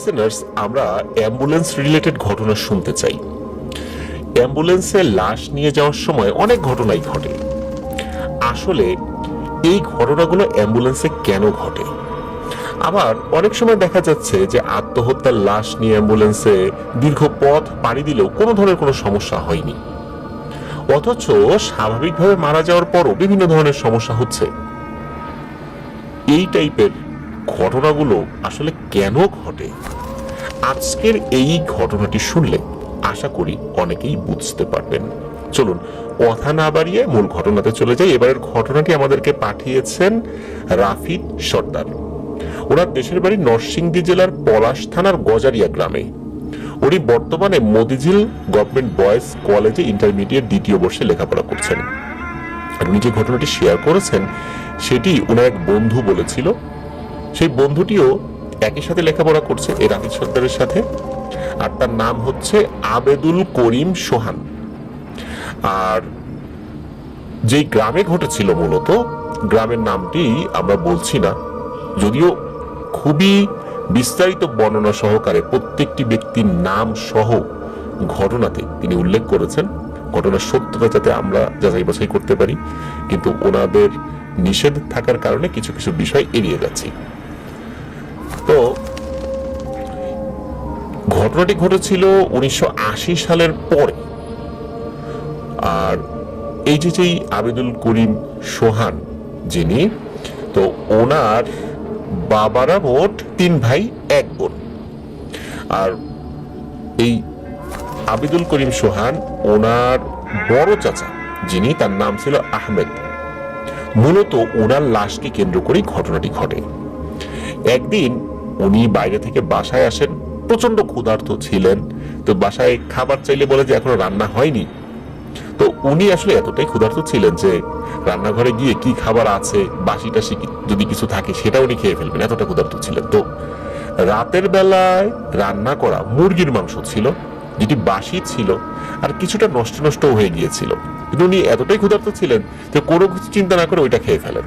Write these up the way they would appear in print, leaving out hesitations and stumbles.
Listeners, আমরা ambulance related ঘটনা শুনতে চাই। অ্যাম্বুলেন্সে লাশ নিয়ে যাওয়ার সময় অনেক ঘটনাই ঘটে। আসলে এই ঘটনাগুলো অ্যাম্বুলেন্সে কেন ঘটে? আবার অনেক সময় দেখা যাচ্ছে যে আত্মহত্যার লাশ নিয়ে অ্যাম্বুলেন্সে দীর্ঘ পথ পাড়ি দিলেও কোনো ধরনের কোনো সমস্যা হয়নি, অথচ স্বাভাবিকভাবে মারা যাওয়ার পরও বিভিন্ন ধরনের সমস্যা হচ্ছে। এই টাইপের ঘটনাগুলো আসলে কেন ঘটে? আজকের এই ঘটনাটি শুনলে আশা করি অনেকেই বুঝতে পারবেন। চলুন কথা না বাড়িয়ে মূল ঘটনাতে চলে যাই। এবারের ঘটনাটি আমাদেরকে পাঠিয়েছেন রাফিদ সর্দার। ওনার দেশের বাড়ি নরসিংদী জেলার পলাশ থানার গজারিয়া গ্রামে। উনি বর্তমানে মতিঝিল গভর্নমেন্ট বয়েজ কলেজে ইন্টারমিডিয়েট দ্বিতীয় বর্ষে লেখাপড়া করছেন। আর উনি যে ঘটনাটি শেয়ার করেছেন সেটি ওনার এক বন্ধু বলেছিল। সেই বন্ধুটিও একই সাথে লেখাপড়া করছে এই রাফিদ সর্দারের সাথে, আর তার নাম হচ্ছে আবেদুল করিম সোহান। আর যেই গ্রামে ঘটেছিল, মূলত গ্রামের নামটি আমরা বলছি না, যদিও খুবই বিস্তারিত বর্ণনা সহকারে প্রত্যেকটি ব্যক্তির নাম সহ ঘটনাতে তিনি উল্লেখ করেছেন, ঘটনার সত্যতা যাতে আমরা যাচাই বাছাই করতে পারি। কিন্তু ওনাদের নিষেধ থাকার কারণে কিছু কিছু বিষয় এড়িয়ে যাচ্ছি। তো ঘটনাটি ঘটেছিল 1980 সালের পরে। আর এই যেই আবেদুল করিম সোহান যিনি, তো ওনার বাবারা মোট 3 ভাই 1 বোন। আর এই আবেদুল করিম সোহান ওনার বড় চাচা যিনি, তার নাম ছিল আহমেদ। মূলত ওনার লাশকে কেন্দ্র করেই ঘটনাটি ঘটে। একদিন উনি বাইরে থেকে বাসায় আসেন, প্রচন্ড ক্ষুধার্ত ছিলেন। তো বাসায় খাবার চাইলে বলে যে এখনো রান্না হয়নি। তো উনি আসলে এতটাই ক্ষুধার্ত ছিলেন যে রান্নাঘরে গিয়ে কি খাবার আছে, বাসি টাসি যদি কিছু থাকে সেটা উনি খেয়ে ফেলবেন, এতটা ক্ষুধার্ত ছিলেন। তো রাতের বেলায় রান্না করা মুরগির মাংস ছিল, যেটি বাসি ছিল আর কিছুটা নষ্ট নষ্ট হয়ে গিয়েছিল। কিন্তু উনি এতটাই ক্ষুধার্ত ছিলেন যে কোনো কিছু চিন্তা না করে ওইটা খেয়ে ফেলেন।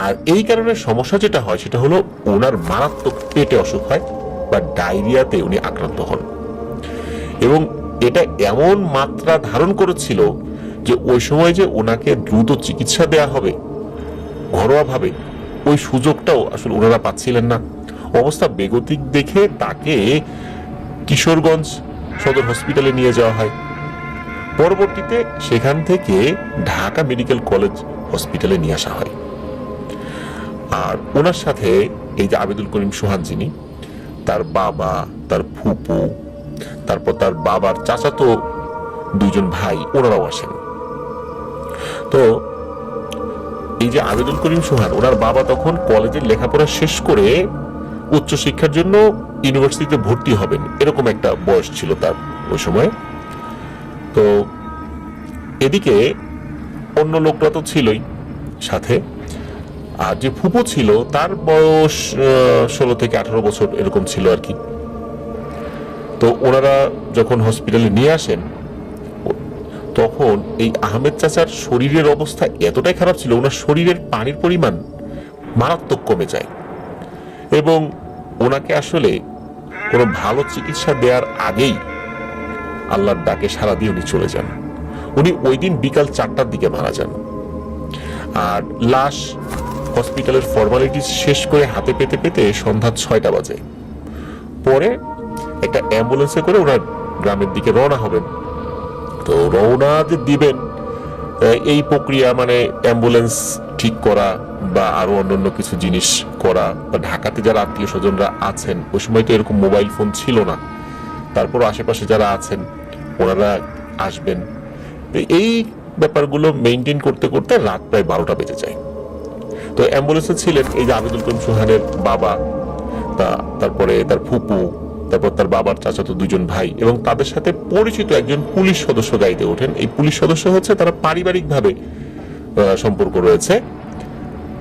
আর এই কারণে সমস্যা যেটা হয় সেটা হলো ওনার মারাত্মক পেটে অসুখ হয় বা ডায়রিয়াতে উনি আক্রান্ত হন। এবং এটা এমন মাত্রা ধারণ করেছিল যে ওই সময় যে ওনাকে দ্রুত চিকিৎসা দেয়া হবে ঘরোয়াভাবে, ওই সুযোগটাও আসলে ওনারা পাচ্ছিলেন না। অবস্থা বেগতিক দেখে তাকে কিশোরগঞ্জ সদর হসপিটালে নিয়ে যাওয়া হয়। পরবর্তীতে সেখান থেকে ঢাকা মেডিকেল কলেজ হসপিটালে নিয়ে আসা হয়। আর ওনার সাথে এই যে আবেদুল করিম সোহান যিনি, তার বাবা, তার ফুপু, তারপর তার বাবার চাচাতো 2 ভাই, ওনারাও আসেন। তো এই যে আবেদুল করিম সোহান, ওনার বাবা তখন কলেজের লেখাপড়া শেষ করে উচ্চশিক্ষার জন্য ইউনিভার্সিটিতে ভর্তি হবেন, এরকম একটা বয়স ছিল তার ওই সময়। তো এদিকে অন্য লোকরা তো ছিলই সাথে, আর যে ফুপু ছিল তার বয়স 16 থেকে 18 বছর এরকম ছিল আর কি। তো ওনারা যখন হসপিটালে নিয়ে আসেন তখন এই আহমেদ চাচার শরীরের অবস্থা এতটাই খারাপ ছিল, ওনার শরীরের পানির পরিমাণ মারাত্মক কমে যায় এবং ওনাকে আসলে কোনো ভালো চিকিৎসা দেওয়ার আগেই আল্লাহর ডাকে সাড়া দিয়ে উনি চলে যান। উনি ওই দিন বিকাল 4টার দিকে মারা যান। আর লাশ হসপিটালের ফর্মালিটি শেষ করে হাতে পেতে পেতে সন্ধ্যা 6টা বাজে। পরে একটা অ্যাম্বুলেন্সে করে ওনার গ্রামের দিকে রওনা হবেন। তো রওনা যে দিবেন, এই প্রক্রিয়া মানে অ্যাম্বুলেন্স ঠিক করা বা আরো অন্যান্য কিছু জিনিস করা, বা ঢাকাতে যারা আত্মীয় স্বজনরা আছেন, ওই সময় তো এরকম মোবাইল ফোন ছিল না, তারপর আশেপাশে যারা আছেন ওনারা আসবেন, এই ব্যাপারগুলো মেনটেন করতে করতে রাত প্রায় 12টা বেজে যায়। তো অ্যাম্বুলেন্সে ছিলেন এই যে আবেদুল করিম সোহানের বাবা, তারপরে তার ফুপু, তারপর তার বাবার চাচাতো 2 ভাই এবং তাদের সাথে পরিচিত একজন পুলিশ সদস্য গাড়িতে ওঠেন। এই পুলিশ সদস্য হচ্ছে তারা পারিবারিক ভাবে সম্পর্ক রয়েছে,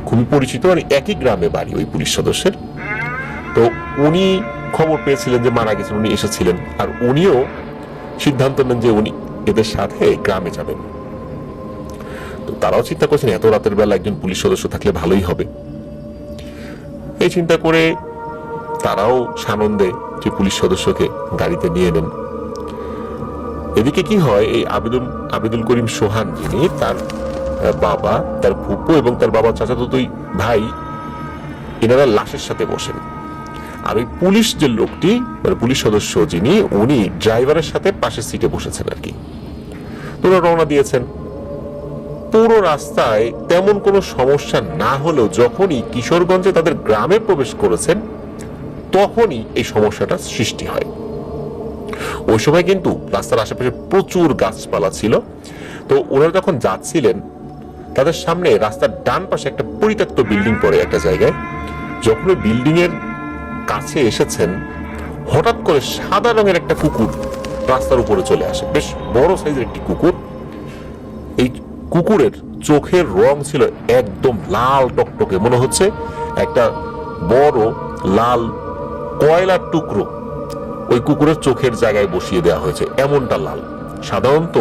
খুবই পরিচিত, আর একই গ্রামে বাড়ি ওই পুলিশ সদস্যের। তো উনি খবর পেয়েছিলেন যে মারা গেছেন, উনি এসেছিলেন, আর উনিও সিদ্ধান্ত নেন যে উনি এদের সাথে গ্রামে যাবেন। তো তারাও চিন্তা করছেন এত রাতের বেলা একজন পুলিশ সদস্য থাকলে ভালোই হবে। এই চিন্তা করে তারাও সানন্দে যে পুলিশ সদস্যকে গাড়িতে নিয়ে নেন। এদিকে কি হয়, এই আবিদুল করিম সোহান, যিনি তার বাবা, তার ফুপু এবং তার বাবার চাচাতো দুই ভাই, এনারা লাশের সাথে বসেন। আর ওই পুলিশ যে লোকটি, মানে পুলিশ সদস্য যিনি, উনি ড্রাইভারের সাথে পাশের সিটে বসেছেন আর কি। ওরা রওনা দিয়েছেন। পুরো রাস্তায় তেমন কোনো সমস্যা না হলেও যখনই কিশোরগঞ্জে তাদের গ্রামে প্রবেশ করেছেন তখনই এই সমস্যাটা সৃষ্টি হয়। ওই সময় কিন্তু রাস্তার আশেপাশে প্রচুর গাছপালা ছিল। তো ওনারা যখন যাচ্ছিলেন, তাদের সামনে রাস্তার ডান পাশে একটা পরিত্যক্ত বিল্ডিং পড়ে একটা জায়গায়। যখন ওই বিল্ডিং এর কাছে এসেছেন, হঠাৎ করে সাদা রঙের একটা কুকুর রাস্তার উপরে চলে আসে, বেশ বড় সাইজের একটি কুকুর। এই কুকুরের চোখের রং ছিল একদম লাল টকটকে, মনে হচ্ছে একটা বড় লাল কয়লার টুকরো ওই কুকুরের চোখের জায়গায় বসিয়ে দেওয়া হয়েছে, এমনটা লাল। সাধারণত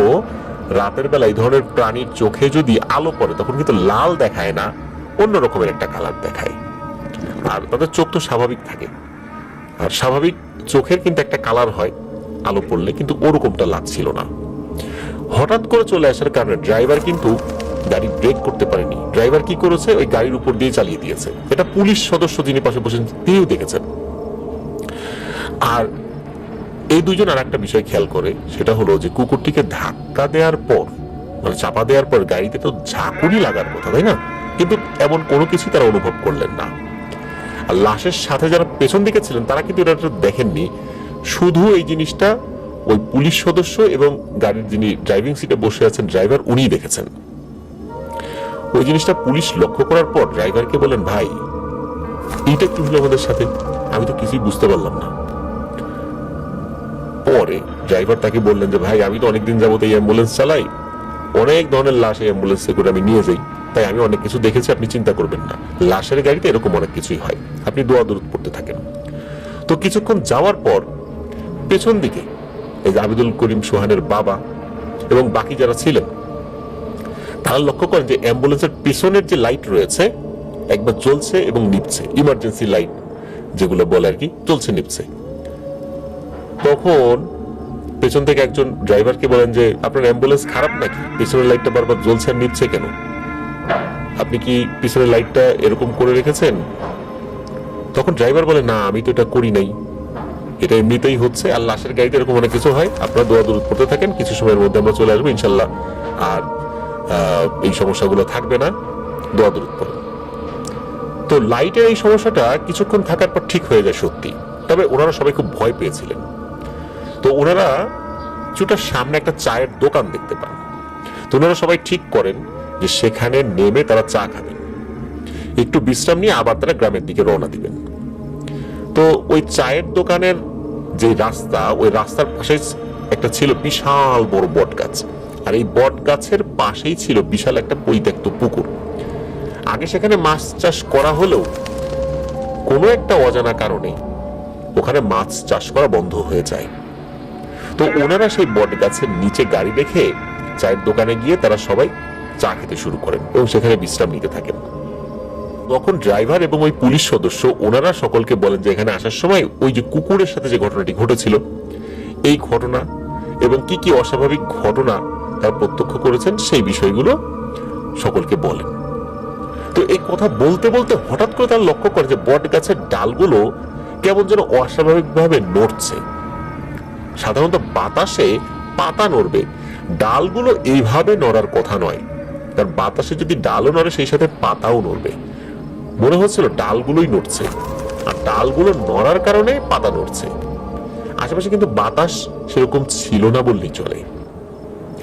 রাতের বেলা এই ধরনের প্রাণীর চোখে যদি আলো পড়ে তখন কিন্তু লাল দেখায় না, অন্য রকমের একটা কালার দেখায়। আর তাদের চোখ তো স্বাভাবিক থাকে, আর স্বাভাবিক চোখের কিন্তু একটা কালার হয় আলো পড়লে, কিন্তু ওরকমটা লাগছিল না। হঠাৎ করে চলে আসার কারণে ড্রাইভার কিন্তু গাড়ি ব্রেক করতে পারেনি। ড্রাইভার কি করেছে, ওই গাড়ির উপর দিয়ে চালিয়ে দিয়েছে। এটা পুলিশ সদস্য যিনি পাশে বসেছেন তিনিও দেখেছেন। আর এই দুজন আর একটা বিষয় খেয়াল করে, সেটা হলো যে কুকুরটিকে ধাক্কা দেওয়ার পর, মানে চাপা দেওয়ার পর গাড়িতে তো ঝাঁকুনি লাগার কথা, তাই না? কিন্তু এমন কোনো কিছু তারা অনুভব করলেন না। আর লাশের সাথে যারা পেছন দিকে ছিলেন তারা কিন্তু এটা দেখেননি। শুধু এই জিনিসটা ওই পুলিশ সদস্য এবং গাড়ির যিনি ড্রাইভিং সিটে বসে আছেন ড্রাইভার, উনিই দেখেছেন। ওই জিনিসটা পুলিশ লক্ষ্য করার পর ড্রাইভারকে বলেন, ভাই এইটা কি হলো আমাদের সাথে, আমি তো কিছুই বুঝতে পারলাম না। পরে ড্রাইভার তাকে বললেন যে, ভাই আমি তো অনেকদিন যাবত এই অ্যাম্বুলেন্স চালাই, অনেক ধরনের লাশ এই অ্যাম্বুলেন্সে করে আমি নিয়ে যাই, তাই আমি অনেক কিছু দেখেছি, আপনি চিন্তা করবেন না। লাশের গাড়িতে এরকম অনেক কিছুই হয়, আপনি দোয়া দরুদ পড়তে থাকেন। তো কিছুক্ষণ যাওয়ার পর পেছন দিকে এই যে আবিদুল করিম সোহানের বাবা এবং বাকি যারা ছিলেন তারা লক্ষ্য করেন যে অ্যাম্বুলেন্সের পিছনের যে লাইট রয়েছে একবার জ্বলছে এবং নিভছে, ইমার্জেন্সি লাইট যেগুলো বলে আর কি, জ্বলছে নিভছে। তখন পেছন থেকে একজন ড্রাইভারকে বলেন যে, আপনার অ্যাম্বুলেন্স খারাপ নাকি, পিছনের লাইটটা বারবার জ্বলছে আর নিভছে কেন? আপনি কি পিছনের লাইটটা এরকম করে রেখেছেন? তখন ড্রাইভার বলে, না আমি তো এটা করি নাই, এটা এমনিতেই হচ্ছে। আর লাশের গাড়িতে এরকম অনেক কিছু হয়, আপনারা দোয়া দরুদ পড়তে থাকেন, কিছু সময়ের মধ্যে আমরা চলে আসবো ইনশাল্লাহ, আর এই সমস্যাগুলো থাকবে না, দোয়া দরুদ পড়েন। তো লাইটের এই সমস্যাটা কিছুক্ষণ থাকার পর ঠিক হয়ে যায় সত্যি, তবে ওনারা সবাই খুব ভয় পেয়েছিলেন। তো ওনারা চুটার সামনে একটা চায়ের দোকান দেখতে পান। তো ওনারা সবাই ঠিক করেন যে সেখানে নেমে তারা চা খাবেন, একটু বিশ্রাম নিয়ে আবার তারা গ্রামের দিকে রওনা দিবেন। তো ওই চায়ের দোকানের যে রাস্তা, ওই রাস্তার পাশে একটা ছিল বিশাল বড় বট গাছ, আর এই বট গাছের পাশেই ছিল বিশাল একটা পরিত্যক্ত পুকুর। আগে সেখানে মাছ চাষ করা হলেও কোনো একটা অজানা কারণে ওখানে মাছ চাষ করা বন্ধ হয়ে যায়। তো ওনারা সেই বট গাছের নিচে গাড়ি রেখে চায়ের দোকানে গিয়ে তারা সবাই চা খেতে শুরু করেন এবং সেখানে বিশ্রাম নিতে থাকেন। তখন ড্রাইভার এবং ওই পুলিশ সদস্য ওনারা সকলকে বলেন যে এখানে আসার সময় ওই যে কুকুরের সাথে যে ঘটনাটি ঘটেছিল, এই ঘটনা এবং কি কি অস্বাভাবিক ঘটনা তারা প্রত্যক্ষ করেছেন সেই বিষয়গুলো সকলকে বলেন। তো এই কথা বলতে বলতে হঠাৎ করে তারা লক্ষ্য করে যে বট গাছের ডালগুলো কেমন যেন অস্বাভাবিকভাবে নড়ছে। সাধারণত বাতাসে পাতা নড়বে, ডালগুলো এইভাবে নড়ার কথা নয়, কারণ বাতাসে যদি ডালও নড়ে সেই সাথে পাতাও নড়বে। মনে হচ্ছিল ডালগুলোই নড়ছে, আর ডালগুলো নড়ার কারণে পাতা নড়ছে। আশেপাশে কিন্তু বাতাস সেরকম ছিল না বললেই চলে।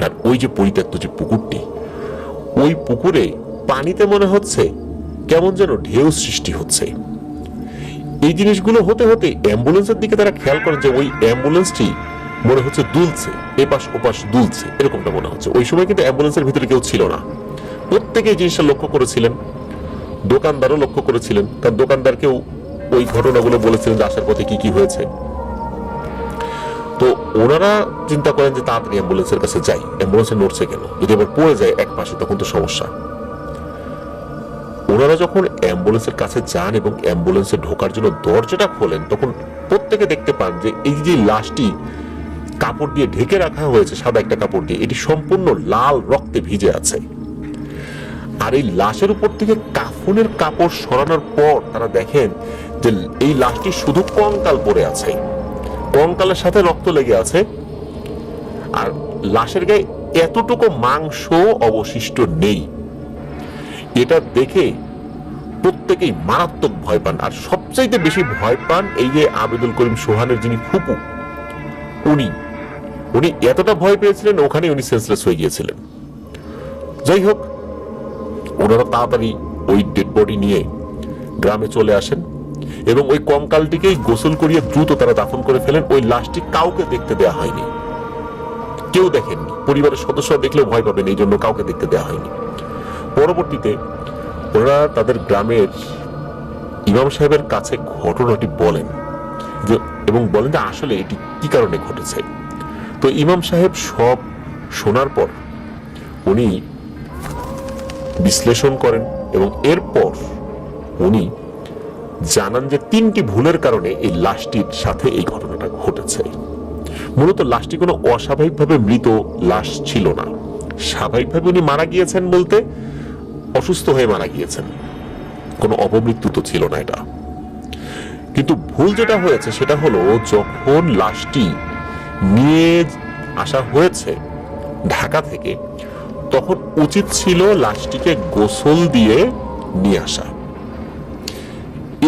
আর ওই যে পরিত্যক্ত যে পুকুরটি, ওই পুকুরে পানিতে মনে হচ্ছে কেমন যেন ঢেউ সৃষ্টি হচ্ছে। এই জিনিসগুলো হতে হতে অ্যাম্বুলেন্সের দিকে তারা খেয়াল করেন যে ওই অ্যাম্বুলেন্সটি মনে হচ্ছে দুলছে, এপাশ ওপাশ দুলছে, এরকমটা মনে হচ্ছে। ওই সময় কিন্তু অ্যাম্বুলেন্সের ভিতরে কেউ ছিল না, প্রত্যেকে এই জিনিসটা লক্ষ্য করেছিলেন। দোকানদারও লক্ষ্য করেছিলেন, তার দোকানদারকেও ওই ঘটনাগুলো বলেছিলেন যে আসার পথে কি কি হয়েছে। তো ওনারা চিন্তা করেন যে তাড়াতাড়ি অ্যাম্বুলেন্সের কাছে যাই, অ্যাম্বুলেন্সে নড়ছে কেন, যদি আবার পড়ে যায় এক পাশে তখন তো সমস্যা। ওনারা যখন অ্যাম্বুলেন্সের কাছে যান এবং অ্যাম্বুলেন্সে ঢোকার জন্য দরজাটা খোলেন, তখন প্রত্যেকে দেখতে পান যে এই যে লাশটি কাপড় দিয়ে ঢেকে রাখা হয়েছে, সাদা একটা কাপড় দিয়ে, এটি সম্পূর্ণ লাল রক্তে ভিজে আছে। আর এই লাশের উপর থেকে কাফনের কাপড় সরানোর পর তারা দেখেন যে এই লাশটি শুধু কঙ্কাল পড়ে আছে, কঙ্কালের সাথে রক্ত লেগে আছে, আর লাশের গায়ে এতটুকু মাংস অবশিষ্ট নেই। এটা দেখে প্রত্যেকেই মারাত্মক ভয় পান। আর সবচাইতে বেশি ভয় পান এই যে আবেদুল করিম সোহানের যিনি ফুপু, উনি এতটা ভয় পেয়েছিলেন ওখানে উনি সেন্সলেস হয়ে গিয়েছিলেন। যাই হোক, ওনারা তাড়াতাড়ি ওই ডেড বডি নিয়ে গ্রামে চলে আসেন এবং ওই কঙ্কালটিকেই গোসল করিয়ে দ্রুত তারা দাফন করে ফেলেন। ওই লাশটি কাউকে দেখতে দেওয়া হয়নি, কেউ দেখেননি, পরিবারের সদস্যরা দেখলেও ভয় পাবেন, এই জন্য কাউকে দেখতে দেওয়া হয়নি। পরবর্তীতে ওরা তাদের গ্রামের ইমাম সাহেবের কাছে ঘটনাটি বলেন এবং বলেন যে আসলে এটি কি কারণে ঘটেছে। তো ইমাম সাহেব সব শোনার পর উনি বিশ্লেষণ করেন এবং এরপর উনি জানান যে 3টি ভুলের কারণে এই লাশটির সাথে এই ঘটনাটা ঘটেছে। মূলত লাশটি কোনো অস্বাভাবিকভাবে মৃত লাশ ছিল না, স্বাভাবিকভাবে উনি মারা গিয়েছেন বলতে অসুস্থ হয়ে মারা গিয়েছেন, কোনো অপমৃত্যু তো ছিল না এটা। কিন্তু ভুল যেটা হয়েছে সেটা হলো যখন লাশটি নিয়ে আসা হয়েছে ঢাকা থেকে, তখন উচিত ছিল লাশটিকে গোসল দিয়ে নিয়ে আসা।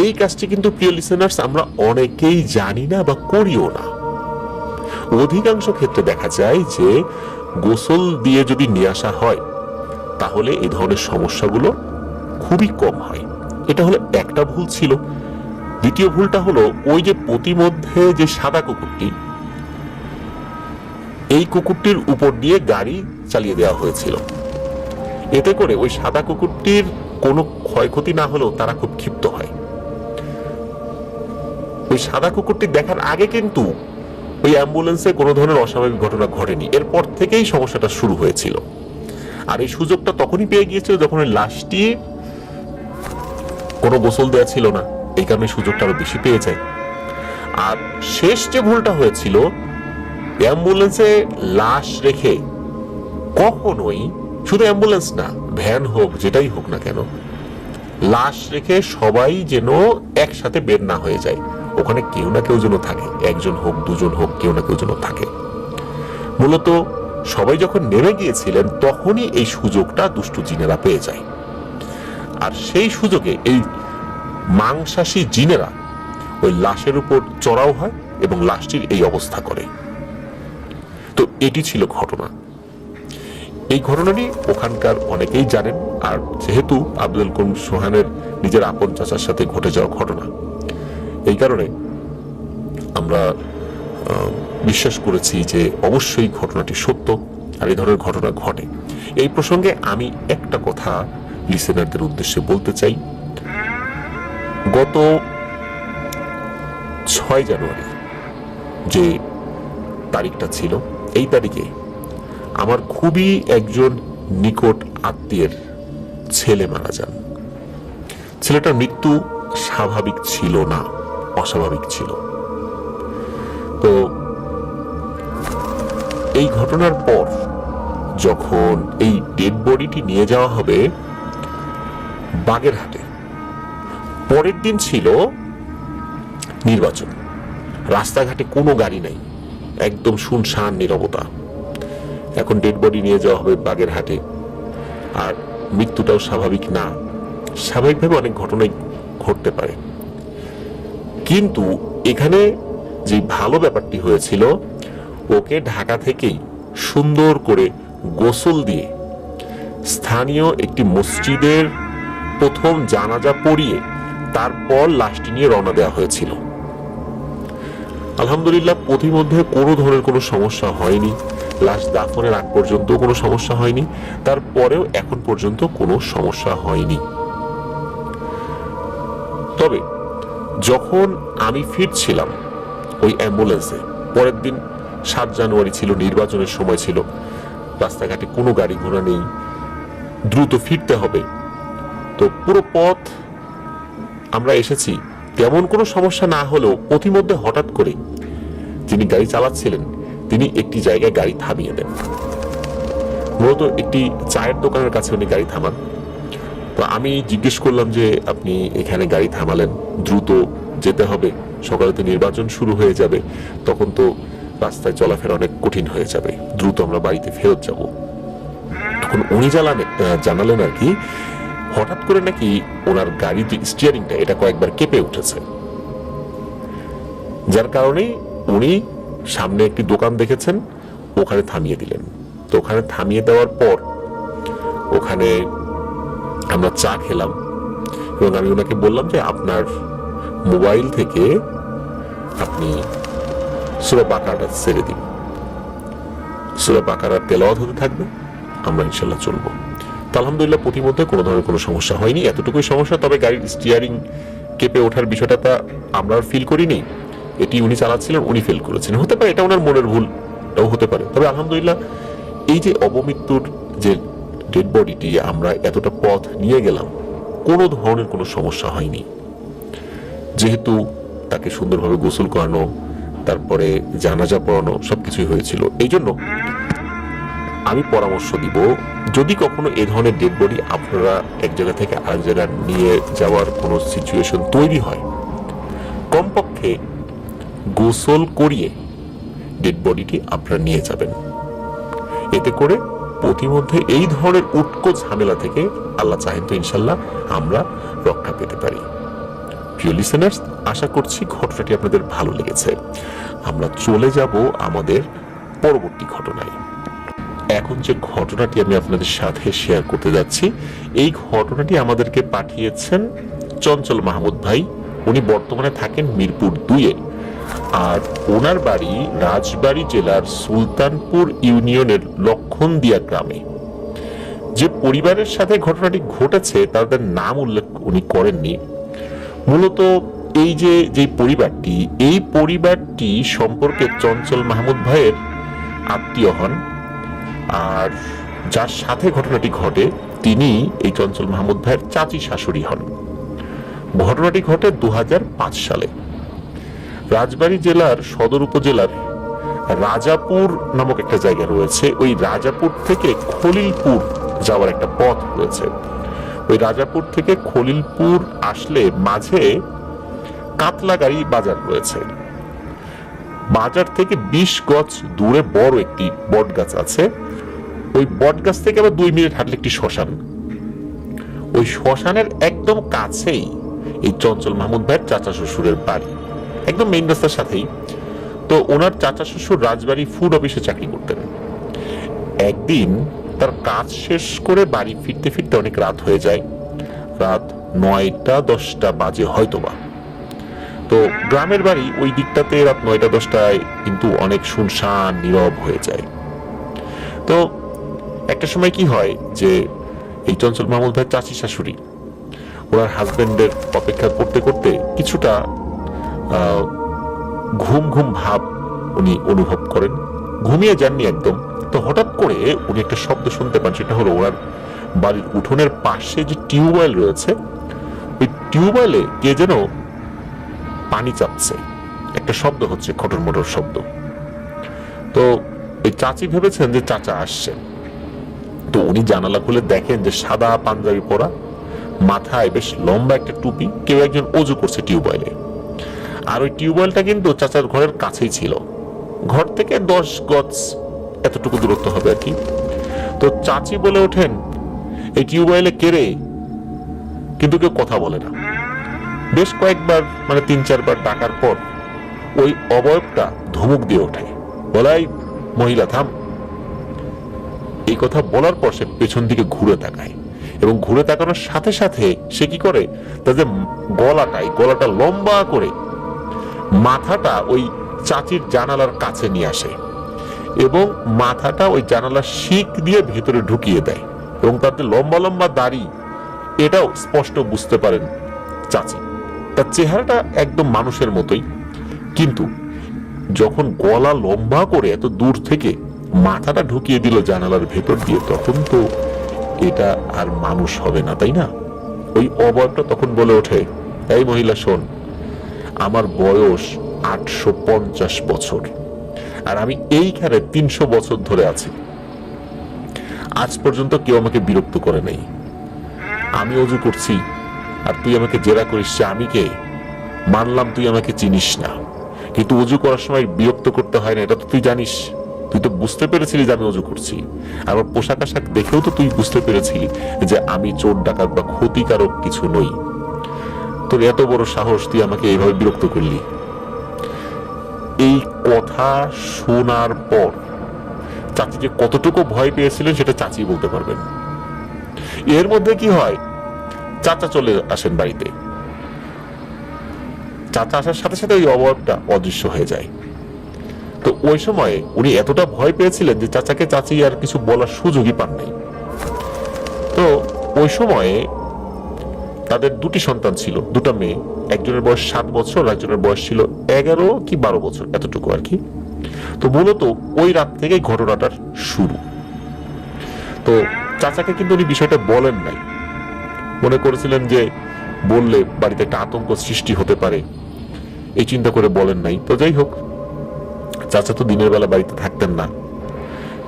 এই কাজটি কিন্তু প্রিয় লিসেনার্স আমরা অনেকেই জানি না বা করিও না। অধিকাংশ ক্ষেত্রে দেখা যায় যে গোসল দিয়ে যদি নিয়ে আসা হয় তাহলে এই ধরনের সমস্যাগুলো খুবই কম হয়। এটা হলো একটা ভুল ছিল। দ্বিতীয় ভুলটা হলো ওই যে প্রতিমধ্যে যে সাদা কুকুরটি, এই কুকুরটির উপর দিয়ে গাড়ি চালিয়ে দেওয়া হয়েছিল। এতে করে ওই সাদা কুকুরটির কোনো ক্ষয়ক্ষতি না হলেও তারা খুব ক্ষিপ্ত হয়। ওই সাদা কুকুরটি দেখার আগে কিন্তু ওই অ্যাম্বুলেন্সে কোনো ধরনের অস্বাভাবিক ঘটনা ঘটেনি, এরপর থেকেই সমস্যাটা শুরু হয়েছিল। আর এই সুযোগটা তখনই পেয়ে গিয়েছিল যখন ওই লাশটি কোনো গোসল দেওয়া ছিল না, এই কারণে সুযোগটা আরো বেশি পেয়ে যায়। আর শেষ যে ভুলটা হয়েছিল, অ্যাম্বুলেন্সে লাশ রেখে কখনোই, শুধু অ্যাম্বুলেন্স না, ভ্যান হোক যেটাই হোক না কেন, লাশ রেখে সবাই যেন একসাথে বের না হয়ে যায়, ওখানে কেউ না কেউ যেন থাকে, একজন হোক দুজন হোক, কেউ না কেউ যেন থাকে। মূলত সবাই যখন নেমে গিয়েছিলেন তখনই এই সুযোগটা দুষ্টু জিনেরা পেয়ে যায়। আর সেই সুযোগে এই মাংসাশী জিনেরা ওই লাশের উপর চড়াও হয় এবং লাশটির এই অবস্থা করে। তো এটি ছিল ঘটনা। এই ঘটনাটি ওখানকার অনেকেই জানেন। আর যেহেতু আব্দুল করিম সোহানের নিজের আপন চাচার সাথে ঘটে যাওয়া ঘটনা, এই কারণে আমরা বিশ্বাস করেছি যে অবশ্যই ঘটনাটি সত্য আর এই ধরনের ঘটনা ঘটে। এই প্রসঙ্গে আমি একটা কথা লিসেনারদের উদ্দেশ্যে বলতে চাই। গত 6 জানুয়ারি যে তারিখটা ছিল, এই তারিখে আমার খুবই একজন নিকট আত্মীয়ের ছেলে মারা যান। ছেলেটার মৃত্যু স্বাভাবিক ছিল না, অস্বাভাবিক ছিল। তো এই ঘটনার পর যখন এই ডেড বডিটি নিয়ে যাওয়া হবে বাগেরহাটে, পরের দিন ছিল নির্বাচন, রাস্তাঘাটে কোনো গাড়ি নাই, একদম শুনশান নীরবতা। এখন ডেড বডি নিয়ে যাওয়া হবে বাগেরহাটে, আর মৃত্যুটাও স্বাভাবিক না। স্বাভাবিকভাবে অনেক ঘটনাই ঘটতে পারে, কিন্তু এখানে যে ভালো ব্যাপারটি হয়েছিল, ওকে ঢাকা থেকেই সুন্দর করে গোসল দিয়ে স্থানীয় একটি মসজিদের প্রথম জানাজা পড়িয়ে তারপর লাশটি নিয়ে রওনা দেওয়া হয়েছিল। আলহামদুলিল্লাহ পথিমধ্যে কোনো ধরনের কোনো সমস্যা হয়নি, লাশ দাফনের আগ পর্যন্ত কোনো সমস্যা হয়নি, তারপরেও এখন পর্যন্ত কোনো সমস্যা হয়নি। তবে যখন আমি ফিরছিলাম ওই অ্যাম্বুলেন্সে, পরের দিন 7 জানুয়ারি ছিল, নির্বাচনের সময় ছিল, রাস্তাঘাটে কোনো গাড়ি ঘোড়া নেই, দ্রুত ফিরতে হবে। তো পুরো পথ আমরা এসেছি, তেমন কোনো সমস্যা না হলেও পথিমধ্যে হঠাৎ করে যিনি গাড়ি চালাচ্ছিলেন তিনি একটি জায়গায় গাড়ি থামিয়ে দেন। মূলত একটি চায়ের দোকানের কাছে উনি গাড়ি থামান। তো আমি জিজ্ঞেস করলাম যে আপনি এখানে গাড়ি থামালেন, দ্রুত যেতে হবে, সকালে তো নির্বাচন শুরু হয়ে যাবে, তখন তো রাস্তায় চলাফেরা অনেক কঠিন হয়ে যাবে, দ্রুত আমরা বাড়িতে ফেরত যাব। তখন উনি জানালেন আর কি, হঠাৎ করে নাকি ওনার গাড়ির যে স্টিয়ারিংটা এটা কয়েকবার কেঁপে উঠেছে, যার কারণে উনি সামনে একটি দোকান দেখেছেন, ওখানে থামিয়ে দিলেন। তো ওখানে থামিয়ে দেওয়ার পর ওখানে আমরা চা খেলাম এবং আমি ওনাকে বললাম যে আপনার মোবাইল থেকে আপনি সূরা বাকারা ছেড়ে দিন, সূরা বাকারা তেলাওয়াত হতে থাকবে, আমরা ইনশাল্লাহ চলবো। তো আলহামদুলিল্লাহ প্রতিমধ্যে কোনো ধরনের কোনো সমস্যা হয়নি, এতটুকুই সমস্যা। তবে গাড়ির স্টিয়ারিং কেঁপে ওঠার বিষয়টা আমরা ফিল করিনি, এটি উনি চালাচ্ছিলেন, উনি ফিল করেছেন। হতে পারে এটা ওনার মনের ভুলটাও হতে পারে। তবে আলহামদুলিল্লাহ এই যে অবমৃত্যুর যে ডেড বডিটি আমরা এতটা পথ নিয়ে গেলাম, কোনো ধরনের কোনো সমস্যা হয়নি। যেহেতু তাকে সুন্দরভাবে গোসল করানো, তারপরে জানাজা পড়ানো, সবকিছুই হয়েছিল। এই জন্য আমি পরামর্শ দিব, যদি কখনো এ ধরনের ডেড বডি আপনারা এক জায়গা থেকে আরেক জায়গায় নিয়ে যাওয়ার কোনো সিচুয়েশন তৈরি হয়, কমপক্ষে গোসল করিয়ে ডেড বডিটি আপনারা নিয়ে যাবেন। এতে করে প্রতিমধ্যে এই ধরনের উটকো ঝামেলা থেকে আল্লাহ চাহেন তো ইনশাল্লাহ আমরা রক্ষা পেতে পারি। প্রিয় লিসেনার্স, আশা করছি ঘটনাটি আপনাদের ভালো লেগেছে। আমরা চলে যাব আমাদের পরবর্তী ঘটনায়। এখন যে ঘটনাটি আমি আপনাদের সাথে শেয়ার করতে যাচ্ছি, এই ঘটনাটি আমাদেরকে পাঠিয়েছেন চঞ্চল মাহমুদ ভাই। উনি বর্তমানে থাকেন মিরপুর 2-এ, আর ওনার বাড়ি রাজবাড়ী জেলার সুলতানপুর ইউনিয়নের লক্ষণদিয়া গ্রামে। যে পরিবারের সাথে ঘটনাটি ঘটেছে তাদের নাম উল্লেখ উনি করেননি। মূলত এই পরিবারটি সম্পর্কে চঞ্চল মাহমুদ ভাইয়ের আত্মীয় হন, আর যার সাথে ঘটনাটি ঘটে তিনি এই চঞ্চল মাহমুদ ভাইয়ের চাচি শাশুড়ি হন। ঘটনাটি ঘটে 2005 সালে। রাজবাড়ী জেলার সদর উপজেলার রাজাপুর নামক একটা জায়গা রয়েছে, ওই রাজাপুর থেকে খলিলপুর যাওয়ার একটা পথ রয়েছে। ওই রাজাপুর থেকে খলিলপুর আসলে মাঝে কাতলাগাড়ি বাজার রয়েছে। বাজার থেকে 20 গজ দূরে বড় একটি বট গাছ আছে। ওই বট গাছ থেকে আবার 2 মিনিট হাঁটলে একটি শ্মশান। ওই শ্মশানের একদম কাছেই এই চঞ্চল মাহমুদ ভাইয়ের চাচা শ্বশুরের বাড়ি, একদম মেইন রাস্তার সাথেই। তো ওনার চাচা শ্বশুর রাজবাড়ী ফুড অফিসে চাকরি করতেন। একদিন তার কাজ শেষ করে বাড়ি ফিরতে ফিরতে অনেক রাত হয়ে যায়, রাত 9টা-10টা বাজে হয়তোবা। তো গ্রামের বাড়ি ওই দিকটাতে রাত 9টা-10টায় কিন্তু অনেক শুনশান নীরব হয়ে যায়। তো একটা সময় কি হয় যে এই চঞ্চল মাহমুদ ভাই চাচি শাশুড়ি ওনার হাজবেন্ডের অপেক্ষা করতে করতে কিছুটা ঘুম ঘুম ভাব উনি অনুভব করেন, ঘুমিয়ে যাননি একদম। তো হঠাৎ করে উনি একটা শব্দ শুনতে পান, সেটা হলো ওনার বাড়ির উঠোনের পাশে যে টিউবওয়েল রয়েছে, ওই টিউবওয়েলে কে যেন পানি চাপছে, একটা শব্দ হচ্ছে, খটর মটর শব্দ। তো এই চাচি ভেবেছেন যে চাচা আসছে। তো উনি জানালা খুলে দেখেন যে সাদা পাঞ্জাবি পরা, মাথায় বেশ লম্বা একটা টুপি, কেউ একজন ওযু করছে টিউবওয়েলে। আর ওই টিউবওয়েলটা কিন্তু চাচার ঘরের কাছেই ছিল, ঘর থেকে 10 গজ এতটুকু দূরত্ব হবে আর কি। তো চাচি বলে ওঠেন, এই টিউবওয়েলে কে রে? কিন্তু কেউ কথা বলে না। বেশ কয়েকবার, মানে 3-4 বার ডাকার পর ওই অবয়বটা ধমক দিয়ে ওঠে, বলাই মহিলা থাম। এই কথা বলার পর সে পেছন দিকে ঘুরে তাকায়, এবং ঘুরে তাকানোর সাথে সাথে সে কি করে, তাদের গলাটা লম্বা করে মাথাটা ওই চাচির জানালার কাছে নিয়ে আসে এবং মাথাটা ওই জানালার শিক দিয়ে ভেতরে ঢুকিয়ে দেয়, এবং তাদের লম্বা লম্বা দাড়ি, এটাও স্পষ্ট বুঝতে পারেন চাচি। তার চেহারাটা একদম মানুষের মতোই, কিন্তু যখন গলা লম্বা করে এত দূর থেকে মাথাটা ঢুকিয়ে দিল জানালার ভেতর দিয়ে, তখন তো এটা আর মানুষ হবে না, তাই না? ওই অবয়বটা তখন বলে ওঠে, এই মহিলা শোন, আমার বয়স 850 বছর, আর আমি এইখানে 300 বছর ধরে আছি। আজ পর্যন্ত কেউ আমাকে বিরক্ত করে নাই। আমি অজু করছি আর তুই আমাকে জেরা করিস যে আমি কে। মানলাম তুই আমাকে চিনিস না, কিন্তু অজু করার সময় বিরক্ত করতে হয় না, এটা তো তুই জানিস। তুই তো বুঝতে পেরেছিলি যে আমি অজু করছি। আমার পোশাক আশাক দেখেও তো তুই বুঝতে পেরেছিলি যে আমি চোর ডাকাত বা ক্ষতিকারক কিছু নই। তোর এত বড় সাহস, তুই আমাকে এইভাবে বিরক্ত করলি। এই কথা শোনার পর চাচি যে কতটুকু ভয় পেয়েছিলেন সেটা চাচি বলতে পারবেন। এর মধ্যে কি হয়, চাচা চলে আসেন বাড়িতে। চাচা আসার সাথে সাথে ওই অবয়বটা অদৃশ্য হয়ে যায়। তো ওই সময়ে উনি এতটা ভয় পেয়েছিলেন যে চাচাকে চাচি আর কিছু বলার সুযোগই পান নাই। তো ওই সময়ে তাদের দুটি সন্তান ছিল, দুটা মেয়ে। একজনের বয়স 7 বছর, একজনের বয়স ছিল 11 কি 12 বছর, এতটুকু আর কি। তো মূলত ওই রাত থেকে ঘটনাটার শুরু। তো চাচাকে কিন্তু উনি বিষয়টা বলেন নাই, মনে করেছিলেন যে বললে বাড়িতে একটা আতঙ্ক সৃষ্টি হতে পারে, এই চিন্তা করে বলেন নাই। তো যাই হোক, চাচা তো দিনের বেলা বাড়িতে থাকতেন না,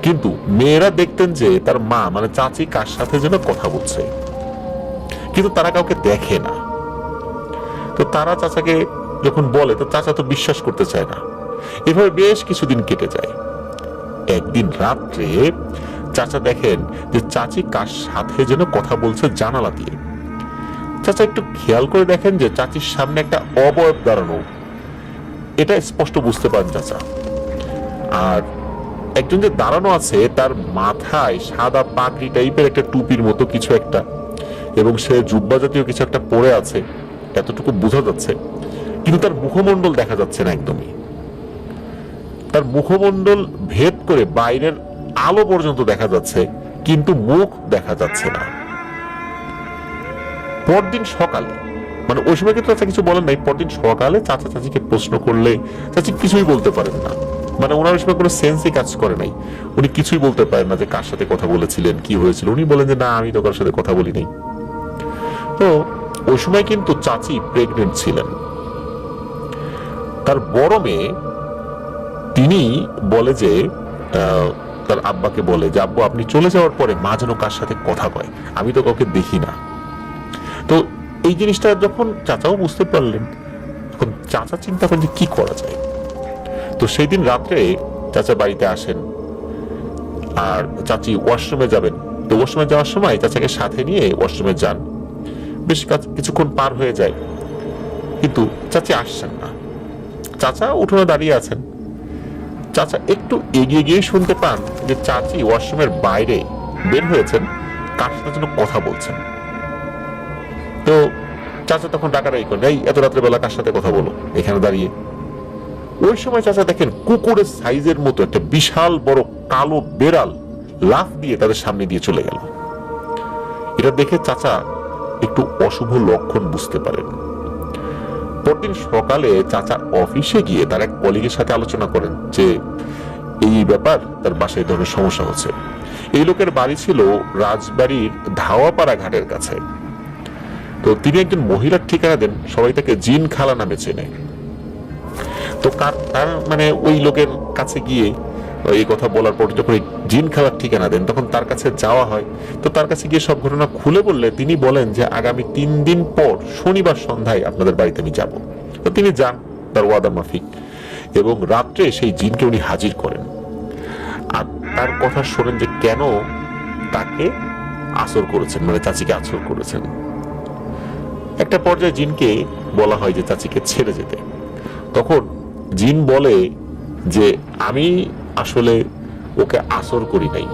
কিন্তু মেয়েরা দেখতেন যে তার মা মানে চাচি কার সাথে যেন কথা বলছে, কিন্তু তারা কাউকে দেখে না। তো তারা চাচাকে যখন বলে তো চাচা তো বিশ্বাস করতে চায় না। এভাবে বেশ কিছুদিন কেটে যায়। একদিন রাত্রে চাচা দেখেন যে চাচি কার সাথে যেন কথা বলছে জানালা দিয়ে। চাচা একটু খেয়াল করে দেখেন যে চাচির সামনে একটা অবয়ব দাঁড়ানো, এটা স্পষ্ট বুঝতে পারেন চাচা। আর একজন যে দাঁড়ানো আছে তার মাথায় সাদা পাগড়ি টাইপের একটা টুপির মতো কিছু একটা, এবং সে জুব্বা জাতীয় কিছু একটা পরে আছে, এতটুকু বোঝা যাচ্ছে। কিন্তু তার মুখমণ্ডল দেখা যাচ্ছে না একদমই। তার মুখমণ্ডল ভেদ করে বাইরের আলো পর্যন্ত দেখা যাচ্ছে, কিন্তু মুখ দেখা যাচ্ছে না। পরদিন সকালে, মানে ওই সময় কিন্তু চাচা কিছু বলেন নাই, পরদিন সকালে চাচা চাচিকে প্রশ্ন করলে চাচি কিছুই বলতে পারেন না। মানে ওনার সময় কোনো সেন্সই কাজ করে নাই, উনি কিছুই বলতে পারেন না যে কার সাথে কথা বলেছিলেন, কি হয়েছিল। উনি বলেন যে না, আমি তো কার সাথে কথা বলি নাই। তো ওই সময় কিন্তু চাচি প্রেগনেন্ট ছিলেন। তার বড় মেয়ে তিনি বলে যে তার আব্বাকে বলে যে আব্বু আপনি চলে যাওয়ার পরে মা যেন কার সাথে কথা কয়, আমি তো কাউকে দেখি না। তো এই জিনিসটা যখন চাচাও বুঝতে পারলেন, তখন চাচা চিন্তা করেন যে কি করা যায়। তো সেই দিন রাত্রে চাচা বাড়িতে আসেন, আর চাচি ওয়াশরুমে যাবেন। তো ওয়াশরুমে যাওয়ার সময় চাচাকে সাথে নিয়ে ওয়াশরুমে যান। বেশ কিছুক্ষণ পার হয়ে যায়, কিন্তু চাচি আসছেন না। চাচা উঠোনে দাঁড়িয়ে আছেন। চাচা একটু এগিয়ে গিয়ে শুনতে পান যে চাচি ওয়াশরুমের বাইরে বের হয়েছেন, কার সাথে যেন কথা বলছেন। তো চাচা তখন ডাকাডাকি করেন, এই এত রাত্রে বেলা কার সাথে কথা বলো এখানে দাঁড়িয়ে। ওই সময় চাচা দেখেন কুকুরের সাইজের মতো একটা বিশাল বড় কালো বেড়াল লাফ দিয়ে তাদের সামনে দিয়ে চলে গেল। এটা দেখে চাচা একটু অশুভ লক্ষণ বুঝতে পারেন। পরদিন সকালে চাচা অফিসে গিয়ে তার এক কলিগের সাথে আলোচনা করেন যে এই ব্যাপার, তার বাসায় ধরনের সমস্যা হচ্ছে। এই লোকের বাড়ি ছিল রাজবাড়ির ধাওয়াপাড়া ঘাটের কাছে। তো তিনি একজন মহিলার ঠিকানা দেন, সবাই তাকে জিন খালা নামে চেনে। তো তার মানে ওই লোকের কাছে গিয়ে এই কথা বলার পর যখন জিন খালার ঠিকানা দেন, তখন তার কাছে যাওয়া হয়। তো তার কাছে গিয়ে সব ঘটনা খুলে বললে তিনি বলেন যে আগামী 3 দিন পর শনিবার সন্ধ্যায় আপনাদের বাড়িতে আমি যাব। তো তিনি যান তার ওয়াদা মাফিক, এবং রাত্রে সেই জিনকে উনি হাজির করেন। আর তার কথা শোনেন যে কেন তাকে আসর করেছেন, মানে চাচিকে আসর করেছেন। একটা পর্যায়ে জিনকে বলা হয় যে চাচিকে ছেড়ে যেতে। তখন জিন বলে যে আমি আসলে ওকে আসর করি নাই,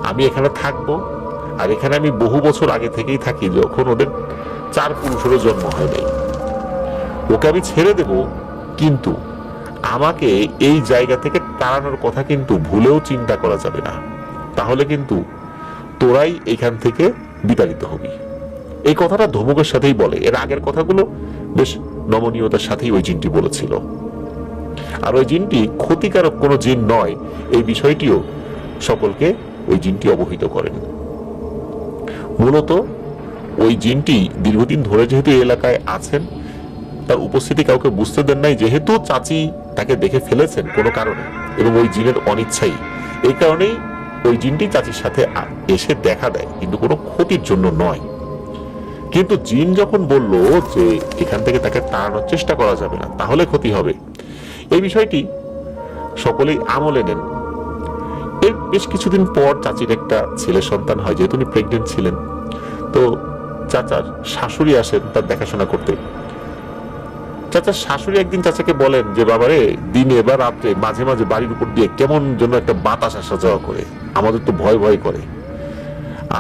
আমি এখানে থাকবো, আর এখানে আমি বহু বছর আগে থেকেই থাকি, যখন ওদের 4 পুরুষেরও জন্ম হয় নাই। ওকে আমি ছেড়ে দেব, কিন্তু আমাকে এই জায়গা থেকে তাড়ানোর কথা কিন্তু ভুলেও চিন্তা করা যাবে না, তাহলে কিন্তু তোরাই এখান থেকে বিতাড়িত হবি। এই কথাটা ধমকের সাথেই বলে। এর আগের কথাগুলো বেশ নমনীয়তার সাথেই ওই জিনটি বলেছিল। আর ওই জিনটি ক্ষতিকারক কোনো জিন নয়, এই বিষয়টিও সকলকে ওই জিনটি অবহিত করেন। মূলত ওই জিনটি দীর্ঘদিন ধরে যেহেতু এই এলাকায় আছেন, তার উপস্থিতি কাউকে বুঝতে দেন নাই, যেহেতু চাচি তাকে দেখে ফেলেছেন কোনো কারণে এবং ওই জিনের অনিচ্ছাই, এই কারণেই ওই জিনটি চাচির সাথে এসে দেখা দেয়, কিন্তু কোনো ক্ষতির জন্য নয়। কিন্তু জিন যখন বলল যে এখান থেকে তাকে তাড়ানোর চেষ্টা করা যাবে না, তাহলে ক্ষতি হবে, এই বিষয়টি সকলেই আমলে নেন। এর বেশ কিছুদিন পর চাচির একটা ছেলে সন্তান হয়, যেহেতু উনি প্রেগনেন্ট ছিলেন। তো চাচার শাশুড়ি আসেন তার দেখাশোনা করতে। চাচার শাশুড়ি একদিন চাচাকে বলেন যে বাবারে, দিনে বা রাত্রে মাঝে মাঝে বাড়ির উপর দিয়ে কেমন যেন একটা বাতাস আসা যাওয়া করে, আমাদের তো ভয় ভয় করে,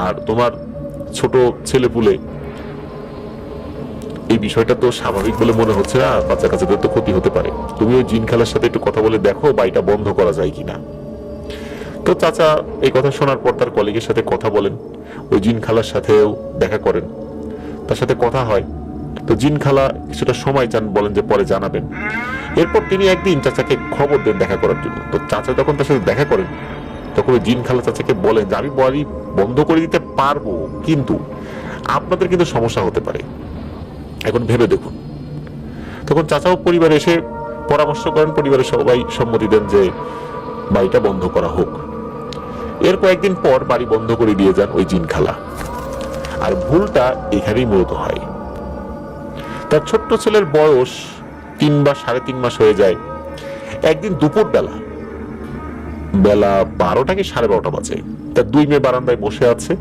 আর তোমার ছোট ছেলে পুলে, এই বিষয়টা তো স্বাভাবিক বলে মনে হচ্ছে না, বাচ্চা কাচ্চাদের তো ক্ষতি হতে পারে, তুমি ওই জিন খালার সাথে একটু কথা বলে দেখো বাড়িটা বন্ধ করা যায় কিনা। তো চাচা এই কথা শোনার পর তার কলিগের সাথে কথা বলেন, ওই জিন খালার সাথেও দেখা করেন, তার সাথে কথা হয়। তো জিন খালা কিছুটা সময় চান, বলেন যে পরে জানাবেন। এরপর তিনি একদিন চাচাকে খবর দেন দেখা করার জন্য। তো চাচা যখন তার সাথে দেখা করেন, তখন ওই জিন খালা চাচাকে বলেন যে আমি বাড়ি বন্ধ করে দিতে পারবো, কিন্তু আপনাদের কিন্তু সমস্যা হতে পারে, এখন ভেবে দেখুন। তখন চাচাও পরিবারে এসে পরামর্শ করেন, পরিবারের সবাই সম্মতি দেন যে বাড়িটা বন্ধ করা হোক। এর কয়েকদিন পর বাড়ি বন্ধ করে দিয়ে যান ওই জিন খালা। আর ভুলটা এখানেই মূলত হয়। তার ছোট্ট ছেলের বয়স 3 বা 3.5 মাস হয়ে যায়। একদিন দুপুর বেলা 12টা কি 12:30 বাজে, তার 2 মেয়ে বারান্দায় বসে আছে,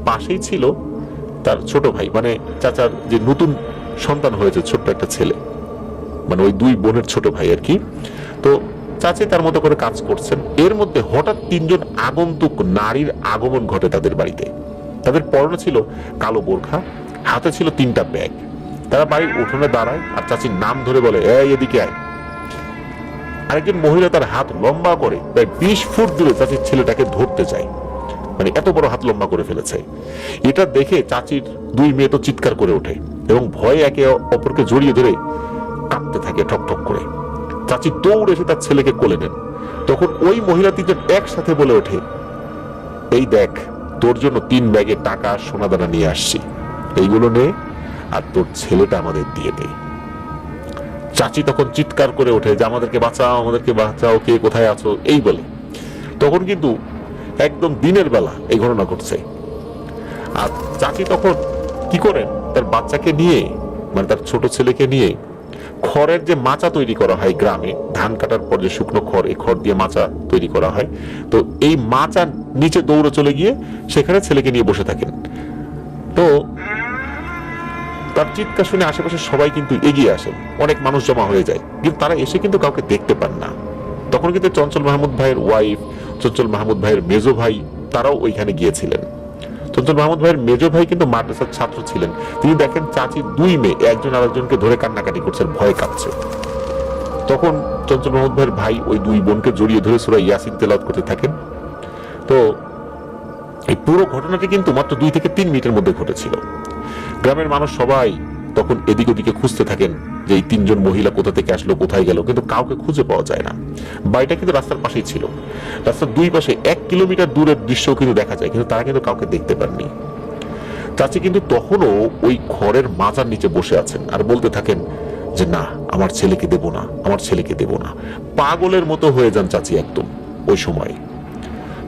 পাশেই ছিল তার ছোট ভাই, মানে চাচার যে নতুন সন্তান হয়েছে ছোট্ট একটা ছেলে, মানে ওই 2 বোনের ছোট ভাই আর কি। তো চাচি তার মতো করে কাজ করছেন। এর মধ্যে হঠাৎ 3 জন আগন্তুক নারীর আগমন ঘটে তাদের বাড়িতে। তাদের পরনে ছিল কালো বোরখা, হাতে ছিল 3টা ব্যাগ। তারা বাড়ির উঠোনে দাঁড়ায় আর চাচির নাম ধরে বলে, এই এদিকে আয়। আরেকজন মহিলা তার হাত লম্বা করে প্রায় 20 ফুট দূরে চাচির ছেলেটাকে ধরতে চায়, মানে এত বড় হাত লম্বা করে ফেলেছে। এটা দেখে চাচির 2 মেয়ে তো চিৎকার করে ওঠে এবং ভয়ে একে অপরকে জড়িয়ে ধরে কাঁপতে থাকে ঠক ঠক করে। চাচি দৌড়ে এসে তার ছেলেকে কোলে নেন। তখন ওই মহিলা 3 জন একসাথে বলে ওঠে, এই দেখ, তোর জন্য 3 ব্যাগে টাকা সোনা দানা নিয়ে আসছি, এইগুলো নে আর তোর ছেলেটা আমাদের দিয়ে দে। চাচি তখন চিৎকার করে ওঠে যে আমাদেরকে বাঁচাও, আমাদেরকে বাঁচাও, কে কোথায় আছো, এই বলে। তখন কিন্তু একদম দিনের বেলা এই ঘটনা ঘটছে। আর চাচি তখন কি করেন, তার বাচ্চাকে নিয়ে, মানে তার ছোট ছেলেকে নিয়ে, খড়ের যে মাচা তৈরি করা হয় গ্রামে, ধান কাটার পর যে শুকনো খড়, এই খড় দিয়ে মাচা তৈরি করা হয়, তো এই মাচার নিচে দৌড়ে চলে গিয়ে সেখানে ছেলেকে নিয়ে বসে থাকেন। তো তার চিৎকার শুনে আশেপাশে সবাই কিন্তু এগিয়ে আসেন, অনেক মানুষ জমা হয়ে যায়, কিন্তু তারা এসে কিন্তু কাউকে দেখতে পান না। তখন কিন্তু চঞ্চল মাহমুদ ভাইয়ের ওয়াইফ, চঞ্চল মাহমুদ ভাইয়ের মেজো ভাই, তারাও ওইখানে গিয়েছিলেন। চঞ্চল মাহমুদ ভাইয়ের মেজো ভাই কিন্তু মাদ্রাসার ছাত্র ছিলেন। তিনি দেখেন চাচির 2 মেয়ে একজন আরেকজনকে ধরে কান্নাকাটি করছে, ভয় কাঁপছে। তখন চঞ্চল মাহমুদ ভাইয়ের ভাই ওই 2 বোনকে জড়িয়ে ধরে সূরা ইয়াসিন তেলাওয়াত করতে থাকেন। তো এই পুরো ঘটনাটি কিন্তু মাত্র 2 থেকে 3 মিনিটের মধ্যে ঘটেছিল। গ্রামের মানুষ সবাই তখন এদিক ওদিকে খুঁজতে থাকেন যে এই 3 জন মহিলা কোথা থেকে আসলো, কোথায় গেল, কিন্তু কাউকে খুঁজে পাওয়া যায় না। বাড়িটা কিন্তু রাস্তার পাশেই ছিল, রাস্তার 2 পাশে 1 কিলোমিটার দূরের দৃশ্য কিন্তু দেখা যায়, কিন্তু তারা কিন্তু কাউকে দেখতে পাননি। চাচি কিন্তু তখনও ওই খড়ের মাচার নিচে বসে আছেন আর বলতে থাকেন যে না, আমার ছেলেকে দেব না, আমার ছেলেকে দেব না। পাগলের মতো হয়ে যান চাচি একদম ওই সময়।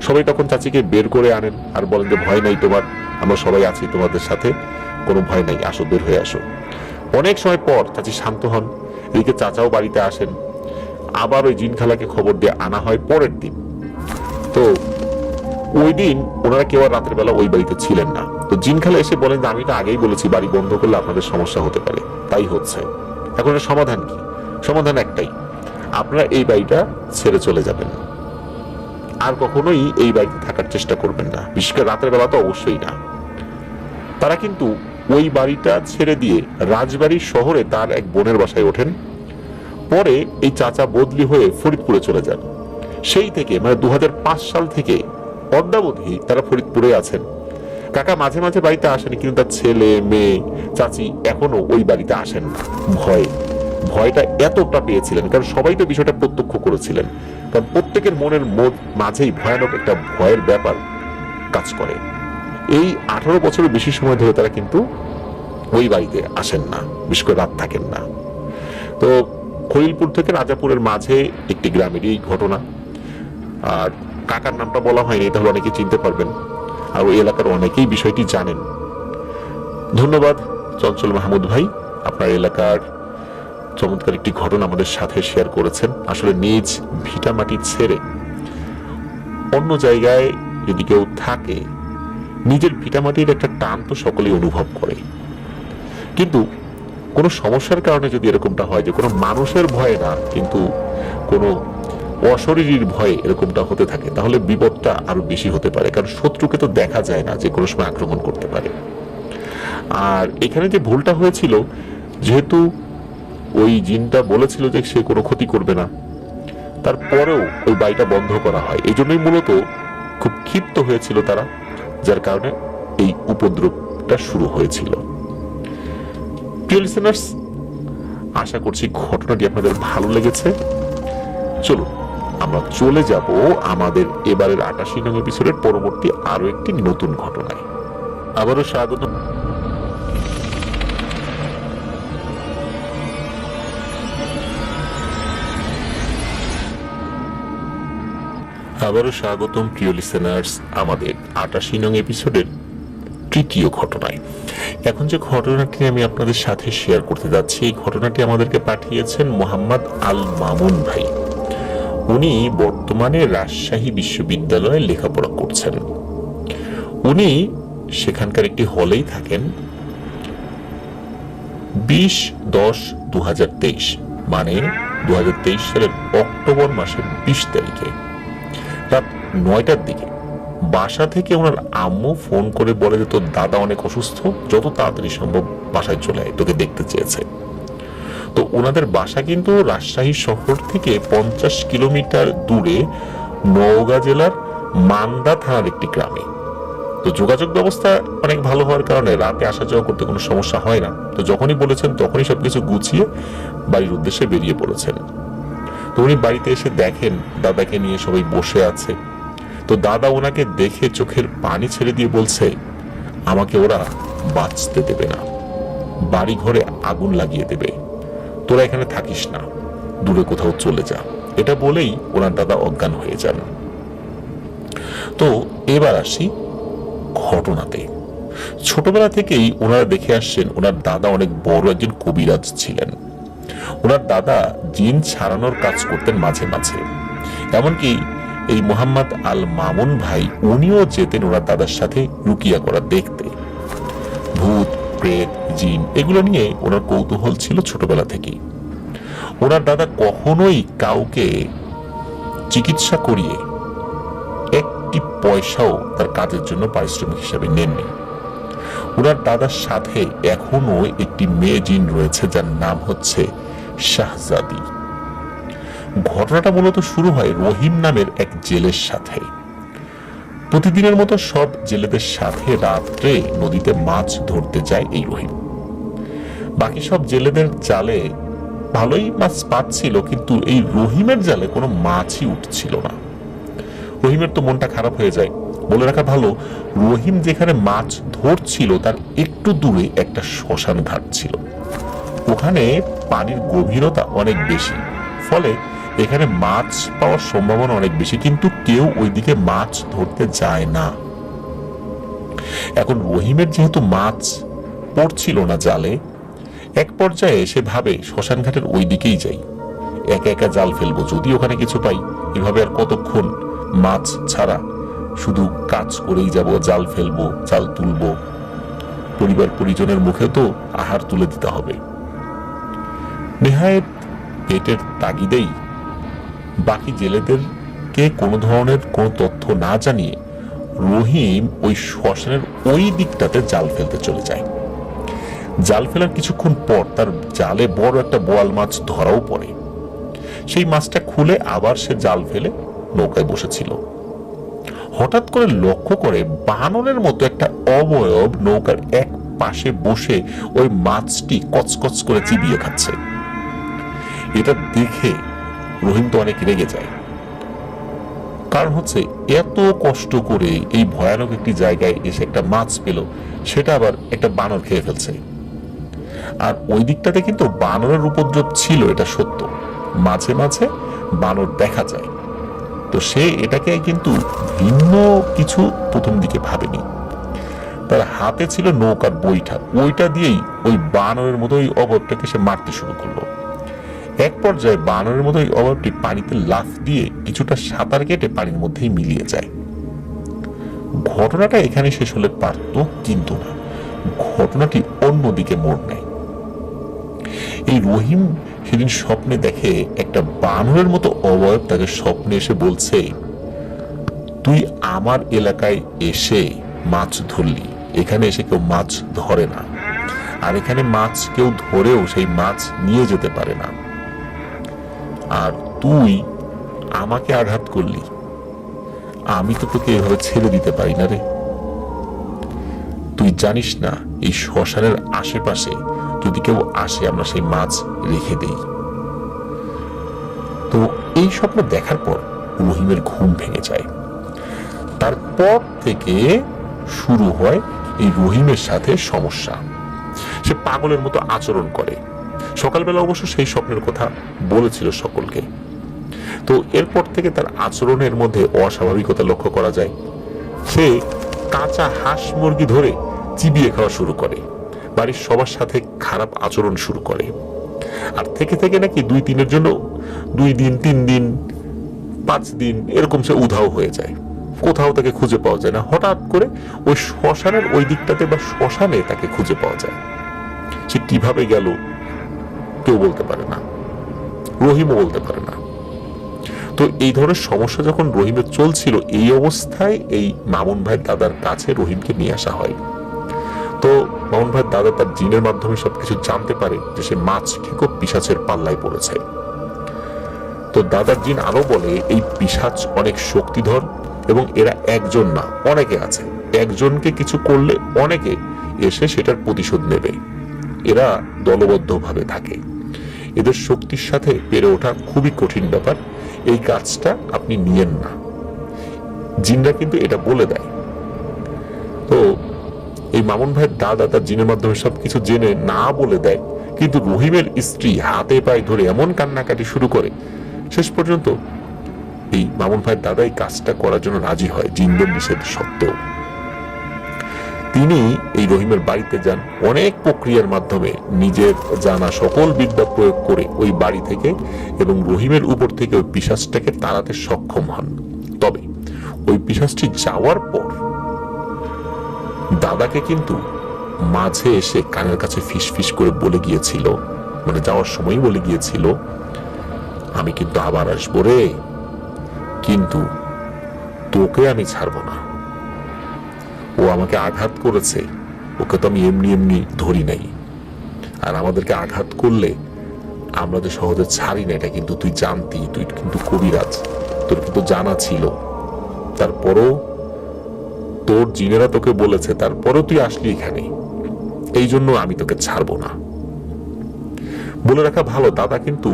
সবাই তখন চাচিকে বের করে আনেন আর বলেন যে ভয় নাই তোমার, আমরা সবাই আছি তোমাদের সাথে, কোনো ভয় নাই, আসো, বের হয়ে আসো। অনেক সময় পর চাচি শান্ত হন। এদিকে চাচাও বাড়িতে আসেন। আবার ওই জিন খালাকে খবর দিয়ে আনা হয় পরের দিন। তো ওই দিন ওনারা কেউ আর রাতের বেলা ওই বাড়িতে ছিলেন না। তো জিন খালা এসে বলেন যে আমি তো আগেই বলেছি বাড়ি বন্ধ করলে আপনাদের সমস্যা হতে পারে, তাই হচ্ছে। এখন এর সমাধান কি? সমাধান একটাই, আপনারা এই বাড়িটা ছেড়ে চলে যাবেন, আর কখনোই এই বাড়িতে থাকার চেষ্টা করবেন না, বিশেষ করে রাতের বেলা তো অবশ্যই না। তারা কিন্তু ওই বাড়িটা ছেড়ে দিয়ে রাজবাড়ি শহরে তার এক বোনের বাসায় ওঠেন। পরে এই চাচা বদলি হয়ে ফরিদপুরে চলে যান। সেই থেকে মানে 2005 সাল থেকে অদ্যাবধি তারা ফরিদপুরে আছেন। কাকা মাঝে মাঝে বাড়িতে আসেন, কিন্তু তার ছেলে মেয়ে চাচি এখনো ওই বাড়িতে আসেন না। ভয়টা এতটা পেয়েছিলেন, কারণ সবাই তো বিষয়টা প্রত্যক্ষ করেছিলেন। কারণ প্রত্যেকের মনের মাঝেই ভয়ানক একটা ভয়ের ব্যাপার কাজ করে। এই 18 বছরের বেশি সময় ধরে তারা কিন্তু ওই বাড়িতে আসেন না, বিশেষ করে রাত থাকেন না। তো খলিলপুর থেকে রাজাপুরের মাঝে একটি গ্রামেরই এই ঘটনা। আর কাকার নামটা বলা হয়নি, তাহলে অনেকে চিনতে পারবেন, আর ওই এলাকার অনেকেই বিষয়টি জানেন। ধন্যবাদ চঞ্চল মাহমুদ ভাই, আপনার এলাকার চমৎকার একটি ঘটনা আমাদের সাথে শেয়ার করেছেন। আসলে নিজ ভিটামাটি ছেড়ে অন্য জায়গায় যদি কেউ থাকে, নিজের ভিটামাটির একটা টান তো সকলেই অনুভব করে, কিন্তু কোনো সমস্যার কারণে যদি এরকমটা হয় যে কোনো মানুষের ভয়ে না, কিন্তু কোনো অশরীরীর ভয়ে এরকমটা হতে থাকে, তাহলে বিপদটা আরো বেশি হতে পারে। কারণ শত্রুকে তো দেখা যায় না, যে কোনো সময় আক্রমণ করতে পারে। আর এখানে যে ভুলটা হয়েছিল, যেহেতু ওই জিনটা বলেছিল যে সে কোনো ক্ষতি করবে না, তারপরেও ওই বাড়িটা বন্ধ করা হয়। এই জন্যই মূলত খুব ক্ষিপ্ত হয়েছিল তারা, যার কারণে এই উপদ্রবটা শুরু হয়েছিল। প্রিয় লিসেনার্স, আশা করছি ঘটনাটি আপনাদের ভালো লেগেছে। চলুন আমরা চলে যাব আমাদের এবারের 88 নং এপিসোডের পরবর্তী আরো একটি নতুন ঘটনায়। আবারও স্বাগতম প্রিয় লিসেনার্স আমাদের 88 নং এপিসোডের তৃতীয় ঘটনায়। এখন যে ঘটনাটি আমি আপনাদের সাথে শেয়ার করতে যাচ্ছি, এই ঘটনাটি আমাদেরকে পাঠিয়েছেন মোহাম্মদ আল মামুন ভাই। উনি বর্তমানে রাজশাহী বিশ্ববিদ্যালয়ে লেখাপড়া করছেন। উনি সেখানকার একটি হলেই থাকেন। 20/10/2023 মানে 2023 সালের অক্টোবর মাসের 20 তারিখে রাত 9টার দিকে বাসা থেকে ওনার আম্মু ফোন করে বলে যে তোর দাদা অনেক অসুস্থ, যত তাড়াতাড়ি সম্ভব বাসায় চলে আয়, তোকে দেখতে চেয়েছে। তো ওনাদের বাসা কিন্তু রাজশাহী শহর থেকে 50 কিলোমিটার দূরে নওগাঁ জেলার মান্দা থানার একটি গ্রামে। তো যোগাযোগ ব্যবস্থা অনেক ভালো হওয়ার কারণে রাতে আসা যাওয়া করতে কোনো সমস্যা হয় না। তো যখনই বলেছেন তখনই সবকিছু গুছিয়ে বাড়ির উদ্দেশ্যে বেরিয়ে পড়েছেন। তো উনি বাড়িতে এসে দেখেন দাদাকে নিয়ে সবাই বসে আছে। তো দাদা ওনাকে দেখে চোখের পানি ছেড়ে দিয়ে বলছে, আমাকে ওরা বাঁচতে দেবে না, বাড়ি ঘরে আগুন লাগিয়ে দেবে, তোরা এখানে থাকিস না, দূরে কোথাও চলে যা। এটা বলেই ওনার দাদা অজ্ঞান হয়ে যান। তো এবার আসি ঘটনাতে। ছোটবেলা থেকেই ওনারা দেখে আসছেন ওনার দাদা অনেক বড় একজন কবিরাজ ছিলেন। ওনার দাদা জিন ছাড়ানোর কাজ করতেন মাঝে মাঝে। এমনকি এই মোহাম্মদ আল মামুন ভাই উনিও যেতেন ওনার দাদার সাথে রুকিয়া করা দেখতে। ভূত প্রেত জিন এগুলো নিয়ে ওনার কৌতূহল ছিল ছোটবেলা থেকেই। ওনার দাদা কখনোই কাউকে চিকিৎসা করিয়ে একটি পয়সাও তার কাজের জন্য পারিশ্রমিক হিসাবে নেননি। ওনার দাদার সাথে এখনো একটি মেয়ে জিন রয়েছে, যার নাম হচ্ছে শাহজাদি। ঘটনাটা মূলত শুরু হয় রহিম নামের এক জেলের সাথে। প্রতিদিনের মতো সব জেলেদের সাথে রাত্রে নদীতে মাছ ধরতে যায় এই রহিম। বাকি সব জেলেদের জালে ভালোই মাছ পাচ্ছিল, কিন্তু এই রহিমের জালে কোনো মাছই উঠছিল না। রহিমের তো মনটা খারাপ হয়ে যায়। বলে রাখা ভালো, রহিম যেখানে মাছ ধরছিল তার একটু দূরে একটা শ্মশান ঘাট ছিল। ওখানে পানির গভীরতা অনেক বেশি, ফলে এখানে মাছ পাওয়ার সম্ভাবনা অনেক বেশি, কিন্তু কেউ ওইদিকে মাছ ধরতে যায় না। এখন রহিমের যেহেতু মাছ পড়ছিল না জালে, এক পর্যায়ে সে ভাবে শ্মশান ঘাটের ওই দিকেই যাই, একা একা জাল ফেলবো, যদি ওখানে কিছু পাই। এভাবে আর কতক্ষণ মাছ ছাড়া শুধু কাজ করেই যাব, জাল ফেলবো, জাল তুলবো, পরিবার পরিজনের মুখে তো আহার তুলে দিতে হবে। নেহায়েত পেটের তাগিদেই বাকি জেলেদেরকে কোনো ধরনের কোনো তথ্য না জানিয়ে রহিম ওই শ্মশানের ওই দিকটাতে জাল ফেলতে চলে যায়। জাল ফেলার কিছুক্ষণ পর তার জালে বড় একটা বোয়াল মাছ ধরাও পড়ে। সেই মাছটা খুলে আবার সে জাল ফেলে নৌকায় বসেছিল। হঠাৎ করে লক্ষ্য করে বানরের মতো একটা অবয়ব নৌকার এক পাশে বসে ওই মাছটি কচকচ করে চিবিয়ে খাচ্ছে। এটা দেখে রহিম তো অনেক রেগে যায়। কারণ হচ্ছে এত কষ্ট করে এই ভয়ানক একটি জায়গায় এসে একটা মাছ পেল, সেটা আবার একটা বানর খেয়ে ফেলছে। আর ওই দিকটাতে কিন্তু বানরের উপদ্রব ছিল, এটা সত্য, মাঝে মাঝে বানর দেখা যায়। তো সে এটাকে কিন্তু ভিন্ন কিছু প্রথম দিকে ভাবেনি। তার হাতে ছিল নৌকার বৈঠা, ওইটা দিয়েই ওই বানরের মতো ওই অবয়বটাকে সে মারতে শুরু করলো। এক পর্যায়ে বানরের মতো ওই অবয়বটি পানিতে লাফ দিয়ে কিছুটা সাঁতার কেটে পানির মধ্যেই মিলিয়ে যায়। ঘটনাটা এখানে শেষ হলে পারত, কিন্তু না, ঘটনাটি অন্যদিকে মোড় নেয়। এই রহিম সেদিন স্বপ্নে দেখে একটা বানরের মতো অবয়ব তাকে স্বপ্নে এসে বলছে, তুই আমার এলাকায় এসে মাছ ধরলি, এখানে এসে কেউ মাছ ধরে না, আর এখানে মাছ কেউ ধরেও সেই মাছ নিয়ে যেতে পারে না, আর তুই আমাকে আঘাত করলি, আমি তো তোকে এভাবে ছেড়ে দিতে পারি না রে। তুই জানিস না এই শ্মশানের আশেপাশে যদি কেউ আসে আমরা সেই মাছ রেখে দেই। তো এই স্বপ্ন দেখার পর রহিমের ঘুম ভেঙে যায়। তারপর থেকে শুরু হয় এই রহিমের সাথে সমস্যা। সে পাগলের মতো আচরণ করে। সকালবেলা অবশ্য সেই স্বপ্নের কথা বলেছিল সকলকে। তো এরপর থেকে তার আচরণের মধ্যে অস্বাভাবিকতা লক্ষ্য করা যায়। সে কাঁচা হাঁস মুরগি ধরে চিবিয়ে খাওয়া শুরু করে, বাড়ির সবার সাথে খারাপ আচরণ শুরু করে। আর থেকে থেকে নাকি 2-3 জন্য 2 দিন 3 দিন 5 দিন এরকম সে উধাও হয়ে যায়, কোথাও তাকে খুঁজে পাওয়া যায় না। হঠাৎ করে ওই শ্মশানের ওই দিকটাতে বা শ্মশানে তাকে খুঁজে পাওয়া যায়। সে কিভাবে গেল কেউ বলতে পারে না, রহিমও বলতে পারে না। তো এই ধরনের সমস্যা যখন রহিমের চলছিল, এই অবস্থায় এই মামুন ভাইয়ের দাদার কাছে রহিমকে নিয়ে আসা হয়। তো মামুন ভাইয়ের দাদা তার জিনের মাধ্যমে সবকিছু জানতে পারে যে সে মাছ খেকো পিশাচের পাল্লায় পড়েছে। তো দাদার জিন আরো বলে এই পিশাচ অনেক শক্তিধর এবং এরা একজন না, অনেকে আছে, একজনকে কিছু করলে অনেকে এসে সেটার প্রতিশোধ নেবে। এরা দলবদ্ধভাবে থাকে, এদের শক্তির সাথে পেরে ওঠা খুবই কঠিন ব্যাপার, এই কাজটা আপনি নিয়েন না। জিনরা কিন্তু এটা বলে দেয়। তো এই মামুন ভাইয়ের দাদা তার জিনের মাধ্যমে সবকিছু জেনে না বলে দেয়, কিন্তু রহিমের স্ত্রী হাতে পায়ে ধরে এমন কান্নাকাটি শুরু করে, শেষ পর্যন্ত এই মামুন ভাইয়ের দাদা এই কাজটা করার জন্য রাজি হয় জিনদের নিষেধ সত্ত্বেও। তিনি এই রহিমের বাড়িতে যান, অনেক প্রক্রিয়ার মাধ্যমে নিজের জানা সকল বিদ্যা প্রয়োগ করে ওই বাড়ি থেকে এবং রহিমের উপর থেকে ওই পিশাচটাকে তাড়াতে সক্ষম হন। তবে ওই পিশাচটি যাওয়ার পর দাদাকে কিন্তু মাঝে এসে কানের কাছে ফিস ফিস করে বলে গিয়েছিল, মানে যাওয়ার সময় বলে গিয়েছিল, আমি কিন্তু আবার আসবো রে, কিন্তু তোকে আমি ছাড়বো না। ও আমাকে আঘাত করেছে, ওকে তো আমি এমনি এমনি ধরি নাই, আর আমাদেরকে আঘাত করলে আমরা যে সহজে ছাড়ি না এটা কিন্তু তুই জানতি, তুই কিন্তু কবিরাজ, তোর কিন্তু জানা ছিল, তারপরও তোর জিনেরা তোকে বলেছে, তারপরও তুই আসলি এখানে, এই জন্য আমি তোকে ছাড়বো না। বলে রাখা ভালো, দাদা কিন্তু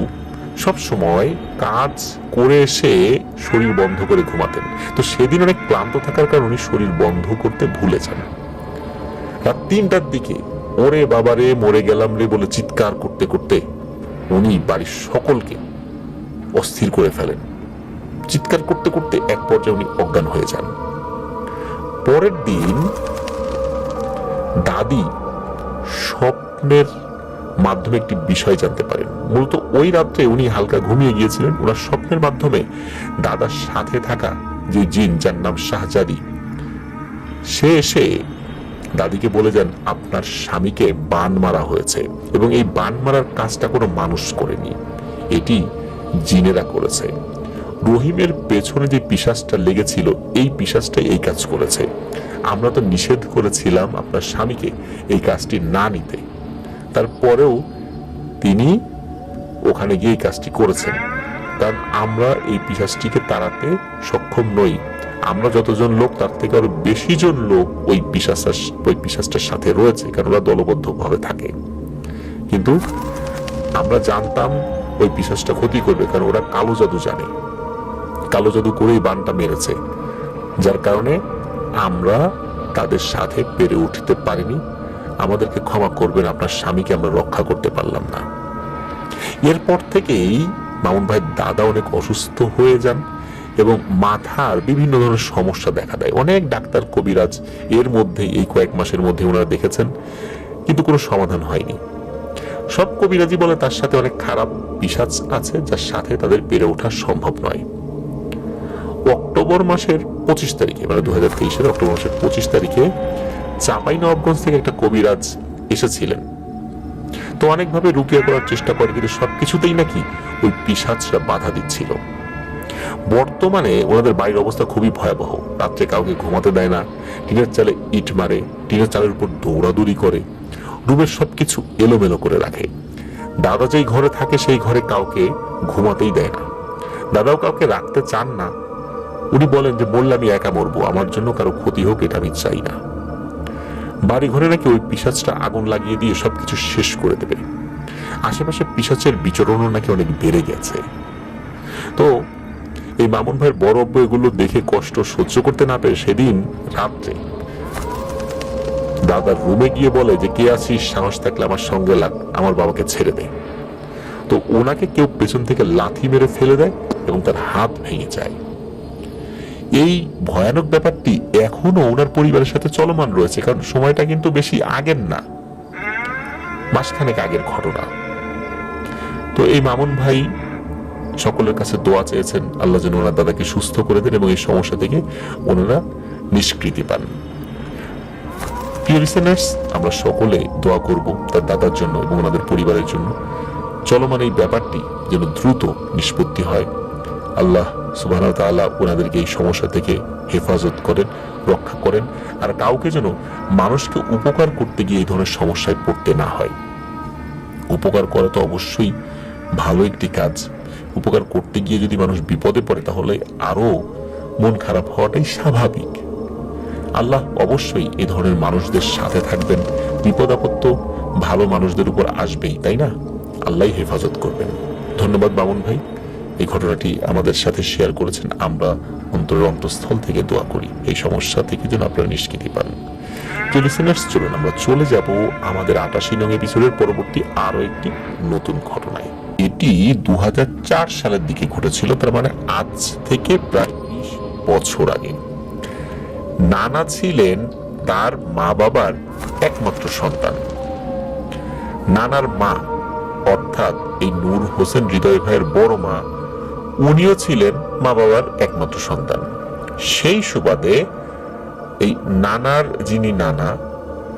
সব সময় কাজ করে এসে শরীর বন্ধ করে ঘুমাতেন। তো সেদিন অনেক ক্লান্ত থাকার কারণে শরীর বন্ধ করতে ভুলে যান। রাত 3টার দিকে ওরে বাবারে মরে গেলাম রে বলে চিৎকার করতে করতে উনি বাড়ির সকলকে অস্থির করে ফেলেন। চিৎকার করতে করতে এক পর্যায়ে উনি অজ্ঞান হয়ে যান। পরের দিন দাদি স্বপ্নের মাধ্যমে একটি বিষয় জানতে পারেন। মূলত ওই রাত্রে উনি হালকা ঘুমিয়ে গিয়েছিলেন, ওনার স্বপ্নের মাধ্যমে দাদার সাথে থাকা যে জিন, যার নাম শাহজাদি, সে এসে দাদিকে বলে যান আপনার স্বামীকে বান মারা হয়েছে এবং এই বান মারার কাজটা কোনো মানুষ করেনি, এটি জিনেরা করেছে। রহিমের পেছনে যে পিশাচটা লেগেছিল এই পিশাচটাই এই কাজ করেছে। আমরা তো নিষেধ করেছিলাম আপনার স্বামীকে এই কাজটি না নিতে, তারপরেও তিনি ওখানে গিয়ে এই কাজটি করেছেন, কারণ আমরা এই পিশাচটিকে তাড়াতে সক্ষম নই। আমরা যতজন লোক তার থেকে আরো বেশি জন লোক ওই পিশাচটার সাথে রয়েছে, কারণ ওরা দলবদ্ধভাবে থাকে। কিন্তু আমরা জানতাম ওই পিশাচটা ক্ষতি করবে, কারণ ওরা কালো জাদু জানে। কালো জাদু করেই বানটা মেরেছে, যার কারণে আমরা তাদের সাথে পেরে উঠতে পারিনি। আমাদেরকে ক্ষমা করবেন, আপনার স্বামীকে আমরা রক্ষা করতে পারলাম না। এরপর থেকেই মামুন ভাইয়ের দাদা অনেক অসুস্থ হয়ে যান এবং মাথার বিভিন্ন ধরনের সমস্যা দেখা দেয়। অনেক ডাক্তার কবিরাজ এর মধ্যে এই কয়েক মাসের মধ্যে ওনারা দেখেছেন, কিন্তু কোনো সমাধান হয়নি। সব কবিরাজি বলে তার সাথে অনেক খারাপ পিশাচ আছে, যার সাথে তাদের পেরে ওঠা সম্ভব নয়। অক্টোবর মাসের 25 তারিখে, মানে 2023 অক্টোবর মাসের 25 তারিখে চাঁপাইনবাবগঞ্জ থেকে একটা কবিরাজ এসেছিলেন। তো অনেকভাবে রুকিয়া করার চেষ্টা করে, কিন্তু সবকিছুতেই নাকি ওই পিশাচরা বাধা দিচ্ছিল। বর্তমানে ওনাদের বাড়ির অবস্থা খুবই ভয়াবহ। রাত্রে কাউকে ঘুমাতে দেয় না, টিনের চালে ইট মারে, টিনের চালের উপর দৌড়াদৌড়ি করে, রুমের সবকিছু এলোমেলো করে রাখে। দাদা যেই ঘরে থাকে সেই ঘরে কাউকে ঘুমাতেই দেয় না। দাদাও কাউকে রাখতে চান না। উনি বলেন যে বললে আমি একা মরবো, আমার জন্য কারো ক্ষতি হোক এটা আমি চাই না। বাড়ি ঘরে নাকি ওই পিশাচটা আগুন লাগিয়ে দিয়ে সবকিছু শেষ করে দেবে। আশেপাশে পিশাচের বিচরণও নাকি অনেক বেড়ে গেছে। তো এই মামুন ভাইয়ের বড় আব্বু এগুলো দেখে কষ্ট সহ্য করতে না পেরে সেদিন রাত্রে দাদার রুমে গিয়ে বলে যে কে আছিস, সাহস থাকলে আমার সঙ্গে লাগ, আমার বাবাকে ছেড়ে দে। তো ওনাকে কেউ পেছন থেকে লাথি মেরে ফেলে দেয় এবং তার হাত ভেঙে যায়। এই ভয়ানক ব্যাপারটি এখনো ওনার পরিবারের সাথে চলমান রয়েছে, কারণ সময়টা কিন্তু বেশি আগের না, মাসখানেক আগের ঘটনা। তো এই মামুন ভাই সকলের কাছে দোয়া চেয়েছেন আল্লাহ যেন ওনার দাদাকে সুস্থ করে দেন এবং এই সমস্যা থেকে ওনারা নিষ্কৃতি পান। প্রিয় লিসেনার্স, আমরা সকলে দোয়া করব তার দাদার জন্য এবং ওনাদের পরিবারের জন্য। চলমান এই ব্যাপারটি যেন দ্রুত নিষ্পত্তি হয়। আল্লাহ সুবহানাহু ওয়া তাআলা ওনাদেরকে এই সমস্যা থেকে হেফাজত করেন, রক্ষা করেন, আর কাউকে যেন মানুষকে উপকার করতে গিয়ে এই ধরনের সমস্যায় পড়তে না হয়। উপকার করা তো অবশ্যই ভালো একটি কাজ। উপকার করতে গিয়ে যদি মানুষ বিপদে পড়ে তাহলে আরো মন খারাপ হওয়াটাই স্বাভাবিক। আল্লাহ অবশ্যই এই ধরনের মানুষদের সাথে থাকবেন। বিপদ আপদ তো ভালো মানুষদের উপর আসবেই, তাই না? আল্লাহ হেফাজত করবেন। ধন্যবাদ মামুন ভাই, এই ঘটনাটি আমাদের সাথে শেয়ার করেছেন। আমরা অন্তরের অন্তঃস্থল থেকে দোয়া করি এই সমস্যা থেকে যেন আপনারা নিষ্কৃতি পান। চলুন আমরা চলে যাব আমাদের 88 নং এপিসোডের পরবর্তী আরো একটি নতুন ঘটনায়। এটি 2004 সালের দিকে ঘটেছিল, তার মানে আজ থেকে প্রায় 20 বছর আগে। নানা ছিলেন তার মা বাবার একমাত্র সন্তান। নানার মা অর্থাৎ এই নূর হোসেন হৃদয় ভাইয়ের বড় মা, উনিও ছিলেন মা বাবার একমাত্র সন্তান। সেই সুবাদে এই নানার যিনি নানা,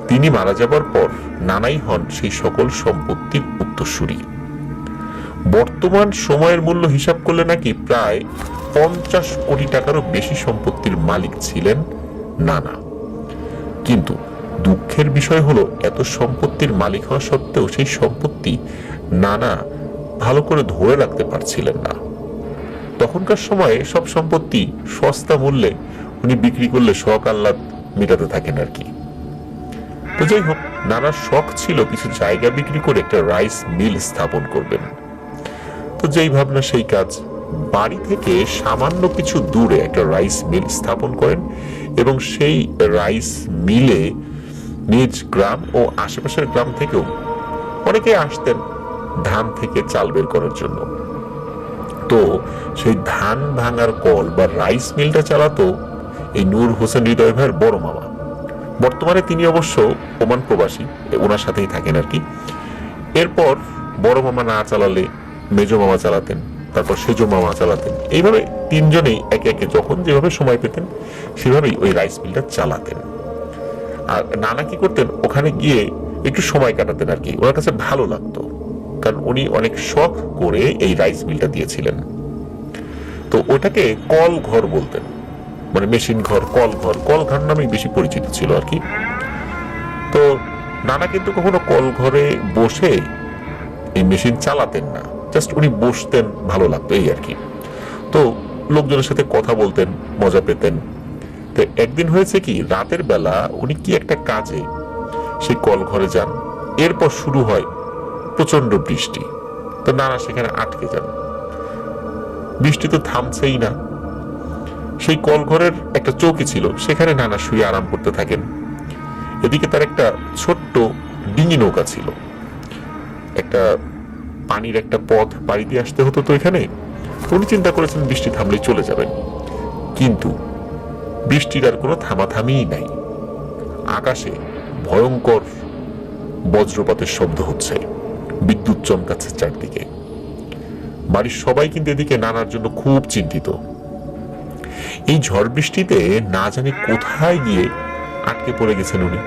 তিনি মারা যাবার পর নানাই হন সেই সকল সম্পত্তির উত্তরসূরি। বর্তমান সময়ের মূল্য হিসাব করলে নাকি প্রায় 50 কোটি টাকারও বেশি সম্পত্তির মালিক ছিলেন নানা। কিন্তু দুঃখের বিষয় হলো এত সম্পত্তির মালিক হওয়া সত্ত্বেও সেই সম্পত্তি নানা ভালো করে ধরে রাখতে পারছিলেন না। তখনকার সময়ে সব সম্পত্তি সস্তা মূল্যে উনি বিক্রি করলে শখ আহ্লাদ মেটাতে থাকেন আর কি। তো যাই হোক, নানার শখ ছিল কিছু জায়গা বিক্রি করে একটা রাইস মিল স্থাপন করবেন। তো যেই ভাবনা সেই কাজ, বাড়ি থেকে সামান্য কিছু দূরে একটা রাইস মিল স্থাপন করেন এবং সেই রাইস মিলে নিজ গ্রাম ও আশেপাশের গ্রাম থেকেও অনেকে আসতেন ধান থেকে চাল বের করার জন্য। তো সেই ধান ভাঙার কল বা রাইস মিলটা চালাতো এই নূর হোসেন হৃদয় ভাইয়ের বড় মামা। বর্তমানে তিনি অবশ্য ওমান প্রবাসী, ওনার সাথেই থাকেন আর কি। এরপর বড় মামা না চালালে মেজো মামা চালাতেন, তারপর সেজো মামা চালাতেন। এইভাবে তিনজনেই একে একে যখন যেভাবে সময় পেতেন সেভাবেই ওই রাইস মিলটা চালাতেন। আর নানা কি করতেন, ওখানে গিয়ে একটু সময় কাটাতেন আর কি। ওনার কাছে ভালো লাগতো, কারণ উনি অনেক শখ করে এই রাইস মিলটা দিয়েছিলেন। তো ওটাকে কল ঘর বলতেন, মানে মেশিন ঘর, কল ঘর, কল ঘর নামে বেশি পরিচিত ছিল আর কি। তো নানা কিন্তু কখনো কল ঘরে বসে এই মেশিন চালাতেন না, জাস্ট উনি বসতেন, ভালো লাগতো এই আর কি। তো লোকজনের সাথে কথা বলতেন, মজা পেতেন। তো একদিন হয়েছে কি, রাতের বেলা উনি কি একটা কাজে সেই কল ঘরে যান, এরপর শুরু হয় প্রচন্ড বৃষ্টি। তো নানা সেখানে আটকে যান। বৃষ্টি তো থামছেই না, সেই কল ঘরের একটা চৌকি ছিল, সেখানে নানা শুয়ে আরাম করতে থাকেন। এদিকে তার একটা ছোট্ট ডিঙি নৌকা ছিল, একটা পানির একটা পথ পাড়ি দিয়ে আসতে হতো। তো এখানে উনি চিন্তা করেছেন বৃষ্টি থামলেই চলে যাবেন, কিন্তু বৃষ্টির আর কোনো থামাথামিই নাই। আকাশে ভয়ঙ্কর বজ্রপাতের শব্দ হচ্ছে, বিদ্যুৎ চমকাচ্ছে চারদিকে। বাড়ির সবাই কিন্তু এদিকে নানার জন্য খুব চিন্তিত। এই ঝড় বৃষ্টিতে না জানি কোথায় গিয়ে আটকে পড়ে গেছেন উনি।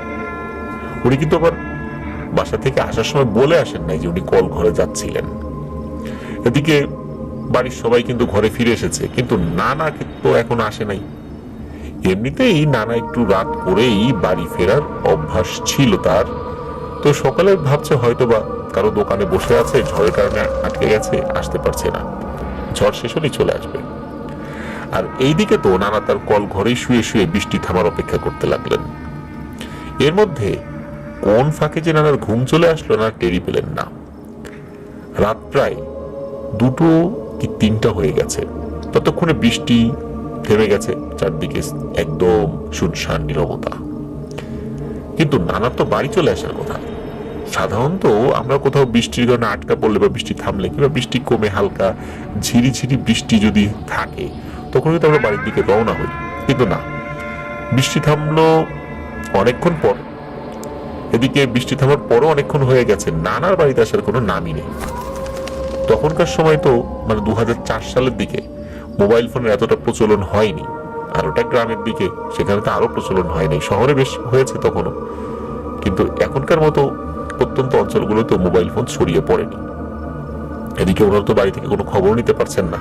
উনি কিন্তু আবার বাসা থেকে আসার সময় বলে আসেন নাই যে উনি কল ঘরে যাচ্ছিলেন। এদিকে বাড়ির সবাই কিন্তু ঘরে ফিরে এসেছে, কিন্তু নানা তো এখন আসে নাই। এমনিতেই নানা একটু রাত করেই বাড়ি ফেরার অভ্যাস ছিল তার। তো সকালে ভাবছে হয়তোবা কারো দোকানে বসে আছে, ঝড়ের কারণে আটকে গেছে, আসতে পারছে না, ঝড় শেষ হলেই চলে আসবে। আর এইদিকে তো নানা তার কল ঘরেই শুয়ে শুয়ে বৃষ্টি থামার অপেক্ষা করতে লাগলেন। এর মধ্যে কোন ফাঁকে যে নানার ঘুম চলে আসলো না টেরি পেলেন না। রাত প্রায় 2টো কি 3টা হয়ে গেছে। ততক্ষণে বৃষ্টি থেমে গেছে, চারদিকে একদম শুনশান নীরবতা। কিন্তু নানার তো বাড়ি চলে আসার কথা। সাধারণত আমরা কোথাও বৃষ্টির কারণে আটকা পড়লে বা বৃষ্টি থামলে কিংবা বৃষ্টি কমে হালকা ঝিরিঝিরি বৃষ্টি যদি থাকে তখন কিন্তু আমরা বাড়ির দিকে রওনা হই, কিন্তু না, বৃষ্টি থামলো অনেকক্ষণ পর। এদিকে বৃষ্টি থামার পরও অনেকক্ষণ হয়ে গেছে, নানার বাড়িতে আসার কোনো নামই নেই। তখনকার সময় তো মানে 2004 সালের দিকে মোবাইল ফোনের এতটা প্রচলন হয়নি, আর ওটা গ্রামের দিকে, সেখানে তো আরো প্রচলন হয়নি। শহরে বেশ হয়েছে তখনও, কিন্তু এখনকার মতো প্রত্যন্ত অঞ্চলগুলোতে মোবাইল ফোন ছড়িয়ে পড়েনি। এদিকে ওনারা তো বাড়ি থেকে কোনো খবর নিতে পারছেন না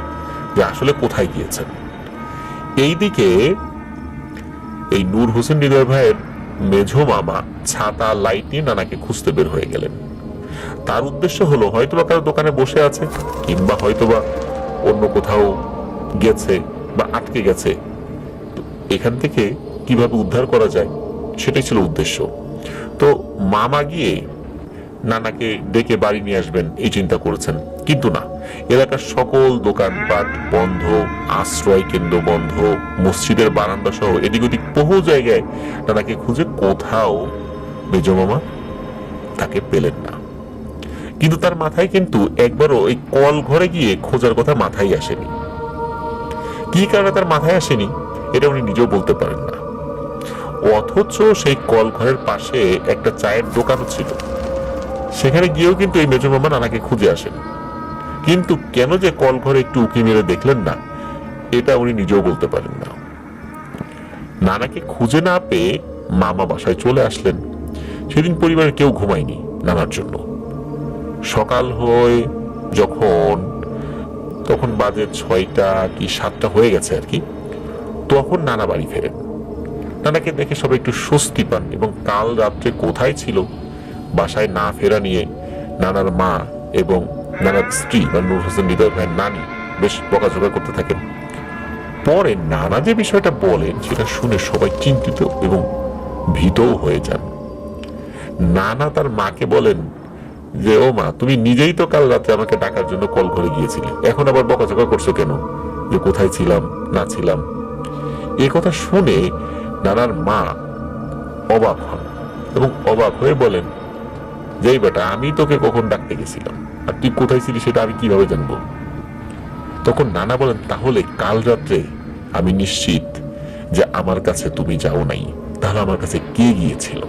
যে আসলে কোথায় গিয়েছেন। এইদিকে এই নূর হোসেন হৃদয় ভাইয়ের মেঝো মামা ছাতা লাইট নিয়ে নানাকে খুঁজতে বের হয়ে গেলেন। তার উদ্দেশ্য হলো হয়তোবা কারো দোকানে বসে আছে, কিংবা হয়তোবা অন্য কোথাও গেছে বা আটকে গেছে। এখান থেকে কিভাবে উদ্ধার করা যায় সেটাই ছিল উদ্দেশ্য। তো মামা গিয়ে নানাকে ডেকে বাড়ি নিয়ে আসবেন এই চিন্তা করেছেন, কিন্তু না, এলাকার সকল দোকানপাট বন্ধ, আশ্রয় কেন্দ্র বন্ধ, মসজিদের বারান্দা সহ এদিক ওদিক বহু জায়গায় নানাকে খুঁজে কোথাও মেজো মামা তাকে পেলেন না। কিন্তু তার মাথায় কিন্তু একবারও এই কল ঘরে গিয়ে খোঁজার কথা মাথায় আসেনি। কি কারণে তার মাথায় আসেনি এটা উনি নিজেও বলতে পারেন না। অথচ সেই কল ঘরের পাশে একটা চায়ের দোকানও ছিল, সেখানে গিয়েও কিন্তু এই মেজো মামা নানাকে খুঁজে আসেন। কিন্তু কেন যে কল ঘরে একটু উকি মেরে দেখলেন না এটা উনি নিজেও বলতে পারেন না। নানাকে খুঁজে না পেয়ে মামা বাসায় চলে আসলেন। সেদিন পরিবারের কেউ ঘুমায়নি নানার জন্য। সকাল হয়ে তখন বাজে 6টা কি 7টা হয়ে গেছে আর কি, তখন নানা বাড়ি ফেরেন। নানাকে দেখে সবাই একটু স্বস্তি পান এবং কাল রাত্রে কোথায় ছিল বাসায় না ফেরা নিয়ে নানার মা এবং নানার স্ত্রী বা নূর হোসেন হৃদয় ভাইয়ের নানি বেশ বকাঝকা করতে থাকেন। পরে নানা যে বিষয়টা বলেন সেটা শুনে সবাই চিন্তিত এবং ভীতও হয়ে যান। নানা তার মাকে বলেন যে ও মা, তুমি নিজেই তো কাল রাতে আমাকে ডাকার জন্য কল করে গিয়েছিলে, এখন আবার বকাঝকা করছো কেন যে কোথায় ছিলাম না ছিলাম। এই কথা শুনে নানার মা অবাক হন এবং অবাক হয়ে বলেন যে বেটা, আমি তোকে কখন ডাকতে গেছিলাম আর তুই কোথায় ছিলি সেটা আমি কিভাবে জানবো। তখন নানা বলেন, তাহলে কাল রাত্রে আমি নিশ্চিত যে আমার কাছে তুমি যাও নাই, তাহলে আমার কাছে কে গিয়েছিল।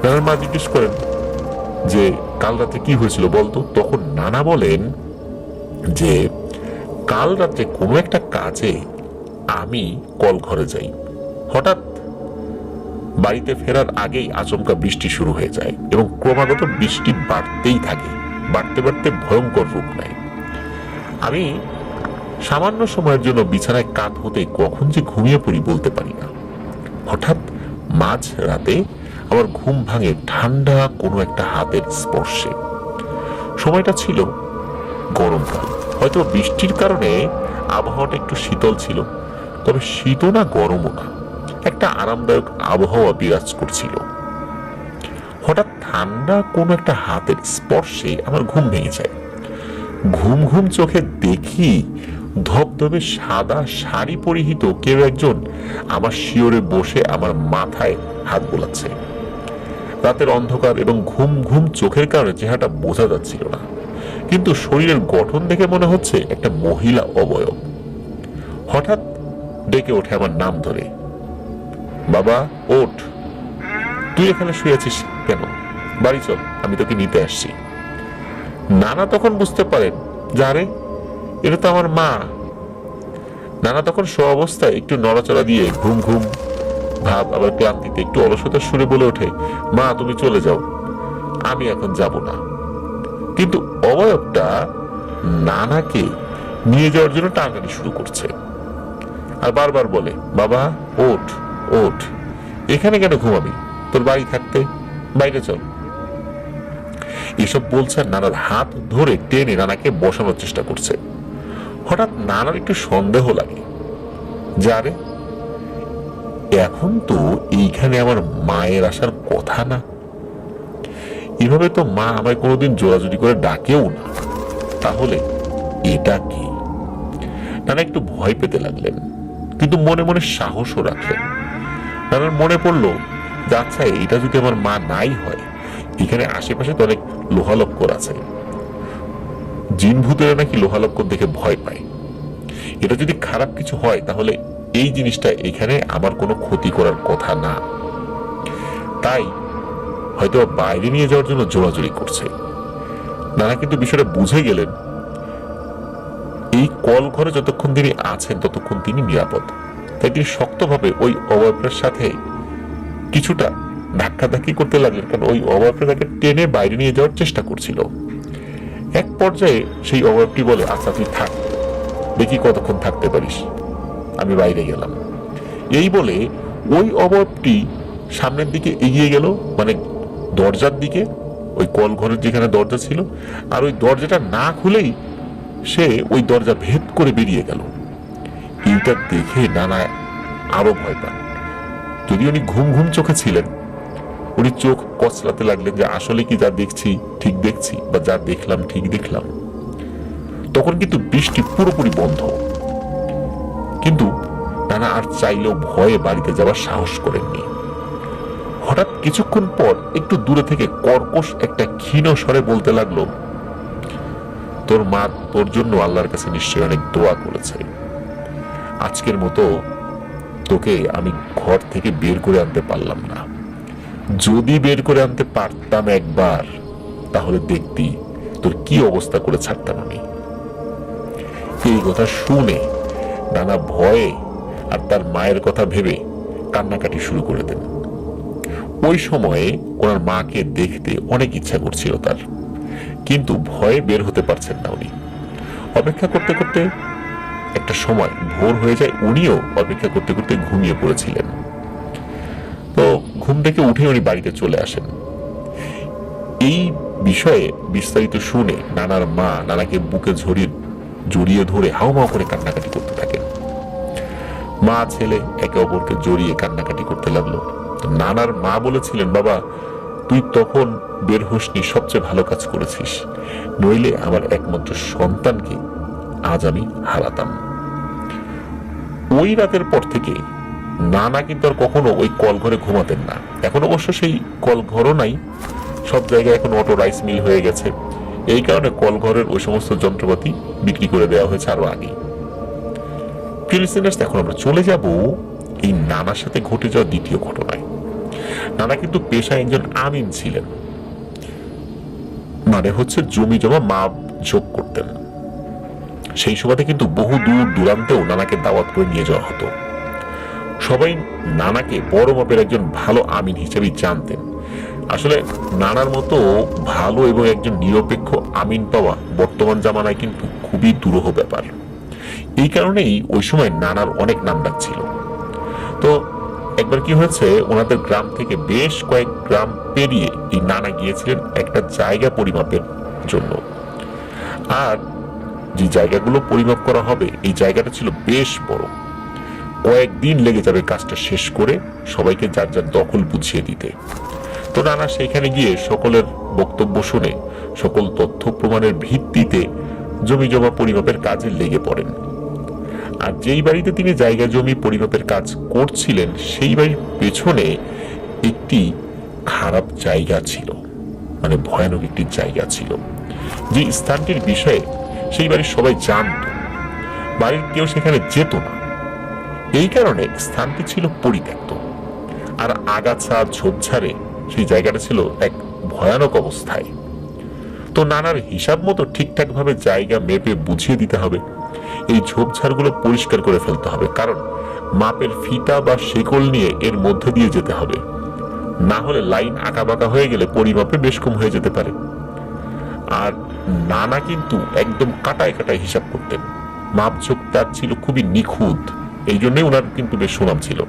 নানার মা জিজ্ঞেস করেন যে কাল রাতে কি হয়েছিল বলতো। তখন নানা বলেন যে কাল রাতে কোনো একটা কাজে আমি কল ঘরে যাই, হঠাৎ বাড়িতে ফেরার আগেই আচমকা বৃষ্টি শুরু হয়ে যায় এবং ক্রমাগত বৃষ্টি বাড়তেই থাকে, বাড়তে বাড়তে ভয়ঙ্কর রূপ নেয়। আমি সামান্য সময়ের জন্য বিছানায় কাত হতে কখন যে ঘুমিয়ে পড়ি বলতে পারি না। হঠাৎ মাঝ রাতে আমার ঘুম ভাঙে ঠান্ডা কোনো একটা হাতের স্পর্শে। সময়টা ছিল গরমকাল, হয়তো বৃষ্টির কারণে আবহাওয়াটা একটু শীতল ছিল, তবে শীতও না গরমও না, একটা আরামদায়ক আবহাওয়া বিরাজ করছিল। হঠাৎ ঠান্ডা কোনো একটা হাতের স্পর্শে আমার ঘুম ভেঙে যায়। ঘুম ঘুম চোখে দেখি ধবধবে সাদা শাড়ি পরিহিত কেউ একজন আমার শিয়রে বসে আমার মাথায় হাত বোলাচ্ছে। রাতের অন্ধকার এবং ঘুম ঘুম চোখের কারণে চেহারাটা বোঝা যাচ্ছিল না, কিন্তু শরীরের গঠন দেখে মনে হচ্ছে একটা মহিলা অবয়ব। হঠাৎ ডেকে ওঠে আমার নাম ধরে, বাবা ওঠ, তুই এখানে শুয়ে আছিস কেন? বাড়ি চল, আমি তোকে নিতে আসছি। নানা তখন বুঝতে পারেন, যারে এটা তো আমার মা। নানা তখন স্ব অবস্থায় একটু নড়াচড়া দিয়ে ঘুম ঘুম ভাব আবার ক্লান্তিতে একটু অলসতার সুরে বলে ওঠে, মা তুমি চলে যাও, আমি এখন যাব না। কিন্তু অবয়বটা নানাকে নিয়ে যাওয়ার জন্য টানাটানি শুরু করছে আর বারবার বলে, বাবা ওঠ ওঠ, এখানে কেন ঘুমাবি? তোর বাড়ি থাকতে, বাইরে চল। এসব বলছে, নানার হাত ধরে টেনে নানাকে বসানোর চেষ্টা করছে। হঠাৎ নানার একটু সন্দেহ লাগে, যারে এখন তো এইখানে আমার মায়ের আসার কথা না, এভাবে তো মা আমায় কোনোদিন জোরাজুরি করে ডাকেও না, তাহলে এটা কি? নানা একটু ভয় পেতে লাগলেন, কিন্তু মনে মনে সাহসও রাখলেন। নানার মনে পড়লো যে আচ্ছা, এটা যদি আমার মা নাই হয়, এখানে আশেপাশে তো অনেক লোহালক্কর আছে, জিন ভূতেরা নাকি লোহালক্কর দেখে ভয় পায়। এটা যদি খারাপ কিছু হয় তাহলে এই জিনিসটা এখানে আমার কোনো ক্ষতি করার কথা না, তাই হয়তো বাইরে নিয়ে যাওয়ার জন্য জোরাজুরি করছে। নানা কিন্তু বিষয়টা বুঝে গেলেন, এই কল ঘরে যতক্ষণ তিনি আছেন ততক্ষণ তিনি নিরাপদ। তাই তিনি শক্তভাবে ওই অবয়বটার সাথে কিছুটা ধাক্কাধাক্কি করতে লাগলেন, কারণ ওই অবয়বটা তাকে টেনে বাইরে নিয়ে যাওয়ার চেষ্টা করছিল। এক পর্যায়ে সেই অবয়বটি বলে, আচ্ছা তুই থাক, দেখি কতক্ষণ থাকতে পারিস, আমি বাইরে গেলাম। এই বলে ওই অবয়বটি সামনের দিকে এগিয়ে গেল, মানে দরজার দিকে, ওই কল ঘরের যেখানে দরজা ছিল, আর ওই দরজাটা না খুলেই সে ওই দরজা ভেদ করে বেরিয়ে গেল। এইটা দেখে নানা আরো ভয় পান। যদি উনি ঘুম ঘুম চোখে ছিলেন, উনি চোখ কচলাতে লাগলেন যে আসলে কি যা দেখছি ঠিক দেখছি, বা যা দেখলাম ঠিক দেখলাম। তখন কিন্তু বৃষ্টি পুরোপুরি বন্ধ, কিন্তু নানা আর চাইলেও ভয়ে বাড়িতে যাওয়ার সাহস করেননি। হঠাৎ কিছুক্ষণ পর একটু দূরে থেকে কর্কশ একটা ক্ষীণ স্বরে বলতে লাগলো, তোর মা তোর জন্য আল্লাহর কাছে নিশ্চয়ই অনেক দোয়া করেছে, আজকের মতো তোকে আমি ঘর থেকে বের করে আনতে পারলাম না, যদি বের করে আনতে পারতাম একবার, তাহলে দেখতি তোর কি অবস্থা করে ছাড়তাম আমি। এই কথা শুনে নানা ভয়ে আর তার মায়ের কথা ভেবে কান্নাকাটি শুরু করে দেন। ওই সময়ে ওনার মাকে দেখতে অনেক ইচ্ছা করছিল তার, কিন্তু ভয়ে বের হতে পারছেন না উনি। অপেক্ষা করতে করতে একটা সময় ভোর হয়ে যায়, উনিও অপেক্ষা করতে করতে ঘুমিয়ে পড়েছিলেন। তো ঘুম থেকে উঠে উনি বাড়িতে চলে আসেন। এই বিষয়ে বিস্তারিত শুনে নানার মা নানাকে বুকে জড়িয়ে ধরে হাউমাউ করে কান্নাকাটি করতে থাকেন। মা ছেলে একে অপরকে জড়িয়ে কান্নাকাটি করতে লাগলো। নানার মা বলেছিলেন, বাবা তুই তখন বের হোসনি, সবচেয়ে ভালো কাজ করেছিস, নইলে আমার একমাত্র সন্তানকে আজ আমি হারাতাম। ওই রাতের পর থেকে নানা কিন্তু আর কখনো ওই কল ঘরে ঘুমাতেন না। এখন অবশ্য সেই কল ঘরও নাই, সব জায়গায় এখন অটো রাইস মিল হয়ে গেছে, এই কারণে কল ঘরের ওই সমস্ত যন্ত্রপাতি বিক্রি করে দেওয়া হয়েছে আরো আগে। এখন আমরা চলে যাব এই নানার সাথে ঘটে যাওয়া দ্বিতীয় ঘটনায়। নানা কিন্তু পেশায় একজন আমিন ছিলেন, মানে হচ্ছে জমি জমা মাপ যোগ করতেন। সেই সুবাদে কিন্তু বহু দূর দূরান্তেও নানাকে দাওয়াত করে নিয়ে যাওয়া হতো। সবাই নানাকে বড় মাপের একজন ভালো আমিন হিসেবে জানতেন। আসলে নানার মতো ভালো এবং একজন নিরপেক্ষ আমিন পাওয়া বর্তমান জামানায় কিন্তু খুবই দুরূহ ব্যাপার। এই কারণেই ওই সময় নানার অনেক নাম ডাক ছিল। তো একবার কি হয়েছে, ওনাদের গ্রাম থেকে বেশ কয়েক গ্রাম পেরিয়ে এই নানা গিয়েছিলেন একটা জায়গা পরিমাপের জন্য। আর যে জায়গাগুলো পরিমাপ করা হবে এই জায়গাটা ছিল বেশ বড়, কয়েকদিন লেগে যাবে কাজটা শেষ করে সবাইকে যার যার দখল বুঝিয়ে দিতে। তো নানা সেখানে গিয়ে সকলের বক্তব্য শুনে সকল তথ্য প্রমাণের ভিত্তিতে জমি জমা পরিমাপের কাজে লেগে পড়েন। আর যেই বাড়িতে তিনি জায়গা জমি পরিমাপের কাজ করছিলেন সেই বাড়ির পেছনে একটি খারাপ জায়গা ছিল, মানে ভয়ানক একটি জায়গা ছিল, যে স্থানটির বিষয়ে সেই বাড়ির সবাই জানত, বাড়ির কেউ সেখানে যেত না। এই কারণে স্থানটি ছিল পরিত্যক্ত, আর আগাছা ঝোপঝাড়ে সেই জায়গাটা ছিল এক ভয়ানক অবস্থায়। তো নানার হিসাব মতো ঠিকঠাক ভাবে জায়গা মেপে বুঝিয়ে দিতে হবে, এই ঝোপঝাড়গুলো পরিষ্কার করে ফেলতে হবে, কারণ মাপের ফিতা বা শেকল নিয়ে এর মধ্যে দিয়ে যেতে হবে, না হলে লাইন আঁকাবাঁকা হয়ে গেলে পরিমাপে বেশ কম হয়ে যেতে পারে। আর নানা কিন্তু একদম কাটায় কাটায় হিসাব করতেন, মাপঝোঁক তার ছিল খুবই নিখুঁত, এই জন্যই ওনার কিন্তু বেশ সুনাম ছিল।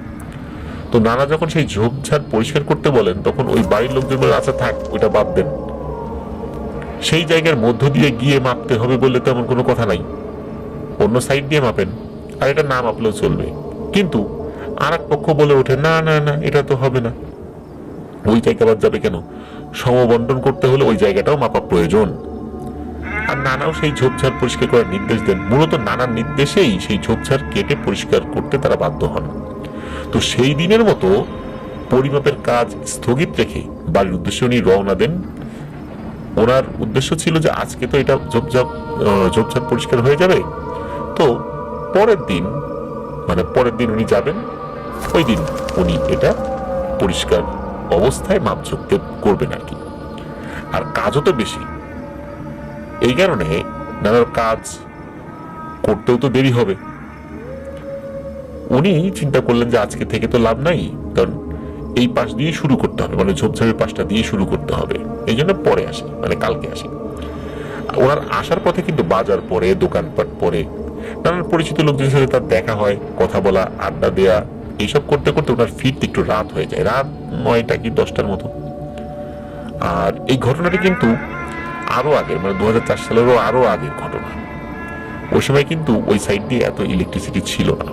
তো নানা যখন সেই ঝোপঝাড় পরিষ্কার করতে বলেন তখন ওই বাড়ির লোকজন বলে, আচ্ছা থাক, ওইটা বাদ দেন, সেই জায়গার মধ্য দিয়ে গিয়ে মাপতে হবে বললে তো এমন কোনো কথা নাই, অন্য সাইড দিয়ে মাপেন, আর এটা না মাপলেও চলবে। কিন্তু আর এক পক্ষ বলে ওঠে, না না না, এটা তো হবে না, ওই জায়গা বাদ যাবে কেন, সমবন্টন করতে হলে ওই জায়গাটাও মাপা প্রয়োজন। আর নানাও সেই ঝোপঝাড় পরিষ্কার করার নির্দেশ দেন, মূলত নানার নির্দেশেই সেই ঝোপঝাড় কেটে পরিষ্কার করতে তারা বাধ্য হন। তো সেই দিনের মতো পরিমাপের কাজ স্থগিত রেখে বাড়ির উদ্দেশ্যে উনি রওনা দেন। ওনার উদ্দেশ্য ছিল যে আজকে তো এটা ঝোপঝাড় পরিষ্কার হয়ে যাবে, তো পরের দিন উনি যাবেন, ওই দিন উনি এটা পরিষ্কার অবস্থায় মাপঝোঁক করবেন আর কি। আর কাজও তো বেশি, এই কারণে নানার কাজ করতেও তো দেরি হবে। উনি চিন্তা করলেন যে আজকে থেকে তো লাভ নাই, কারণ এই পাশ দিয়ে শুরু করতে হবে, মানে ঝোপঝাড়ের পাশটা দিয়ে শুরু করতে হবে, এই জন্য পরে আসি, মানে কালকে আসি। ওনার আসার পথে কিন্তু বাজার পরে, দোকানপাট পরে, নানান পরিচিত লোকজনের সাথে তার দেখা হয়, কথা বলা, আড্ডা দেয়া, এইসব করতে করতে ওনার ফিরতে একটু রাত হয়ে যায়, রাত 9টা কি 10টার মতো। আর এই ঘটনাটি কিন্তু আরো আগে, মানে 2004 সালেরও আরো আগের ঘটনা। ওই সময় কিন্তু ওই সাইড দিয়ে এত ইলেকট্রিসিটি ছিল না।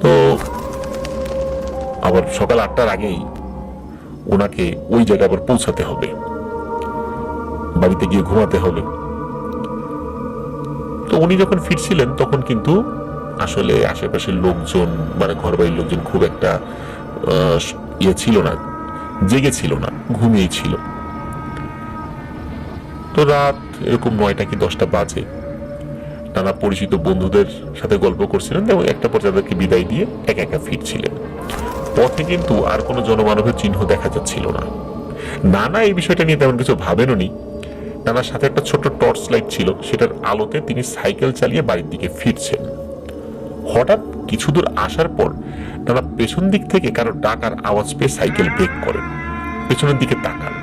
তো আবার সকাল 8টার আগেই ওনাকে ওই জায়গায় আবার পৌঁছাতে হবে, বাড়িতে গিয়ে ঘুমাতে হবে। তো উনি যখন ফিরছিলেন তখন কিন্তু আসলে আশেপাশের লোকজন, মানে ঘর বাড়ির লোকজন খুব একটা ছিল না, জেগে ছিল না, ঘুমিয়ে ছিল। তো রাত এরকম 9টা কি 10টা বাজে, নানা পরিচিত বন্ধুদের সাথে গল্প করছিলেন এবং একটা পর্যায়ে তাদেরকে বিদায় দিয়ে একা একা ফিরছিলেন। পথে কিন্তু আর কোনো জনমানবের চিহ্ন দেখা যাচ্ছিল না। নানা এই বিষয়টা নিয়ে তেমন কিছু ভাবেননি। নানার সাথে একটা ছোট্ট টর্চ লাইট ছিল, সেটার আলোতে তিনি সাইকেল চালিয়ে বাড়ির দিকে ফিরছেন। হঠাৎ কিছু দূর আসার পর নানা পেছন দিক থেকে কারো ডাকার আওয়াজ পেয়ে সাইকেল ব্রেক করেন, পেছনের দিকে তাকান,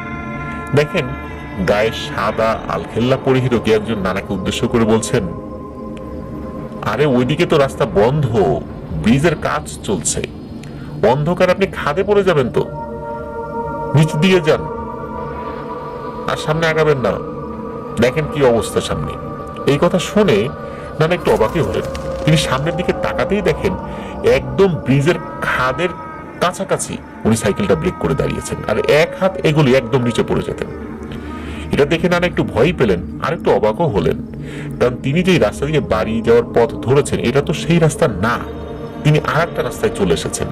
দেখেন গায়ে সাদা আলখেল্লা পরিহিত কে একজন নানাকে উদ্দেশ্য করে বলছেন, আরে ওইদিকে তো রাস্তা বন্ধ, ব্রিজের কাজ চলছে, অন্ধকার, আপনি খাদে পড়ে যাবেন, তো নিচ দিয়ে যান, আর সামনে আগাবেন না, দেখেন কি অবস্থা সামনে। এই কথা শুনে নানা একটু অবাকই হলেন। তিনি সামনের দিকে তাকাতেই দেখেন একদম ব্রিজের খাদের কাছাকাছি উনি সাইকেলটা ব্রেক করে দাঁড়িয়েছেন, আর এক হাত এগুলি একদম নিচে পড়ে যেতেন। এটা দেখে নানা একটু ভয় পেলেন, আর একটু অবাকও হলেন, কারণ তিনি যে রাস্তা দিয়ে বাড়ি যাওয়ার পথ ধরেছেন এটা তো সেই রাস্তা না, তিনি আর একটা রাস্তায় চলে এসেছেন।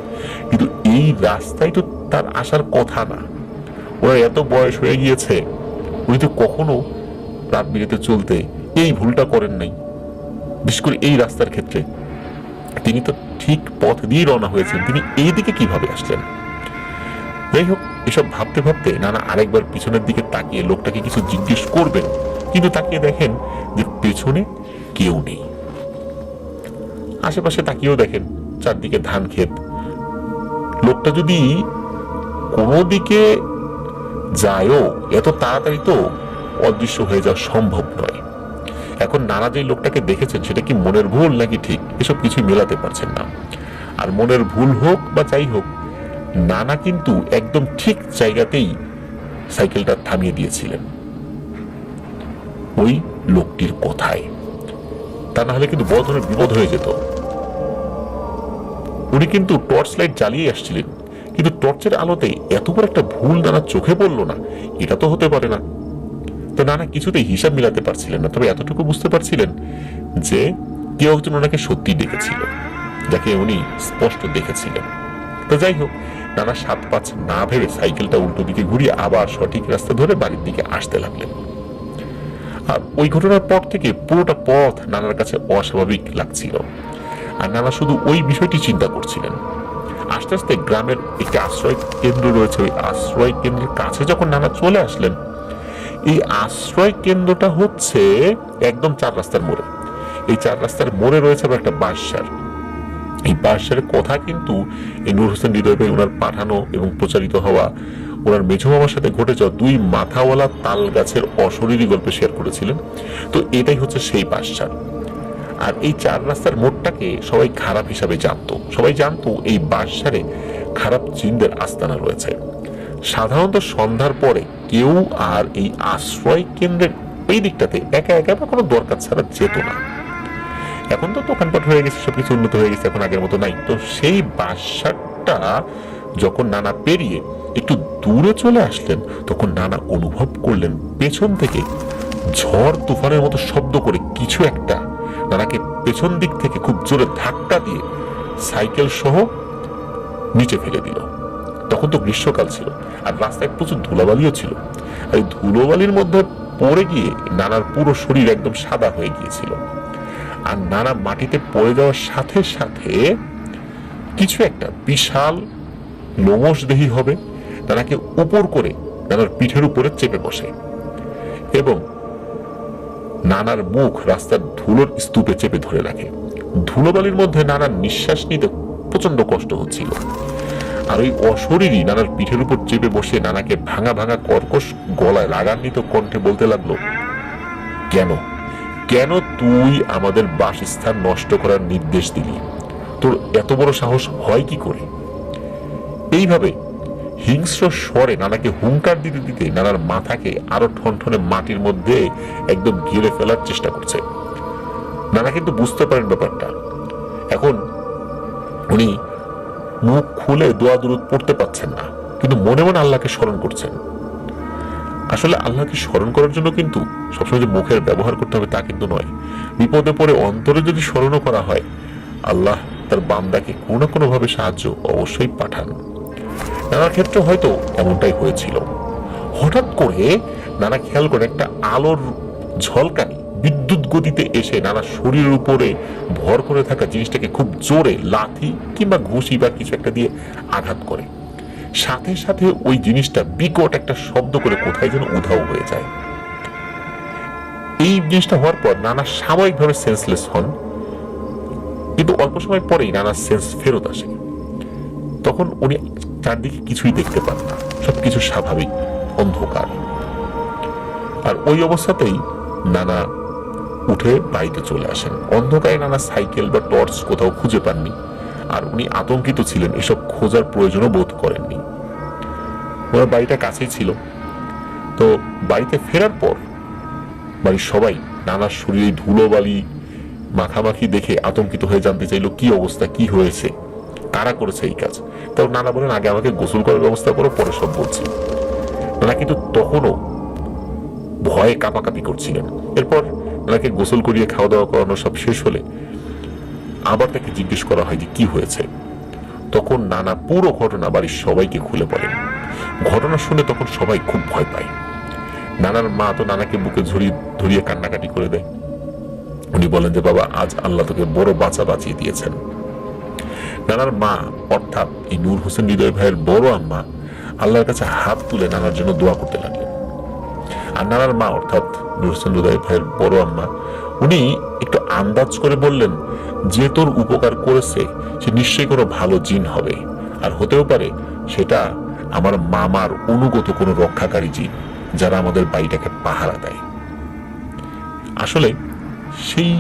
কিন্তু এই রাস্তায় তো তার আসার কথা না, ওরা এত বয়স হয়ে গিয়েছে, উনি তো কখনো রাত বিরেতে চলতে এই ভুলটা করেন নাই, বিশেষ করে এই রাস্তার ক্ষেত্রে। তিনি তো ঠিক পথ দিয়ে রওনা হয়েছেন, তিনি এই দিকে কিভাবে আসলেন? যাই হোক, এসব ভাবতে ভাবতে নানা আরেকবার পিছনের দিকে তাকিয়ে লোকটাকে কিছু জিজ্ঞেস করবেন, কিন্তু তাকিয়ে দেখেন যে পেছনে কেউ নেই। আশেপাশে তাকিয়েও দেখেন চারদিকে ধান ক্ষেত। লোকটা যদি কোনো দিকে যায়ও এত তাড়াতাড়ি তো অদৃশ্য হয়ে যাওয়া সম্ভব নয়। এখন নানা যে লোকটাকে দেখেছেন সেটা কি মনের ভুল নাকি ঠিক, এসব কিছু মেলাতে পারছেন না। আর মনের ভুল হোক বা যাই হোক, নানা কিন্তু একদম ঠিক জায়গাতেই সাইকেলটা থামিয়ে দিয়েছিলেন ওই লোকটির কথায়, তা না হলে কিন্তু বড় ধরনের বিপদ হয়ে যেত। উনি কিন্তু টর্চ লাইট জ্বালিয়ে আসছিলেন, কিন্তু টর্চের আলোতে এত বড় একটা ভুল নানা চোখে পড়ল না, এটা তো হতে পারে না। তো নানা কিছুতেই হিসাব মিলাতে পারছিলেন না, তবে এতটুকু বুঝতে পারছিলেন যে কেউ একজন ওনাকে সত্যি দেখেছিল, যাকে উনি স্পষ্ট দেখেছিলেন। তো যাই হোক, নানা 7-5 না ভেবে সাইকেলটা উল্টো দিকে ঘুরিয়ে আবার সঠিক রাস্তা ধরে বাড়ির দিকে আসতে লাগলেন। আর ওই ঘটনার পর থেকে পুরোটা পথ নানার কাছে অস্বাভাবিক লাগছিল, আর নানা শুধু ওই বিষয়টি চিন্তা করছিলেন। আস্তে আস্তে গ্রামের একটি আশ্রয় কেন্দ্র রয়েছে, ওই আশ্রয় কেন্দ্রের কাছে যখন নানা চলে আসলেন, এই আশ্রয় কেন্দ্রটা হচ্ছে একদম 4 রাস্তার মোড়ে। এই 4 রাস্তার মোড়ে রয়েছে আবার একটা বাঁশঝাড়। এই বাঁশঝাড়ের কথা কিন্তু এই নূর হোসেন হৃদয় ভাই ওনার পাঠানো এবং প্রচারিত হওয়া ওনার মেঝো মামার সাথে ঘটে যাওয়া 2 মাথাওয়ালা তাল গাছের অশরীরী গল্পে শেয়ার করেছিলেন। তো এটাই হচ্ছে সেই বাঁশঝাড়। আর এই 4 রাস্তার মোড়টাকে সবাই খারাপ হিসাবে জানতো। সবাই জানতো এই বাঁশঝাড়ে খারাপ জিনদের আস্তানা রয়েছে। সাধারণত সন্ধ্যার পরে কেউ আর এই আশ্রয় কেন্দ্রের এই দিকটাতে একা একা বা কোনো দরকার ছাড়া যেত না। এখন তো দোকানপাট হয়ে গেছে, সবকিছু উন্নত হয়ে গেছে, এখন আগের মতো নাই। তো সেই বাঁশঝাড়টা যখন নানা পেরিয়ে একটু দূরে চলে আসলেন, তখন নানা অনুভব করলেন পেছন থেকে ঝড় তুফানের মতো শব্দ করে কিছু একটা নানাকে পেছন দিক থেকে খুব জোরে ধাক্কা দিয়ে সাইকেল সহ নিচে ফেলে দিল। তখন তো গ্রীষ্মকাল ছিল, আর রাস্তায় প্রচুর ধুলাবালিও ছিল। আর এই ধুলোবালির মধ্যে পড়ে গিয়ে নানার পুরো শরীর একদম সাদা হয়ে গিয়েছিল। আর নানা মাটিতে পড়ে যাওয়ার সাথে সাথে কিছু একটা বিশাল লোমশ দেহী হবে নানাকে উপর করে নানার পিঠের উপরে চেপে বসে, এবং নানার মুখ রাস্তার ধুলোর স্তূপে চেপে ধরে রাখে। ধুলোবালির মধ্যে নানার নিঃশ্বাস নিতে প্রচন্ড কষ্ট হচ্ছিল। আর ওই অশরীরী নানার পিঠের উপর চেপে বসে নানাকে ভাঙা ভাঙা কর্কশ গলায় রাগান্বিত কণ্ঠে বলতে লাগলো, কেন কেন তুই আমাদের বাসস্থান নষ্ট করার নির্দেশ দিলি? তোর এত বড় সাহস হয় কি করে? এইভাবে হিংস্র স্বরে নানাকে হুঙ্কার দিতে দিতে নানার মাথাকে আরো ঠনঠনে মাটির মধ্যে একদম গিলে ফেলার চেষ্টা করছে। নানা কিন্তু বুঝতে পারেন ব্যাপারটা। এখন উনি মুখ খুলে দোয়া দুরুদ পড়তে পারছেন না, কিন্তু মনে মনে আল্লাহকে স্মরণ করছেন। আসলে আল্লাহকে স্মরণ করার জন্য কিন্তু সবসময় যে মুখের ব্যবহার করতে হবে তা কিন্তু নয়। বিপদে পড়ে অন্তরে যদি স্মরণও করা হয়, আল্লাহ তার বান্দাকে কোনো না কোনো ভাবে সাহায্য অবশ্যই পাঠান। নানার ক্ষেত্রে হয়তো এমনটাই হয়েছিল। হঠাৎ করে নানা খেয়াল করে একটা আলোর ঝলকানি বিদ্যুৎ গতিতে এসে নানা শরীরের উপরে ভর করে থাকা জিনিসটাকে খুব জোরে লাথি কিংবা ঘুষি বা কিছু একটা দিয়ে আঘাত করে। সাথে সাথে ওই জিনিসটা বিকট একটা শব্দ করে কোথায় যেন উধাও হয়ে যায়। এই জিনিসটা হওয়ার পর নানা সাময়িকভাবে সেন্সলেস হন, কিন্তু অল্প সময় পরেই নানা সেন্স ফেরত আসে। তখন উনি চারদিকে কিছুই দেখতে পান না, সবকিছু স্বাভাবিক, অন্ধকার। আর ওই অবস্থাতেই নানা উঠে বাড়িতে চলে আসেন। অন্ধকারে নানা সাইকেল বা টর্চ কোথাও খুঁজে পাননি, আর উনি আতঙ্কিত ছিলেন, এসব খোঁজার প্রয়োজনও বোধ করেননি। ওনার বাড়িটা কাছেই ছিল। তো বাড়িতে ফেরার পর বাড়ির সবাই নানার শরীরে ধুলোবালি মাখামাখি দেখে আতঙ্কিত হয়ে জানতে চাইলো কি অবস্থা, কি হয়েছে, কারা করেছে এই কাজ। তাও নানা বলেন, আগে আমাকে গোসল করার ব্যবস্থা করো, পরে সব বলছি। নানা কিন্তু তখনও ভয়ে কাঁপাকাঁপি করছিলেন। এরপর নানাকে গোসল করিয়ে খাওয়া দাওয়া করানো সব শেষ হলে আবার তাকে জিজ্ঞেস করা হয় যে কি হয়েছে। তখন নানা পুরো ঘটনা বাড়ির সবাইকে খুলে বলেন। ঘটনা শুনে তখন সবাই খুব ভয় পায়। নানার মা তো নানাকে বুকে ধরিয়ে কান্নাকাটি করে দেয়। উনি বলেন যে বাবা, আজ আল্লাহ তোকে বড় বাঁচিয়ে দিয়েছেন। নানার মা অর্থাৎ এই নূর হোসেন হৃদয় ভাইয়ের বড় আম্মা আল্লাহর কাছে হাত তুলে নানার জন্য দোয়া করতে লাগলেন। আর নানার মা অর্থাৎ নূর হোসেন হৃদয় ভাইয়ের বড় আম্মা উনি একটু আন্দাজ করে বললেন, যে তোর উপকার করেছে সে নিশ্চয়ই কোনো ভালো জিন হবে, আর হতেও পারে সেটা আমার মামার অনুগত কোনো রক্ষাকারী জিন, যারা আমাদের বাড়িটাকে পাহারা দেয়। আসলে সেই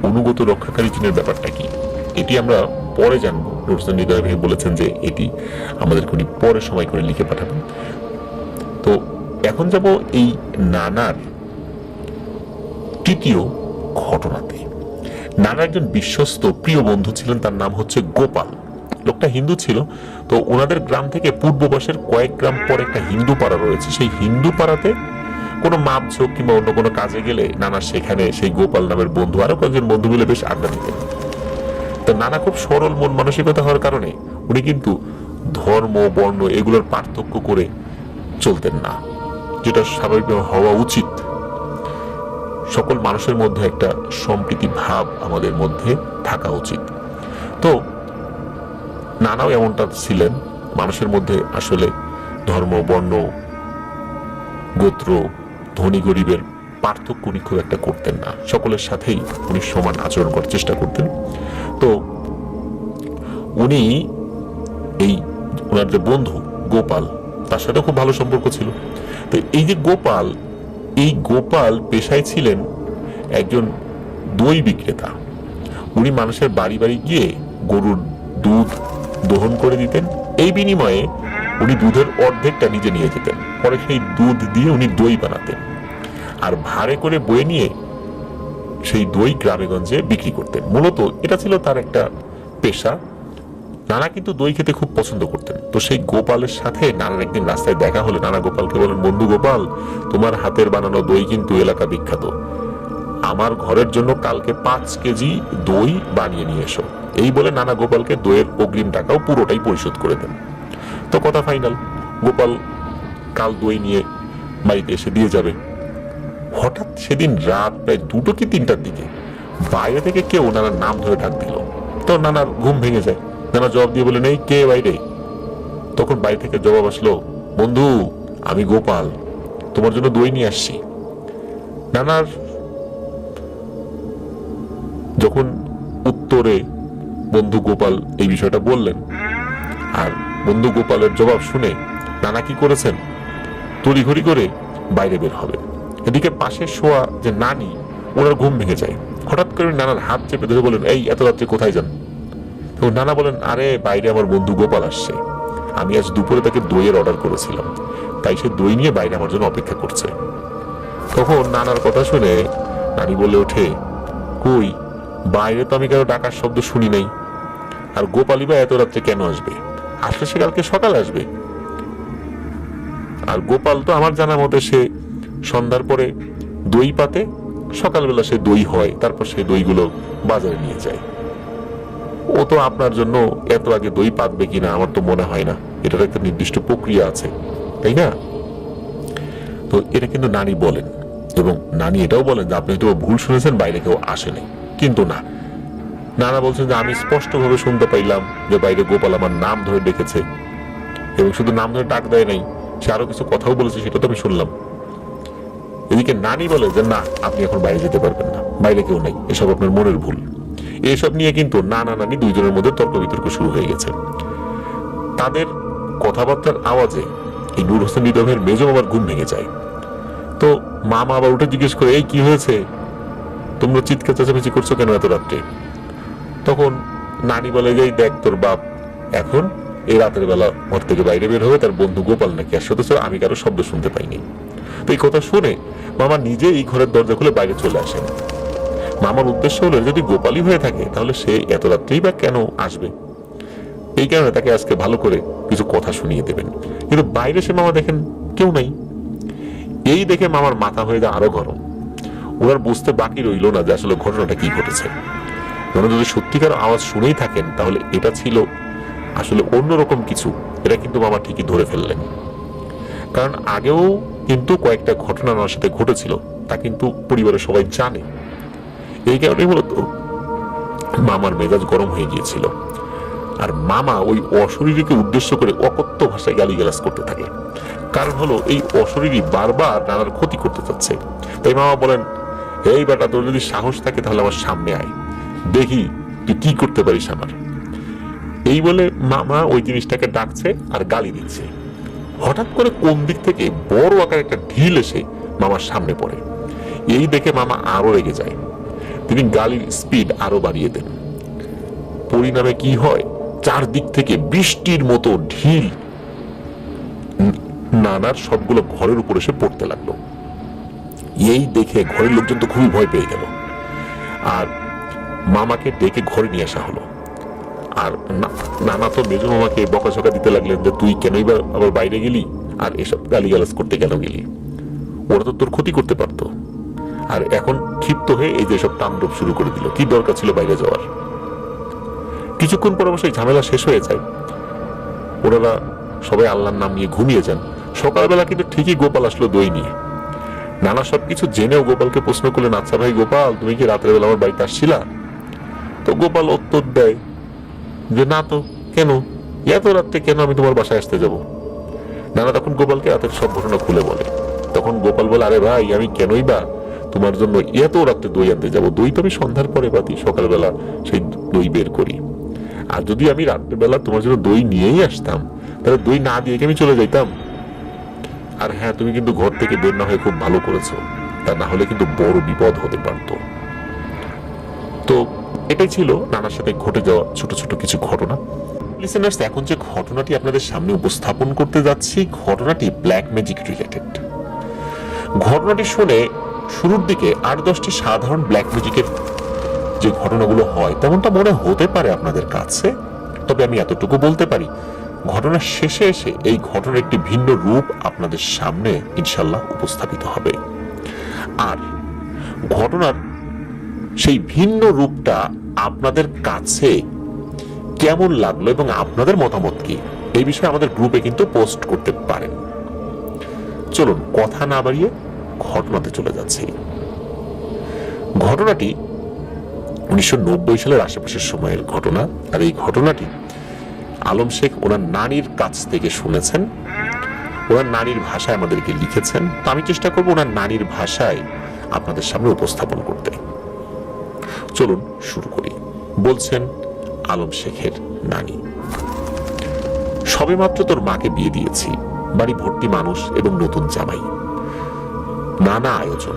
অনুগত রক্ষাকারী জিনের ব্যাপারটা কি, এটি আমরা পরে জানবো। নূর হোসেন হৃদয় ভাই বলেছেন যে এটি আমাদেরকে উনি পরে সময় করে লিখে পাঠাবেন। তো এখন যাব এই নানার তৃতীয় ঘটনাতে। নানা একজন বিশ্বস্ত প্রিয় বন্ধু ছিলেন, তার নাম হচ্ছে গোপাল। লোকটা হিন্দু ছিল। তো ওনাদের গ্রাম থেকে পূর্ব পাশের কয়েক গ্রাম পর একটা হিন্দু পাড়া রয়েছে। সেই হিন্দু পাড়াতে কোনো মাপঝোঁক কিংবা অন্য কোনো কাজে গেলে নানা সেখানে সেই গোপাল নামের বন্ধু আরো কয়েকজন বন্ধু মিলে বেশ আড্ডা দিতেন। তো নানা খুব সরল মন মানসিকতা হওয়ার কারণে উনি কিন্তু ধর্ম বর্ণ এগুলোর পার্থক্য করে চলতেন না, যেটা স্বাভাবিকভাবে হওয়া উচিত। সকল মানুষের মধ্যে একটা সম্প্রীতি ভাব আমাদের মধ্যে থাকা উচিত। তো নানাও এমনটা ছিলেন, মানুষের মধ্যে আসলে ধর্ম বর্ণ গোত্র ধনী গরিবের পার্থক্য উনি খুব একটা করতেন না, সকলের সাথেই উনি সমান আচরণ করার চেষ্টা করতেন। তো উনি এই ওনার যে বন্ধু গোপাল তার সাথে খুব ভালো সম্পর্ক ছিল। তো এই যে গোপাল, এই গোপাল পেশায় ছিলেন একজন দই বিক্রেতা। উনি মানুষের বাড়ি বাড়ি গিয়ে গরুর দুধ দহন করে দিতেন, এই বিনিময়ে উনি দুধের অর্ধেকটা নিজে নিয়ে যেতেন, পরে সেই দুধ দিয়ে উনি দই বানাতেন আর ভাড়ে করে বয়ে নিয়ে সেই দই গ্রামেগঞ্জে বিক্রি করতেন। মূলত এটা ছিল তার একটা পেশা। নানা কিন্তু দই খেতে খুব পছন্দ করতেন। তো সেই গোপালের সাথে নানার একদিন রাস্তায় দেখা হলে নানা গোপালকে বলেন, বন্ধু গোপাল, তোমার হাতের বানানো দই কিন্তু এলাকা বিখ্যাত, আমার ঘরের জন্য কালকে 5 কেজি দই বানিয়ে নিয়ে এসো। এই বলে নানা গোপালকে দইয়ের অগ্রিম টাকাও পুরোটাই পরিশোধ করে দেন। তো কথা ফাইনাল, গোপাল কাল দই নিয়ে বাড়িতে এসে দিয়ে যাবে। হঠাৎ সেদিন রাত প্রায় 2টো কি 3টার দিকে বাইরে থেকে কেউ নানার নাম ধরে ডাক দিল। তো নানার ঘুম ভেঙে যায়। নানা জবাব দিয়ে বলে, নেই, কে বাইরে? তখন বাইরে থেকে জবাব আসলো, বন্ধু আমি গোপাল, তোমার জন্য দই নিয়ে আসছি। নানার যখন উত্তরে বন্ধু গোপাল এই বিষয়টা বললেন, আর বন্ধু গোপালের জবাব শুনে নানা কি করেছেন, তড়িঘড়ি করে বাইরে বের হবে। এদিকে পাশে শোয়া যে নানি, ওনার ঘুম ভেঙে যায়। হঠাৎ করে নানার হাত চেপে ধরে বলেন, এই এত রাত্রে কোথায় যান? তো নানা বলেন, আরে বাইরে আমার বন্ধু গোপাল আসছে, আমি আজ দুপুরে তাকে দইয়ের অর্ডার করেছিলাম, তাই সে দই নিয়ে বাইরে আমার জন্য অপেক্ষা করছে। তখন নানার কথা শুনে নানি বলে ওঠে, কই, বাইরে তো আমি কারো ডাকার শব্দ শুনি নাই, আর গোপালই বা এত রাত্রে কেন আসবে? আসলে সে কালকে সকালে আসবে। আর গোপাল তো আমার জানা মতে সে সন্ধ্যার পরে দই পাতে, সকালবেলা সে দই হয়, তারপর সেই দইগুলো বাজারে নিয়ে যায়। ও তো আপনার জন্য এত আগে দই পাতবে কিনা আমার তো মনে হয় না, এটার একটা নির্দিষ্ট প্রক্রিয়া আছে, তাই না? তো এটা কিন্তু নানি বলেন, এবং নানি এটাও বলেন যে আপনি হয়তো ভুল শুনেছেন, বাইরে কেউ আসেনি। কিন্তু না, নানা বলছেন যে আমি স্পষ্ট ভাবে শুনতে পাইলাম যে বাইরে গোপাল আমার নাম ধরে ডেকেছে, এবং শুধু নাম ধরে ডাক দেয় নাই, সে আরো কিছু কথাও বলেছে, সেটা তো আমি শুনলাম। এদিকে নানি বলে যে না, আপনি এখন বাইরে যেতে পারবেন না, বাইরে কেউ নাই, এসব আপনার মনের ভুল। এসব নিয়ে কিন্তু নানা নানি দুইজনের মধ্যে তর্ক বিতর্ক শুরু হয়ে গেছে। তাদের কথাবার্তার আওয়াজে এই নূর হোসেন হৃদয় ভাইয়ের মেজো মামার ঘুম ভেঙে যায়। তো মামা আবার উঠে জিজ্ঞেস করে, এই কি হয়েছে, তোমরা চিৎকার চেঁচামেচি করছো কেন এত রাত্রে? তখন নানি বলে, যে দেখ তোর বাপ এখন এই রাতের বেলা ঘর থেকে বাইরে বের হবে, তার বন্ধু গোপাল নাকি আসছে, অথচ আমি কারো শব্দ শুনতে পাইনি। তো এই কথা শুনে মামা নিজে এই ঘরের দরজা খুলে বাইরে চলে আসেন। মামার উদ্দেশ্য হলো, যদি গোপালই হয়ে থাকে তাহলে সে এত রাত্রেই বা কেন আসবে, এই কারণে তাকে আজকে ভালো করে কিছু কথা শুনিয়ে দেবেন। কিন্তু বাইরে সে মামা দেখেন কেউ নাই। এই দেখে মামার মাথা হয়ে যায় আরো গরম। ওনার বুঝতে বাকি রইল না যে আসলে ঘটনাটা কি ঘটেছে। ওনারা যদি সত্যিকার আওয়াজ শুনেই থাকেন তাহলে এটা ছিল আসলে অন্যরকম কিছু। এটা কিন্তু মামা ঠিকই ধরে ফেললেন, কারণ আগেও কিন্তু কয়েকটা ঘটনা ওনার সাথে ঘটেছিল, তা কিন্তু পরিবারের সবাই জানে। এই কারণে মূলত মামার মেজাজ গরম হয়ে গিয়েছিল, আর মামা ওই অশরীরীকে উদ্দেশ্য করে অকথ্য ভাষায় গালিগালাজ করতে থাকে। কারণ হলো এই অশরীরী বারবার নানার ক্ষতি করতে চাচ্ছে। তাই মামা বলেন, এই বেটা, তোর যদি সাহস থাকে তাহলে আমার সামনে আয়, দেখি তুই কি করতে পারিস আমার। এই বলে মামা ওই জিনিসটাকে ডাকছে আর গালি দিচ্ছে। হঠাৎ করে কোন দিক থেকে বড় আকার একটা ঢিল এসে মামার সামনে পড়ে। এই দেখে মামা আরো রেগে যায়, তিনি গালির স্পিড আরো বাড়িয়ে দেন। পরিণামে কি হয়, চারদিক থেকে বৃষ্টির মতো ঢিল নানার সবগুলো ঘরের উপর এসে পড়তে লাগলো। এই দেখে ঘরের লোকজন তো খুবই ভয় পেয়ে গেল, আর মামাকে ডেকে ঘরে নিয়ে আসা হলো। আর নানা তো মেজো মামাকে বকাঝকা দিতে লাগলেন যে তুই কেনই বা আবার বাইরে গেলি, আর এসব গালিগালাজ করতে কেন গেলি। ওরা তো তোর ক্ষতি করতে পারতো, আর এখন ক্ষিপ্ত হয়ে এই যে সব তাণ্ডব শুরু করে দিল। কি দরকার ছিল বাইরে যাওয়ার? কিছুক্ষণ পর অবশ্যই ঝামেলা শেষ হয়ে যায়, ওনারা সবাই আল্লাহর নাম নিয়ে ঘুমিয়ে যান। সকালবেলা কিন্তু ঠিকই গোপাল আসলো দই নিয়ে। নানা সবকিছু জেনেও গোপালকে প্রশ্ন করলেন, আচ্ছা ভাই গোপাল, তুমি কি রাতের বেলা আমার বাড়িতে আসছিলা? তো গোপাল উত্তর দেয় যে না তো, কেন, এত রাত্রে কেন আমি তোমার বাসায় আসতে যাব? নানা তখন গোপালকে রাতের সব ঘটনা খুলে বলে। তখন গোপাল বলে, আরে ভাই, আমি কেনই বা তোমার জন্য এত রাত্রে দই আনতে যাব? দই তো আমি সন্ধ্যার পরে বাতি, সকালবেলা সেই দই বের করি। আর যদি আমি রাত্রের বেলা তোমার জন্য দই নিয়েই আসতাম, তাহলে দই না দিয়ে আমি চলে যাইতাম। আর হ্যাঁ, তুমি কিন্তু ঘর থেকে বের না হয়ে খুব ভালো করেছো, তা না হলে কিন্তু বড় বিপদ হতে পারত। তো এটাই ছিল নানার সাথে ঘটে যাওয়া ছোট ছোট কিছু ঘটনা। লিসেনার্স, এখন যে ঘটনাটি আপনাদের সামনে উপস্থাপন করতে যাচ্ছি, ঘটনাটি ব্ল্যাক ম্যাজিক রিলেটেড। ঘটনাটি শুনে শুরুর দিকে 8-10টি সাধারণ ব্ল্যাক ম্যাজিকের যে ঘটনাগুলো হয় তেমনটা মনে হতে পারে আপনাদের কাছে, তবে আমি এতটুকু বলতে পারি, ঘটনার শেষে এসে এই ঘটনার একটি ভিন্ন রূপ আপনাদের সামনে ইনশাল্লাহ উপস্থাপিত হবে। আর ঘটনার সেই ভিন্ন রূপটা আপনাদের কাছে কেমন লাগলো এবং আপনাদের মতামত কি, এই বিষয়ে আমাদের গ্রুপে কিন্তু পোস্ট করতে পারেন। চলুন কথা না বাড়িয়ে ঘটনাতে চলে যাচ্ছি। ঘটনাটি 1990 সালের আশেপাশের সময়ের ঘটনা। আর এই ঘটনাটি আলম শেখ ওনার নানির কাছ থেকে শুনেছেন, ওনার নানির ভাষায় আমাদেরকে লিখেছেন। তো আমি চেষ্টা করবো ওনার নানির ভাষায় আপনাদের সামনে উপস্থাপন করতে। চলুন শুরু করি। বলছেন আলম শেখের নানি, সবেমাত্র তোর মাকে বিয়ে দিয়েছি, বাড়ি ভর্তি মানুষ এবং নতুন জামাই, নানা আয়োজন।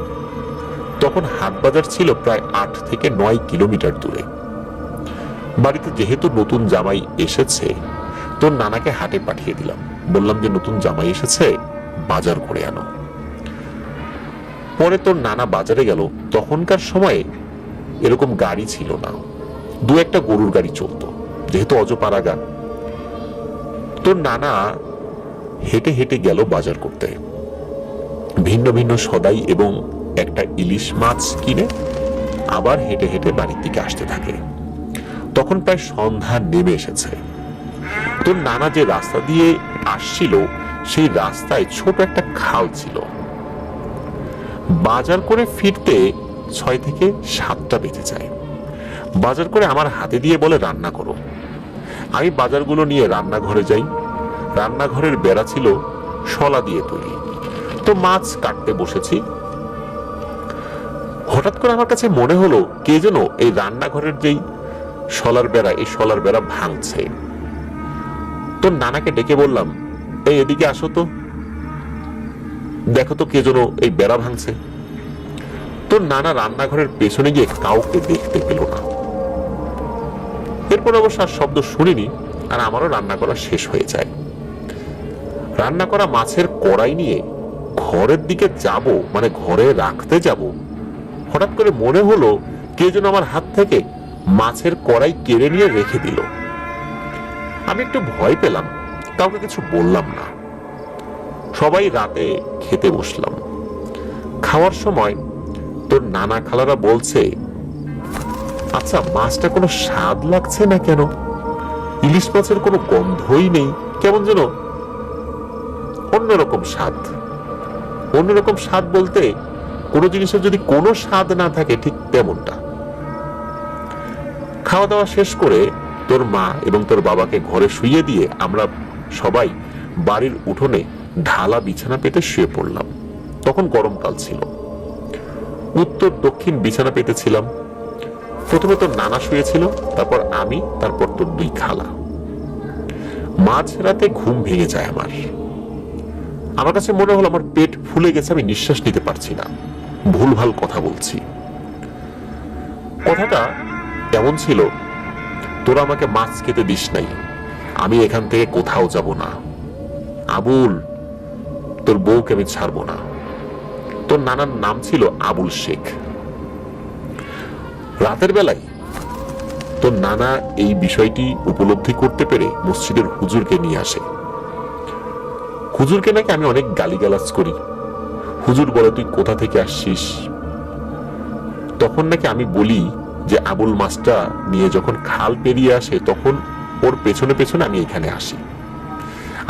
তখন হাট বাজার ছিল প্রায় 8 থেকে 9 কিলোমিটার দূরে। বাড়িতে যেহেতু নতুন জামাই এসেছে, তোর নানাকে হাটে পাঠিয়ে দিলাম। বললাম যে নতুন জামাই এসেছে, বাজার করে আনো। পরে তোর নানা বাজারে গেল। তখনকার সময়ে এরকম গাড়ি ছিল না, 2-1টা গরুর গাড়ি চলতো, যেহেতু অজপাড়াগা। তোর নানা হেঁটে হেঁটে গেল বাজার করতে, ভিন্ন ভিন্ন সদাই এবং একটা ইলিশ মাছ কিনে আবার হেঁটে হেঁটে বাড়ির দিকে আসতে থাকে। তখন প্রায় সন্ধ্যা নেমে এসেছে। তোর নানা যে রাস্তা দিয়ে আসছিল সেই রাস্তায় ছোট একটা খাল ছিল। বাজার করে ফিরতে 6 থেকে 7টা বেজে যায়। বাজার করে আমার হাতে দিয়ে বলে রান্না করো। আমি বাজারগুলো নিয়ে রান্নাঘরে যাই। রান্নাঘরের বেড়া ছিল শলা দিয়ে তৈরি। তো মাছ কাটতে বসেছি, হঠাৎ করে আমার কাছে মনে হলো কে যেন এই রান্নাঘরের যেই শলার বেড়া, এই শলার বেড়া ভাঙছে। তোর নানাকে ডেকে বললাম, এই এদিকে আসো তো, দেখো তো কে যেন এই বেড়া ভাঙছে। তোর নানা রান্নাঘরের পেছনে গিয়ে কাউকে দেখতে পেল না। এরপর অবশ্য আর শব্দ শুনিনি, আর আমারও রান্না করা শেষ হয়ে যায়। রান্না করা মাছের কড়াই নিয়ে ঘরের দিকে যাব, মানে ঘরে রাখতে যাব, হঠাৎ করে মনে হলো কে যেন আমার হাত থেকে মাছের কড়াই কেড়ে নিয়ে রেখে দিল। আমি একটু ভয় পেলাম, কাউকে কিছু বললাম না। সবাই রাতে খেতে বসলাম। খাওয়ার সময় তোর নানা খালারা বলছে, আচ্ছা মাছটা কোনো স্বাদ লাগছে না কেন? ইলিশ মাছের কোনো গন্ধই নেই, কেমন যেন অন্যরকম স্বাদ। অন্যরকম স্বাদ বলতে কোনো জিনিসের যদি কোনো স্বাদ না থাকে, ঠিক তেমনটা। খাওয়া দাওয়া শেষ করে তোর মা এবং তোর বাবাকে ঘরে শুইয়ে দিয়ে আমরা সবাই বাড়ির উঠোনে ঢালা বিছানা পেতে শুয়ে পড়লাম। তখন গরমকাল ছিল। উত্তর দক্ষিণ বিছানা পেতেছিলাম। প্রথমে তোর নানা শুয়েছিল, তারপর আমি, তারপর তোর 2 খালা। মাঝরাতে ঘুম ভেঙে যায় আমার। আমার কাছে মনে হলো আমার পেট ফুলে গেছে, আমি নিঃশ্বাস নিতে পারছি না, ভুলভাল কথা বলছি। কথাটা এমন ছিল, তোরা আমাকে মাছ খেতে দিস নাই, আমি এখান থেকে কোথাও যাব না। আবুল, তোর বউকে আমি ছাড়বো না। তোর নানার নাম ছিল আবুল শেখ। রাতের বেলায় তোর নানা এই বিষয়টি উপলব্ধি করতে পেরে মসজিদের হুজুরকে নিয়ে আসে। হুজুরকে নাকি আমি অনেক গালিগালাজ করি। হুজুর বলে, তুই কোথা থেকে আসছিস? তখন নাকি আমি বলি যে আবুল মাছটা নিয়ে যখন খাল পেরিয়ে আসে তখন ওর পেছনে পেছনে আমি এখানে আসি,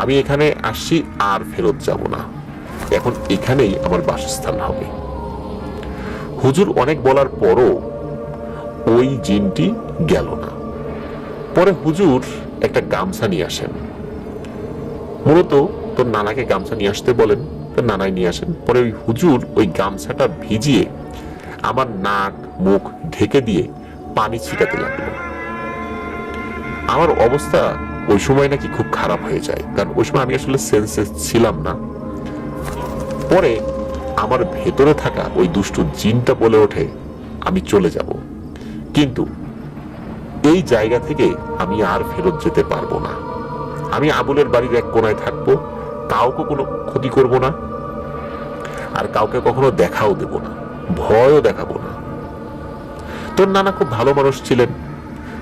আমি এখানে আসছি আর ফেরত যাব না, এখন এখানেই আমার বাসস্থান হবে। হুজুর অনেক বলার পরও ওই জিনটি গেল না। পরে হুজুর একটা গামছা নিয়ে আসেন, মূলত তোর নানাকে গামছা নিয়ে আসতে বলেন, তোর নানাই নিয়ে আসেন। পরে ওই হুজুর ওই গামছাটা ভিজিয়ে আমার নাক মুখ ঢেকে দিয়ে পানি ছিটাতে লাগলো। আমার অবস্থা ওই সময় নাকি খুব খারাপ হয়ে যায়, কারণ ওই সময় আমি আসলে সেন্সেস ছিলাম না। পরে আমার ভেতরে থাকা ওই দুষ্টু জিনটা বলে ওঠে, আমি চলে যাব, কিন্তু এই জায়গা থেকে আমি আর ফেরত যেতে পারবো না। আমি আবুলের বাড়ির এক কোনায় থাকবো, কাউকে কোনো ক্ষতি করব না, আর কাউকে কখনো দেখাও দেব না, ভয়ও দেখাবো না। তোর নানা খুব ভালো মানুষ ছিলেন,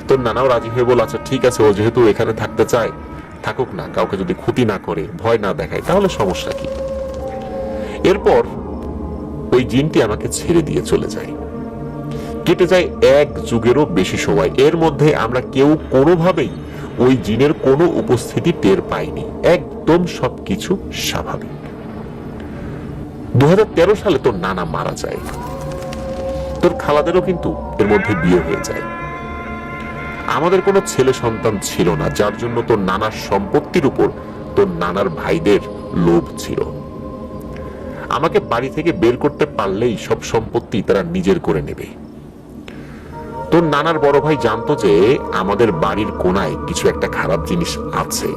তোর নানাও রাজি হয়ে বল, আচ্ছা ঠিক আছে, ও যেহেতু এখানে থাকতে চায় থাকুক না, কাউকে যদি ক্ষতি না করে ভয় না দেখায় তাহলে সমস্যা কি। এরপর ওই জিনটি আমাকে ছেড়ে দিয়ে চলে যায়। কেটে যায় 1 যুগেরও বেশি সময়। এর মধ্যে আমরা কেউ কোনোভাবেই ওই জিনের কোনো উপস্থিতি টের পাইনি, একদম সবকিছু স্বাভাবিক। 2013 সালে তোর নানা মারা যায়, তোর খালাদেরও কিন্তু এর মধ্যে বিয়ে হয়ে যায়। আমাদের কোনো ছেলে সন্তান ছিল না, যার জন্য তোর নানার সম্পত্তির উপর তোর নানার ভাইদের লোভ ছিল। আমাকে বাড়ি থেকে বের করতে পারলেই সব সম্পত্তি তারা নিজের করে নেবে। তোর নানার বড় ভাই জানতো যে আমাদের বাড়ির কোনায় কিছু একটা খারাপ জিনিস আছে।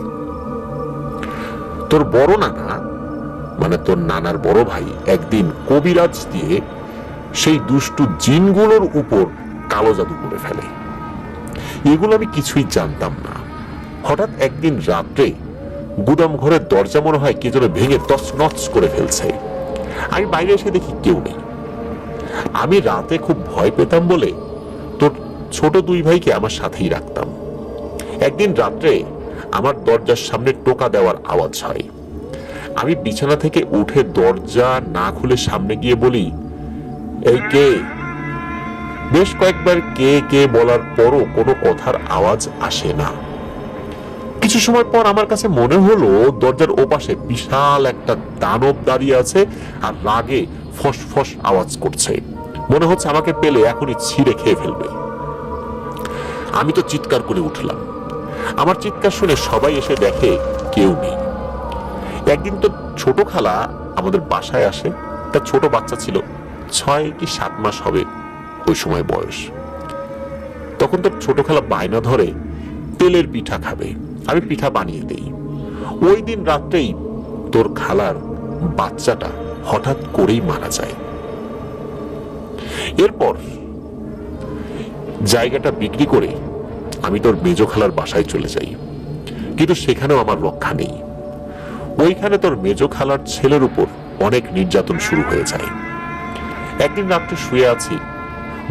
তোর বড় নানা, মানে তোর নানার বড় ভাই, একদিন কবিরাজ দিয়ে সেই দুষ্টু জিনগুলোর উপর কালো জাদু করে ফেলে। এগুলো আমি কিছুই জানতাম না। হঠাৎ একদিন রাত্রে গুদাম ঘরের দরজা মনে হয় কে যেন ভেঙে তছনছ করে ফেলছে। আমি বাইরে এসে দেখি কেউ নেই। আমি রাতে খুব ভয় পেতাম বলে তোর ছোট 2 ভাইকে আমার সাথেই রাখতাম। একদিন রাত্রে আমার দরজার সামনে টোকা দেওয়ার আওয়াজ হয়। আমি বিছানা থেকে উঠে দরজা না খুলে সামনে গিয়ে বলি, এই কে? বেশ কয়েকবার কে কে বলার পরও কোনো কথার আওয়াজ আসে না। কিছু সময় পর আমার কাছে মনে হলো দরজার ওপাশে বিশাল একটা দানব দাঁড়িয়ে আছে আর রাগে ফস ফস আওয়াজ করছে, মনে হচ্ছে আমাকে পেলে এখনই ছিঁড়ে খেয়ে ফেলবে। আমি তো চিৎকার করে উঠলাম। আমার চিৎকার শুনে সবাই এসে দেখে কেউ নেই। একদিন তো ছোট খালা আমাদের বাসায় আসে, তার ছোট বাচ্চা ছিল, 6 কি 7 মাস হবে ওই সময় বয়স। তখন তোর ছোট খালা বায়না ধরে তেলের পিঠা খাবে, আমি পিঠা বানিয়ে দেই। ওই দিন রাত্রেই তোর খালার বাচ্চাটা হঠাৎ করেই মারা যায়। এরপর জায়গাটা বিক্রি করে আমি তোর মেজো খালার বাসায় চলে যাই, কিন্তু সেখানেও আমার রক্ষা নেই। ওইখানে তোর মেজো খালার ছেলের উপর অনেক নির্যাতন শুরু হয়ে যায়। একদিন রাত্রে শুয়ে আছি,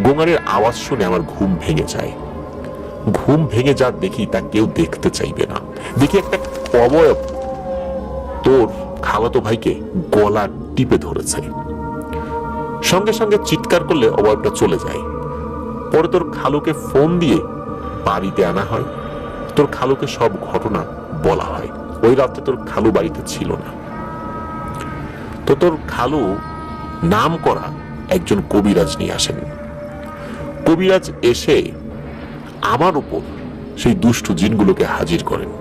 গোঙারের আওয়াজ শুনে আমার ঘুম ভেঙে যায়। ঘুম ভেঙে যা দেখি তা কেউ দেখতে চাইবে না। দেখি একটা অবয়ব তোর খালাতো ভাইকে গলা টিপে ধরেছে। সঙ্গে সঙ্গে চিৎকার করলে অবয়বটা চলে যায়। পরে তোর খালুকে ফোন দিয়ে বাড়িতে আনা হয়, তোর খালুকে সব ঘটনা বলা হয়। ওই রাতে তোর খালু বাড়িতে ছিল না। তো তোর খালু নাম করা একজন কবিরাজ নিয়ে আসেন। কবিরাজ এসে আমার উপর সেই দুষ্টু জিনগুলোকে হাজির করেন।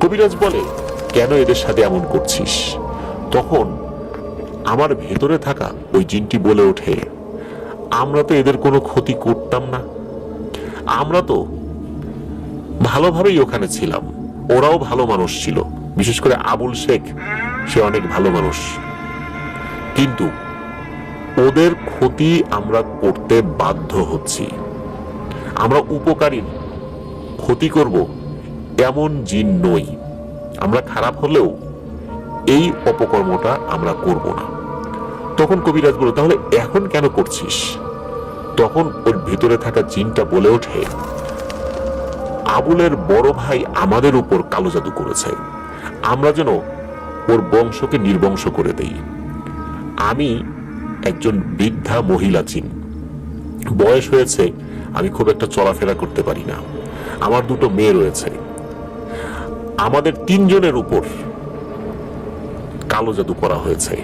কবিরাজ বলে, কেন এদের সাথে এমন করছিস? তখন আমার ভেতরে থাকা ওই জিনটি বলে ওঠে, আমরা তো এদের কোনো ক্ষতি করতাম না, আমরা তো ভালোভাবেই ওখানে ছিলাম, ওরাও ভালো মানুষ ছিল, বিশেষ করে আবুল শেখ, সে অনেক ভালো মানুষ, কিন্তু ওদের ক্ষতি আমরা করতে বাধ্য হচ্ছি। আমরা উপকারীর ক্ষতি করব এমন জিন নই, আমরা খারাপ হলেও এই অপকর্মটা আমরা করব না। তখন কবিরাজ বলে, তাহলে এখন কেন করছিস? তখন ওর ভেতরে থাকা জিনটা বলে ওঠে, আবুলের বড় ভাই আমাদের উপর কালো জাদু করেছে, আমরা যেন ওর বংশকে নির্বংশ করে দেই। আমি একজন বৃদ্ধা মহিলা জিন, বয়স হয়েছে, আমি খুব একটা চলাফেরা করতে পারি না, আমার দুটো মেয়ে রয়েছে, আমাদের 3 জনের উপর কালো জাদু করা হয়েছে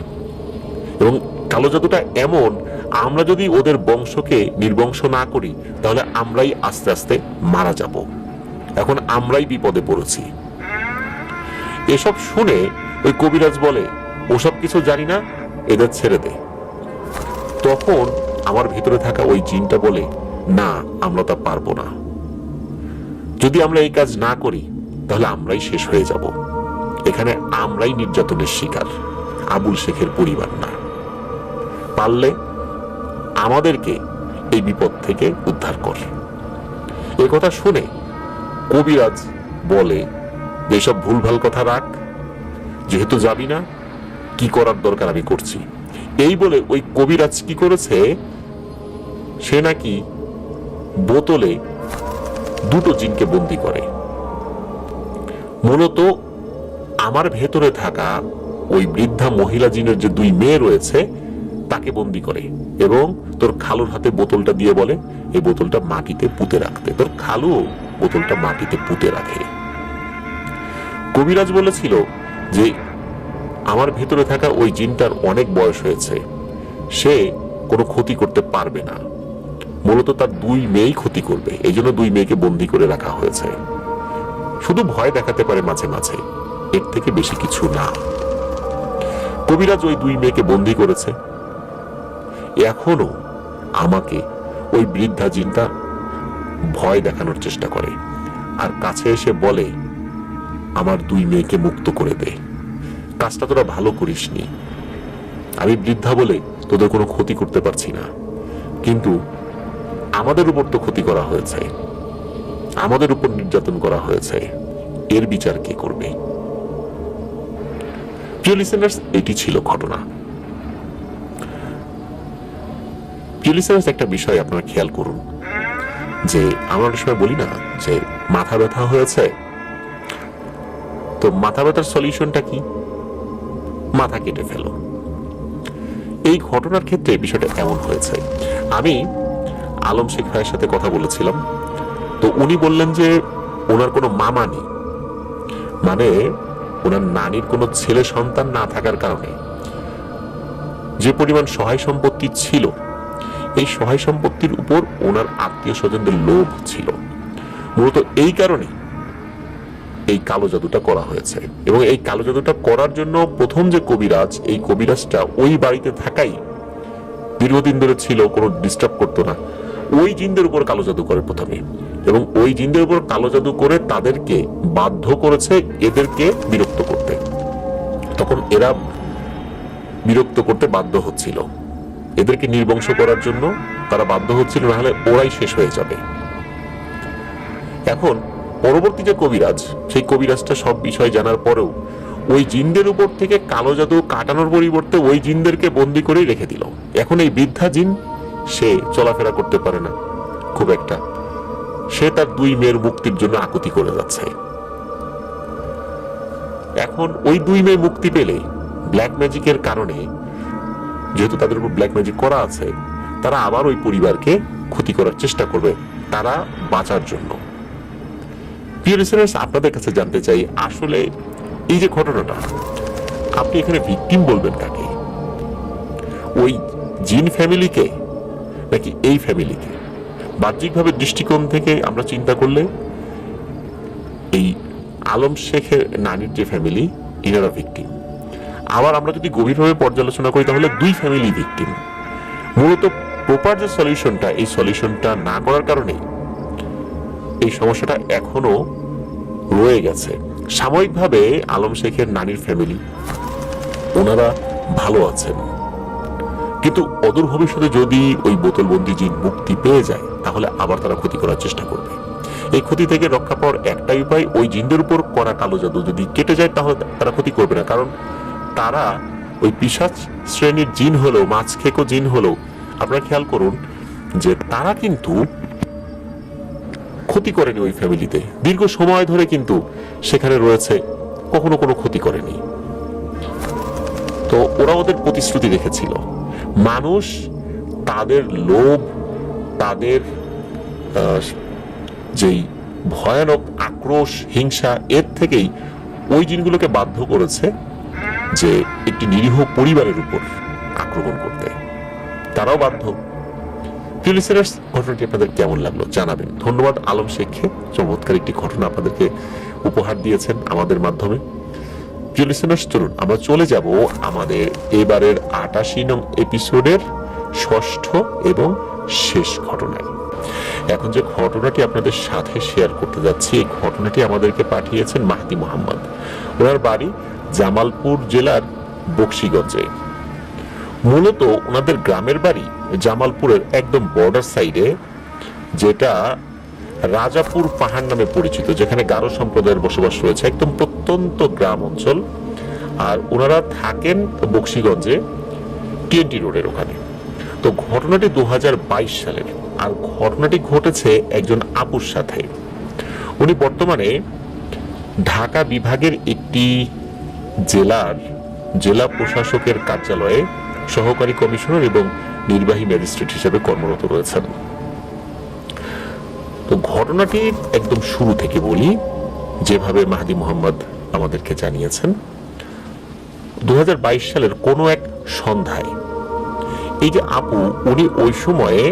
এবং কালো জাদুটা এমন, আমরা যদি ওদের বংশকে নির্বংশ না করি তাহলে আমরাই আস্তে আস্তে মারা যাব, এখন আমরাই বিপদে পড়েছি। এসব শুনে ওই কবিরাজ বলে, ওসব কিছু জানি না, এদের ছেড়ে দে। তখন আমার ভিতরে থাকা ওই জিনটা বলে, না, আমরা তা পারবো না, যদি আমরা এই কাজ না করি তাহলে আমরাই শেষ হয়ে যাব, এখানে আমরাই নির্যাতনের শিকার, আবুল শেখের পরিবার না, পারলে আমাদেরকে এই বিপদ থেকে উদ্ধার কর। এ কথা শুনে কবিরাজ বলে, যেসব ভুলভাল কথা রাখ, যেহেতু যাবি না, কি করার দরকার আমি করছি। এই বলে ওই কবিরাজ কি করেছে, সে নাকি বোতলে 2টো জিনকে বন্দী করে। মূলত আমার ভেতরে থাকা ওই বৃদ্ধা মহিলা জিনের যে 2 মেয়ে রয়েছে তাকে বন্দী করে এবং তোর খালুর হাতে বোতলটা দিয়ে বলে, এই বোতলটা মাটিতে পুঁতে রাখতে। তোর খালু বোতলটা মাটিতে পুঁতে রাখে। কবিরাজ বলেছিল যে আমার ভেতরে থাকা ওই জিনটার অনেক বয়স হয়েছে, সে কোনো ক্ষতি করতে পারবে না, মূলত তার 2 মেয়েই ক্ষতি করবে, এই জন্য 2 মেয়েকে বন্দী করে রাখা হয়েছে, শুধু ভয় দেখাতে পারে মাঝে মাঝে, এর থেকে বেশি কিছু না। কবিরাজ ওই 2 মেয়েকে বন্দী করেছে। এখনো আমাকে ওই বৃদ্ধা জিনটা ভয় দেখানোর চেষ্টা করে আর কাছে এসে বলে, আমার 2 মেয়েকে মুক্ত করে দে, কাজটা তোরা ভালো করিসনি, আমি বৃদ্ধা বলে তোদের কোনো ক্ষতি করতে পারছি না, কিন্তু আমাদের উপর তো ক্ষতি করা হয়েছে, আমাদের উপর নির্যাতন করা হয়েছে, এর বিচার কে করবে? প্রিয় লিসেনার্স, এটি ছিল ঘটনা। প্রিয় লিসেনার্স, একটা বিষয় আপনারা খেয়াল করুন যে আমরা অনেক সময় বলি না যে মাথা ব্যথা হয়েছে, তো মাথা ব্যথার সলিউশনটা কি? মাথা কেটে ফেলো। এই ঘটনার ক্ষেত্রে বিষয়টা এমন হয়েছে। আমি আলম শেখ ভাইয়ের সাথে কথা বলেছিলাম, তো উনি বললেন যে ওনার কোনো মামা নেই, মানে ওনার নানির কোনো ছেলে সন্তান না থাকার কারণে যে পরিমাণ সহায় সম্পত্তি ছিল, এই সহায় সম্পত্তির উপর ওনার আত্মীয় স্বজনদের লোভ ছিল, মূলত এই কারণে এই কালো জাদুটা করা হয়েছে। এবং এই কালো জাদুটা করার জন্য প্রথম যে কবিরাজ, এই কবিরাজটা ওই বাড়িতে থাকাই দীর্ঘদিন ধরে ছিল, কোনো ডিস্টার্ব করতো না, ওই জিনদের উপর কালো জাদু করে প্রথমে, এবং ওই জিনদের উপর কালো জাদু করে তাদেরকে বাধ্য করেছে এদেরকে বিরক্ত করতে। তখন এরা বিরক্ত করতে বাধ্য হচ্ছিল, এদেরকে নির্বংশ করার জন্য তারা বাধ্য হচ্ছিল, নাহলে ওরাই শেষ হয়ে যাবে। এখন পরবর্তী যে কবিরাজ, সেই কবিরাজটা সব বিষয় জানার পরেও ওই জিনদের উপর থেকে কালো জাদু কাটানোর পরিবর্তে ওই জিনদেরকে বন্দি করেই রেখে দিল। এখন এই বৃদ্ধা জিন, সে চলাফেরা করতে পারে না খুব একটা, সে তার 2 মেয়ের মুক্তির জন্য আকুতি করে যাচ্ছে। এখন ওই 2 মেয়ে মুক্তি পেলে ব্ল্যাক ম্যাজিকের কারণে, যেহেতু তাদের উপর ব্ল্যাক ম্যাজিক করা আছে, তারা আবার ওই পরিবারকে ক্ষতি করার চেষ্টা করবে তারা বাঁচার জন্য। প্রিয় লিসেনার্স, আপনাদের কাছে জানতে চাই, আসলে এই যে ঘটনাটা, আপনি এখানে ভিকটিম বলবেন কাকে? ওই জিন ফ্যামিলিকে নাকি এই ফ্যামিলিকে? বাহ্যিকভাবে দৃষ্টিকোণ থেকে আমরা চিন্তা করলে এই আলম শেখের নানির যে ফ্যামিলি, ইনারা ভিকটিম। আবার আমরা যদি গভীরভাবে পর্যালোচনা করি তাহলে 2 ফ্যামিলি ভিকটিম। মূলত প্রপার যে সলিউশনটা, এই সলিউশনটা না করার কারণে এই সমস্যাটা এখনো রয়ে গেছে। সাময়িকভাবে আলম শেখের নানির ফ্যামিলি, ওনারা ভালো আছেন, কিন্তু অদূর ভবিষ্যতে যদি ওই বোতলবন্দি জিন মুক্তি পেয়ে যায় তাহলে আবার তারা ক্ষতি করার চেষ্টা করবে। এই ক্ষতি থেকে রক্ষা পাওয়ার একটাই উপায়, ওই জিনদের উপর করা কালো জাদু যদি কেটে যায় তাহলে তারা ক্ষতি করবে না, কারণ তারা ওই পিশাচ শ্রেণীর জিন হলেও, মাছ খেকো জিন হলেও, আপনারা খেয়াল করুন যে তারা কিন্তু ক্ষতি করেনি ওই ফ্যামিলিতে, দীর্ঘ সময় ধরে কিন্তু সেখানে রয়েছে, কখনো কোনো ক্ষতি করেনি। তো ওরা ওদের প্রতিশ্রুতি রেখেছিল। মানুষ তাদের লোভ, তাদের যেই ভয়ানক আক্রোশ, হিংসা, এর থেকেই ওই জিনগুলোকে বাধ্য করেছে যে একটি নিরীহ পরিবারের উপর আক্রমণ করতে। তারাও বাধ্য। ঘটনাটি আপনাদের কেমন লাগলো জানাবেন। ধন্যবাদ আলম শেখকে, চমৎকার একটি ঘটনা আপনাদেরকে উপহার দিয়েছেন আমাদের মাধ্যমে। চলুন আমরা চলে যাব আমাদের এবারের ৮৮ নং এপিসোডের ষষ্ঠ এবং শেষ ঘটনায়। এখন যে ঘটনাটি আপনাদের সাথে শেয়ার করতে যাচ্ছি, এই ঘটনাটি আমাদেরকে পাঠিয়েছেন মাহদি মোহাম্মদ। ওনার বাড়ি জামালপুর জেলার বকশীগঞ্জে। মূলত ওনাদের গ্রামের বাড়ি জামালপুরের একদম বর্ডার সাইডে, যেটা রাজাপুর পাহাড় নামে পরিচিত, যেখানে গারো সম্প্রদায়ের বসবাস রয়েছে, একদম প্রত্যন্ত গ্রাম অঞ্চল। আর ওনারা থাকেন বকশীগঞ্জে টিএনটি রোডের ওখানে। তো ঘটনাটি 2022 সালের, আর ঘটনাটি ঘটেছে একজন আপুর সাথে। উনি বর্তমানে ঢাকা বিভাগের একটি জেলা প্রশাসকের কার্যালয়ে সহকারী কমিশনার এবং নির্বাহী ম্যাজিস্ট্রেট হিসেবে কর্মরত রয়েছেন। তো ঘটনাটি একদম শুরু থেকে বলি, যেভাবে মাহদি মোহাম্মদ আমাদেরকে জানিয়েছেন। 2022 সালের কোনো এক সন্ধ্যায় এই যে আপু, উনি ওই সময়ে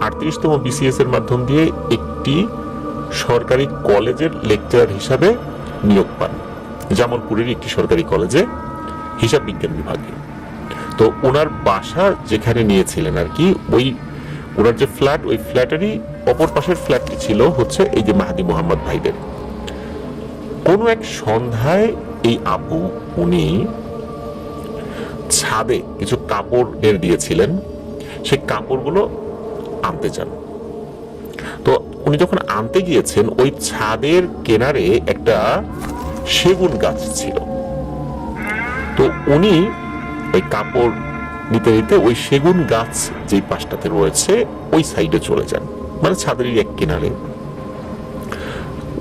38তম বিসিএস এর মাধ্যম দিয়ে একটি সরকারি কলেজের লেকচারার হিসাবে নিয়োগ পান, জামালপুরের একটি সরকারি কলেজে হিসাব বিজ্ঞান বিভাগে। তো ওনার বাসা যেখানে নিয়েছিলেন আর কি, ওই ওনার যে ফ্ল্যাট, ওই ফ্ল্যাটেরই অপর পাশের ফ্ল্যাটটি ছিল হচ্ছে এই যে মাহদি মোহাম্মদ ভাইদের। কোনো এক সন্ধ্যায় এই আপু, উনি ছাদে কিছু কাপড় এর দিয়েছিলেন, সেই কাপড়গুলো আনতে চান। তো উনি যখন আনতে গিয়েছেন, ওই ছাদের কিনারে একটা সেগুন গাছ ছিল। তো উনি ওই কাপড় নিতে নিতে ওই সেগুন গাছ যেই পাশটাতে রয়েছে ওই সাইডে চলে যান, মানে ছাদেরই এক কিনারে।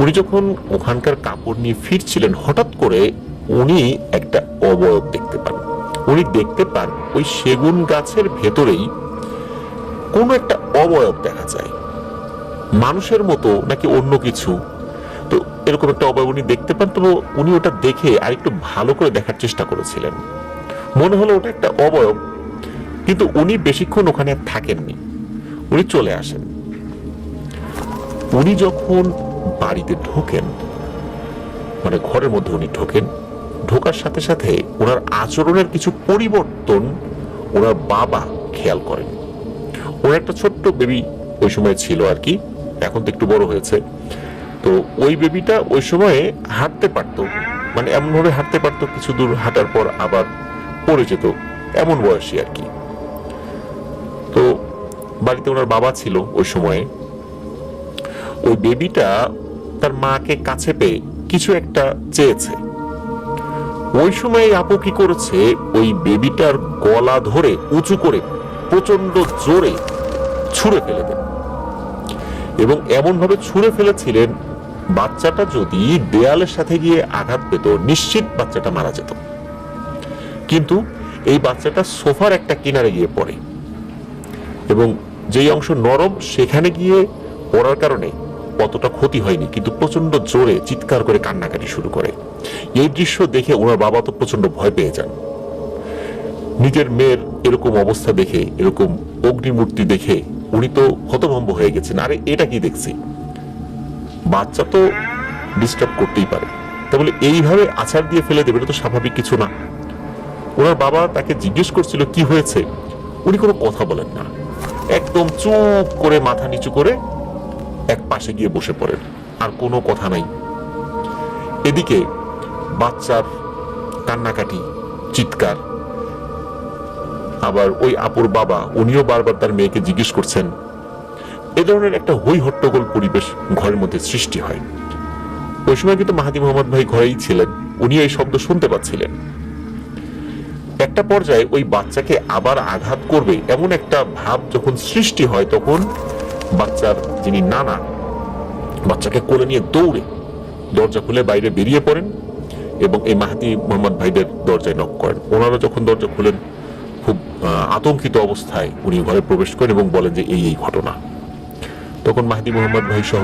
উনি যখন ওখানকার কাপড় নিয়ে ফিরছিলেন, হঠাৎ করে উনি একটা অবয়ব দেখতে পান। উনি দেখতে পান ওই সেগুন গাছের ভেতরেই কোনো একটা অবয়ব দেখা যায়, মানুষের মতো নাকি অন্য কিছু। তো এরকম একটা অবয়ব উনি দেখতে পান। তো উনি ওটা দেখে আরেকটু ভালো করে দেখার চেষ্টা করেছিলেন। মনে হলো ওটা একটা অবয়ব, কিন্তু উনি বেশিক্ষণ ওখানে থাকেননি, উনি চলে আসেন। উনি যখন বাড়িতে ঢোকেন, মানে ঘরের মধ্যে উনি ঢোকেন, ঢোকার সাথে সাথে ওনার আচরণের কিছু পরিবর্তন ওনার বাবা খেয়াল করেন। ওনার একটা ছোট্ট বেবি ওই সময় ছিল আর কি, এখন তো একটু বড় হয়েছে। তো ওই বেবিটা ওই সময়ে হাঁটতে পারতো, মানে এমন ভাবে হাঁটতে পারতো, কিছু দূর হাঁটার পর আবার পড়ে যেত, এমন বয়সী আর কি। তো বাড়িতে ওনার বাবা ছিল ওই সময়ে। ওই বেবিটা তার মাকে কাছে পেয়ে কিছু একটা চেয়েছে। ওই সময় আপু কি করেছে, ওই বেবিটার গলা ধরে উঁচু করে প্রচন্ড জোরে ছুঁড়ে ফেলে দেন, এবং এমন ভাবে ছুঁড়ে ফেলেছিলেন বাচ্চাটা যদি দেয়ালের সাথে গিয়ে আঘাত পেত, নিশ্চিত বাচ্চাটা মারা যেত। কিন্তু এই বাচ্চাটা সোফার একটা কিনারে গিয়ে পড়ে, এবং যেই অংশ নরম সেখানে গিয়ে পড়ার কারণে অতটা ক্ষতি হয়নি, কিন্তু প্রচন্ড জোরে চিৎকার করে কান্নাকাটি শুরু করে। এই দৃশ্য দেখে ওনার বাবা তো প্রচন্ড ভয় পেয়ে যান। নিজের মেয়ের এরকম অবস্থা দেখে, এরকম অগ্নিমূর্তি দেখে উনি তো হতভম্ব হয়ে গেছেন। আরে এটা কি দেখছি, বাচ্চা তো ডিস্টার্ব করতেই পারে, তা বলে এইভাবে আছাড় দিয়ে ফেলে দেবে, এটা তো স্বাভাবিক কিছু না। ওনার বাবা তাকে জিজ্ঞেস করছিল কি হয়েছে, উনি কোনো কথা বলেন না, একদম চুপ করে মাথা নিচু করে এক পাশে গিয়ে বসে পড়েন, আর কোনো কথা নাই। এদিকে বাচ্চার কান্নাকাটি, চিৎকার। আবার ওই আপুর বাবা, উনিও বারবার তার মেয়েকে জিজ্ঞেস করছেন। এ ধরনের একটা হই হট্টগোল পরিবেশ ঘরের মধ্যে সৃষ্টি হয়। ওই সময় কিন্তু মাহাদি মোহাম্মদ ভাই ঘরেই ছিলেন, উনি এই শব্দ শুনতে পাচ্ছিলেন। একটা পর্যায়ে ওই বাচ্চাকে আবার আঘাত করবে এমন একটা ভাব যখন সৃষ্টি হয়, তখন বাচ্চার যিনি নানা বাচ্চাকে কোলে নিয়ে দৌড়ে দরজা খুলে বাইরে বেরিয়ে পড়েন, এবং এই মাহাদি মোহাম্মদ ভাইদের দরজায় নক করেন। ওনারা যখন দরজা খুলেন খুব আতঙ্কিত অবস্থায় উনি ঘরে প্রবেশ করেন এবং বলেন যে এই ঘটনা। তখন মাহাদি মোহাম্মদ ভাই সহ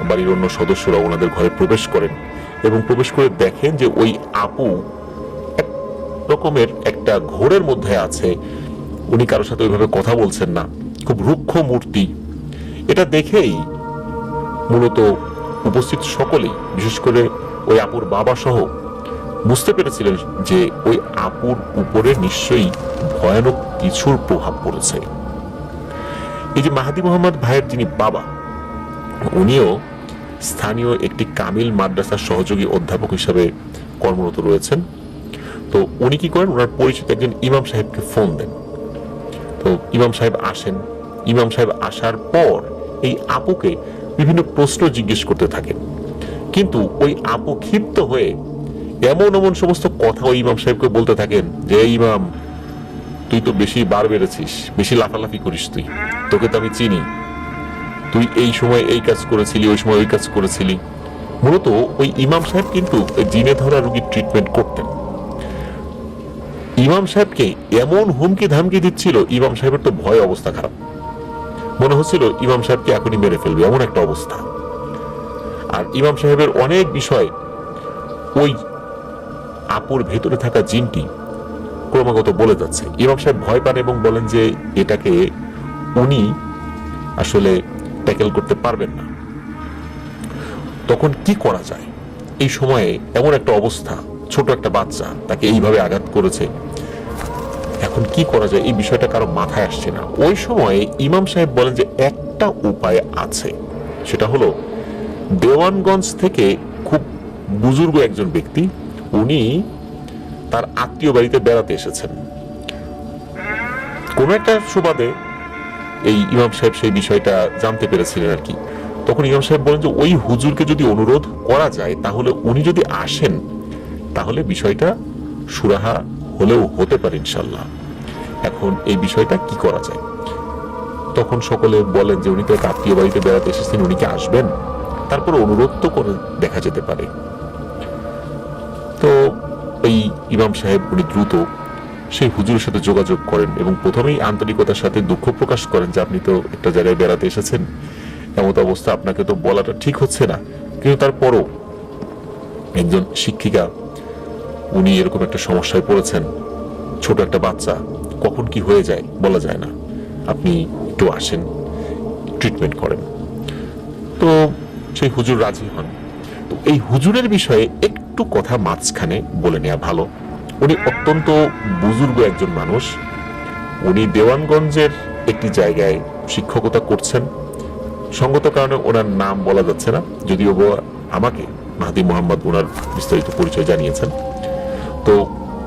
বাড়ির অন্য সদস্যরা ওনাদের ঘরে প্রবেশ করেন এবং প্রবেশ করে দেখেন যে ওই আপু এক রকমের একটা ঘোরের মধ্যে আছে। উনি কারোর সাথে ওইভাবে কথা বলছেন না, খুব রুক্ষ মূর্তি। এটা দেখেই মূলত উপস্থিত সকলেই, বিশেষ করে ওই আপুর বাবা সহ, বুঝতে পেরেছিলেন যে ওই আপুর উপরে নিশ্চয়ই ভয়ানক কিছুর প্রভাব পড়েছে। এই যে মাহাদি মোহাম্মদ ভাইয়ের যিনি বাবা, উনিও স্থানীয় একটি কামিল মাদ্রাসার সহযোগী অধ্যাপক হিসাবে কর্মরত রয়েছেন। তো উনি কি করেন, ওনার পরিচিত একজন ইমাম সাহেবকে ফোন দেন। তো ইমাম সাহেব আসেন। ইমাম সাহেব আসার পর এই আপুকে বিভিন্ন প্রশ্ন জিজ্ঞেস করতে থাকেন, কিন্তু ওই আপু ক্ষিপ্ত হয়ে এমন এমন সমস্ত কথা ওই ইমাম সাহেবকে বলতে থাকেন যে, ইমাম তুই তো বেশি বার বেড়েছিস, বেশি লাফালাফি করিস, তোকে তো আমি চিনি, তুই এই সময় এই কাজ করেছিলি, ওই সময় ওই কাজ করেছিলি। মূলত ওই ইমাম সাহেব কিন্তু জিনে ধরা রোগীর ট্রিটমেন্ট করতেন। ইমাম সাহেবকে এমন হুমকি ধামকি দিচ্ছিল, ইমাম সাহেবের তো ভয় অবস্থা খারাপ, মনে হচ্ছিল ইমাম সাহেবকে এখনই মেরে ফেলবে, এমন একটা অবস্থা। আর ইমাম সাহেবের অনেক বিষয় ওই আপুর ভেতরে থাকা জিনটি ক্রমাগত বলে যাচ্ছে। ইমাম সাহেব ভয় পান এবং বলেন যে এটাকে উনি আসলে ট্যাকেল করতে পারবেন না। তখন কি করা যায়? এই সময়ে এমন একটা অবস্থা, ছোট একটা বাচ্চা তাকে এইভাবে আঘাত করেছে, এখন কি করা যায়, এই বিষয়টা কারো মাথায় আসছে না। ওই সময়ে ইমাম সাহেব বলেন যে একটা উপায় আছে, সেটা হলো দেওয়ানগঞ্জ থেকে খুব বুজুর্গ একজন ব্যক্তি, উনি তার আত্মীয় বাড়িতে বেড়াতে এসেছেন। কোন একটা সুবাদে এই ইমাম সাহেব সেই বিষয়টা জানতে পেরেছিলেন আর কি। তখন ইমাম সাহেব বলেন যে ওই হুজুরকে যদি অনুরোধ করা যায়, তাহলে উনি যদি আসেন, তাহলে বিষয়টা সুরাহা হলেও হতে পারে ইনশাল্লাহ। এখন এই বিষয়টা কি করা যায়? তখন সকলে বলেন যে উনি তো এক আত্মীয় বাড়িতে বেড়াতে এসেছেন, উনি কি আসবেন? তারপর অনুরোধ তো করে দেখা যেতে পারে। তো এই ইমাম সাহেব উনি দ্রুত সেই হুজুরের সাথে যোগাযোগ করেন এবং প্রথমেই আন্তরিকতার সাথে দুঃখ প্রকাশ করেন যে আপনি তো একটা জায়গায় বেড়াতে এসেছেন, এমত অবস্থা, আপনাকে তো বলাটা ঠিক হচ্ছে না। কিন্তু তারপরও একজন শিক্ষিকা, উনি এরকম একটা সমস্যায় পড়েছেন, ছোট একটা বাচ্চা, কখন কি হয়ে যায় বলা যায় না, আপনি একটু আসেন, ট্রিটমেন্ট করেন। তো সেই হুজুর রাজি হন। তো এই হুজুরের বিষয়ে একটু কথা মাঝখানে বলে নেওয়া ভালো। উনি অত্যন্ত বুজুর্গ একজন মানুষ। উনি দেওয়ানগঞ্জের একটি জায়গায় শিক্ষকতা করছেন। সঙ্গত কারণে ওনার নাম বলা যাচ্ছে না, যদিও আমাকে মাহাদি মোহাম্মদ ওনার বিস্তারিত পরিচয় জানিয়েছেন। তো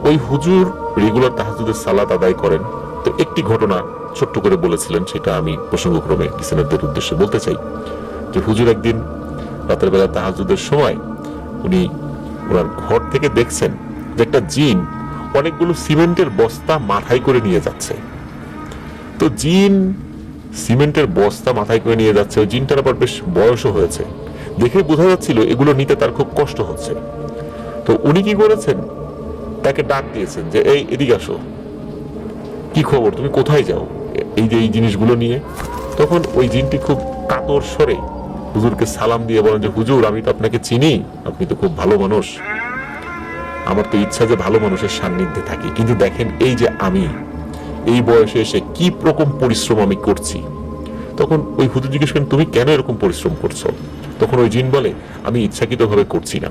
ওই হুজুর রেগুলার তাহাজ্জুদের সালাত আদায় করেন। তো একটি ঘটনা ছোট্ট করে বলেছিলেন, সেটা আমি প্রসঙ্গক্রমে লিসেনারদের উদ্দেশ্যে বলতে চাই যে হুজুর একদিন রাতের বেলা তাহাজ্জুদের সময় উনি ওনার ঘর থেকে দেখছেন যে একটা জিন অনেকগুলো সিমেন্টের বস্তা মাথায় করে নিয়ে যাচ্ছে। তো জিন সিমেন্টের বস্তা মাথায় করে নিয়ে যাচ্ছে, ওই জিনটার আবার বেশ বয়সও হয়েছে, দেখে বোঝা যাচ্ছিল এগুলো নিতে তার খুব কষ্ট হচ্ছে। তো উনি কি করেছেন, তাকে ডাক দিয়েছেন যে এই এদিকে আসো, কি খবর, তুমি কোথায় যাও এই যে এই জিনিসগুলো নিয়ে? তখন ওই জিনটি খুব কাতর স্বরে হুজুরকে সালাম দিয়ে বলেন যে হুজুর, আমি তো আপনাকে চিনি, আপনি তো খুব ভালো মানুষ, আমার তো ইচ্ছা যে ভালো মানুষের সান্নিধ্যে থাকি, কিন্তু দেখেন এই যে আমি এই বয়সে এসে কি রকম পরিশ্রম আমি করছি। তখন ওই হুজুর জিজ্ঞেস করেন তুমি কেন এরকম পরিশ্রম করছো? তখন ওই জিন বলে আমি ইচ্ছাকৃতভাবে করছি না,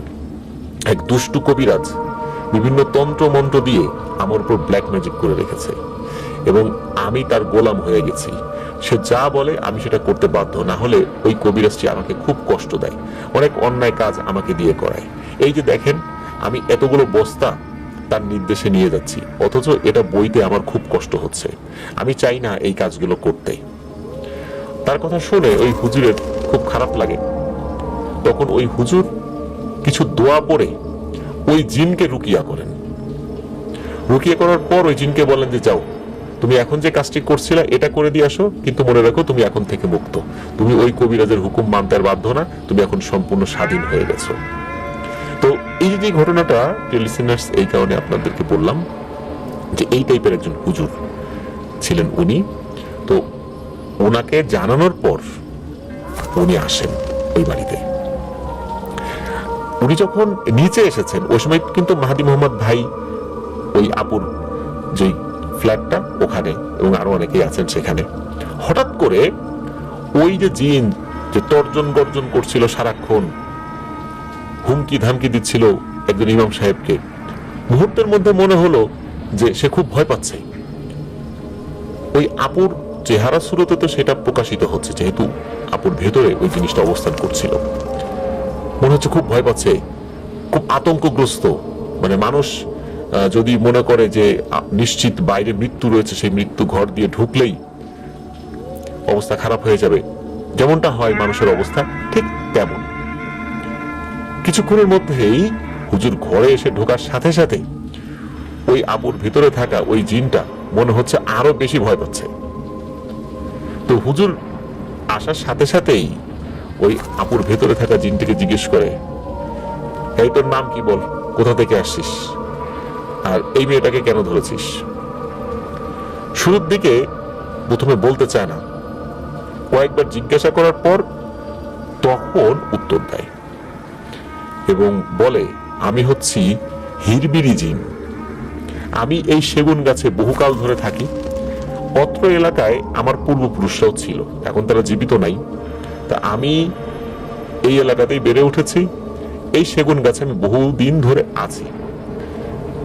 এক দুষ্টু কবিরাজ বিভিন্ন তন্ত্র মন্ত্র দিয়ে আমার উপর ব্ল্যাক ম্যাজিক করে রেখেছে এবং আমি তার গোলাম হয়ে গেছি। সে যা বলে আমি সেটা করতে বাধ্য, না হলে ওই কবিরাজটি আমাকে খুব কষ্ট দেয়, অনেক অন্যায় কাজ আমাকে দিয়ে করায়। এই যে দেখেন আমি এতগুলো বস্তা তার নির্দেশে নিয়ে যাচ্ছি, অথচ এটা বইতে আমার খুব কষ্ট হচ্ছে, আমি চাই না এই কাজগুলো করতে। তার কথা শুনে ওই হুজুরের খুব খারাপ লাগে। তখন ওই হুজুর কিছু দোয়া পড়ে ওই জিনকে রুকিয়া করেন। রুকিয়া করার পর ওই জিনকে বলেন যে যাও, তুমি এখন যে কাজটি করছিলে এটা করে দিয়ে আসো, কিন্তু মনে রাখো তুমি এখন থেকে মুক্ত, তুমি ওই কবিরাজের হুকুম মানতে আর বাধ্য না, তুমি এখন সম্পূর্ণ স্বাধীন হয়ে গেছো। তো এই যে ঘটনাটা লিসেনার্স, এই কারণে আপনাদেরকে বললাম যে এই টাইপের একজন হুজুর ছিলেন উনি। তো ওনাকে জানানোর পর উনি আসেন ওই বাড়িতে। উনি যখন নিচে এসেছেন ওই সময় কিন্তু মাহাদি মোহাম্মদ ভাই ওই আপুর যে ফ্ল্যাটটা ওখানে, এবং আরো অনেকেই আছেন সেখানে। হঠাৎ করে ওই যে জিন যে তর্জন গর্জন করছিল সারাক্ষণ, হুমকি ধামকি দিচ্ছিল একজন ইমাম সাহেবকে, মুহূর্তের মধ্যে মনে হলো যে সে খুব ভয় পাচ্ছে। ওই আপুর চেহারা সুরতে তো সেটা প্রকাশিত হচ্ছে, যেহেতু আপুর ভেতরে ওই জিনিসটা অবস্থান করছিল। মনে হচ্ছে খুব ভয় পাচ্ছে, খুব আতঙ্কগ্রস্ত। মানে মানুষ যদি মনে করে যে নিশ্চিত বাইরে মৃত্যু রয়েছে, সেই মৃত্যু ঘর দিয়ে ঢুকলেই অবস্থা খারাপ হয়ে যাবে, যেমনটা হয় মানুষের অবস্থা, ঠিক তেমন। কিছুক্ষণের মধ্যেই হুজুর ঘরে এসে ঢোকার সাথে সাথে ওই আপুর ভিতরে থাকা ওই জিনটা মনে হচ্ছে আরো বেশি ভয় পাচ্ছে। তো হুজুর আসার সাথে সাথেই ওই আপুর ভেতরে থাকা জিনটিকে জিজ্ঞেস করে, এই তোর নাম কি বল, কোথা থেকে আসছিস, আর এই মেয়েটাকে কেন ধরেছিস? শুরুর দিকে প্রথমে বলতে চায় না, কয়েকবার জিজ্ঞাসা করার পর তখন উত্তর দেয় এবং বলে, আমি হচ্ছি হিরবিরি জিন। আমি এই সেগুন গাছে বহুকাল ধরে থাকি। অত্র এলাকায় আমার পূর্বপুরুষরাও ছিল, এখন তারা জীবিত নাই। তা আমি এই এলাকাতেই বেড়ে উঠেছি, এই সেগুন গাছে আমি বহুদিন ধরে আছি।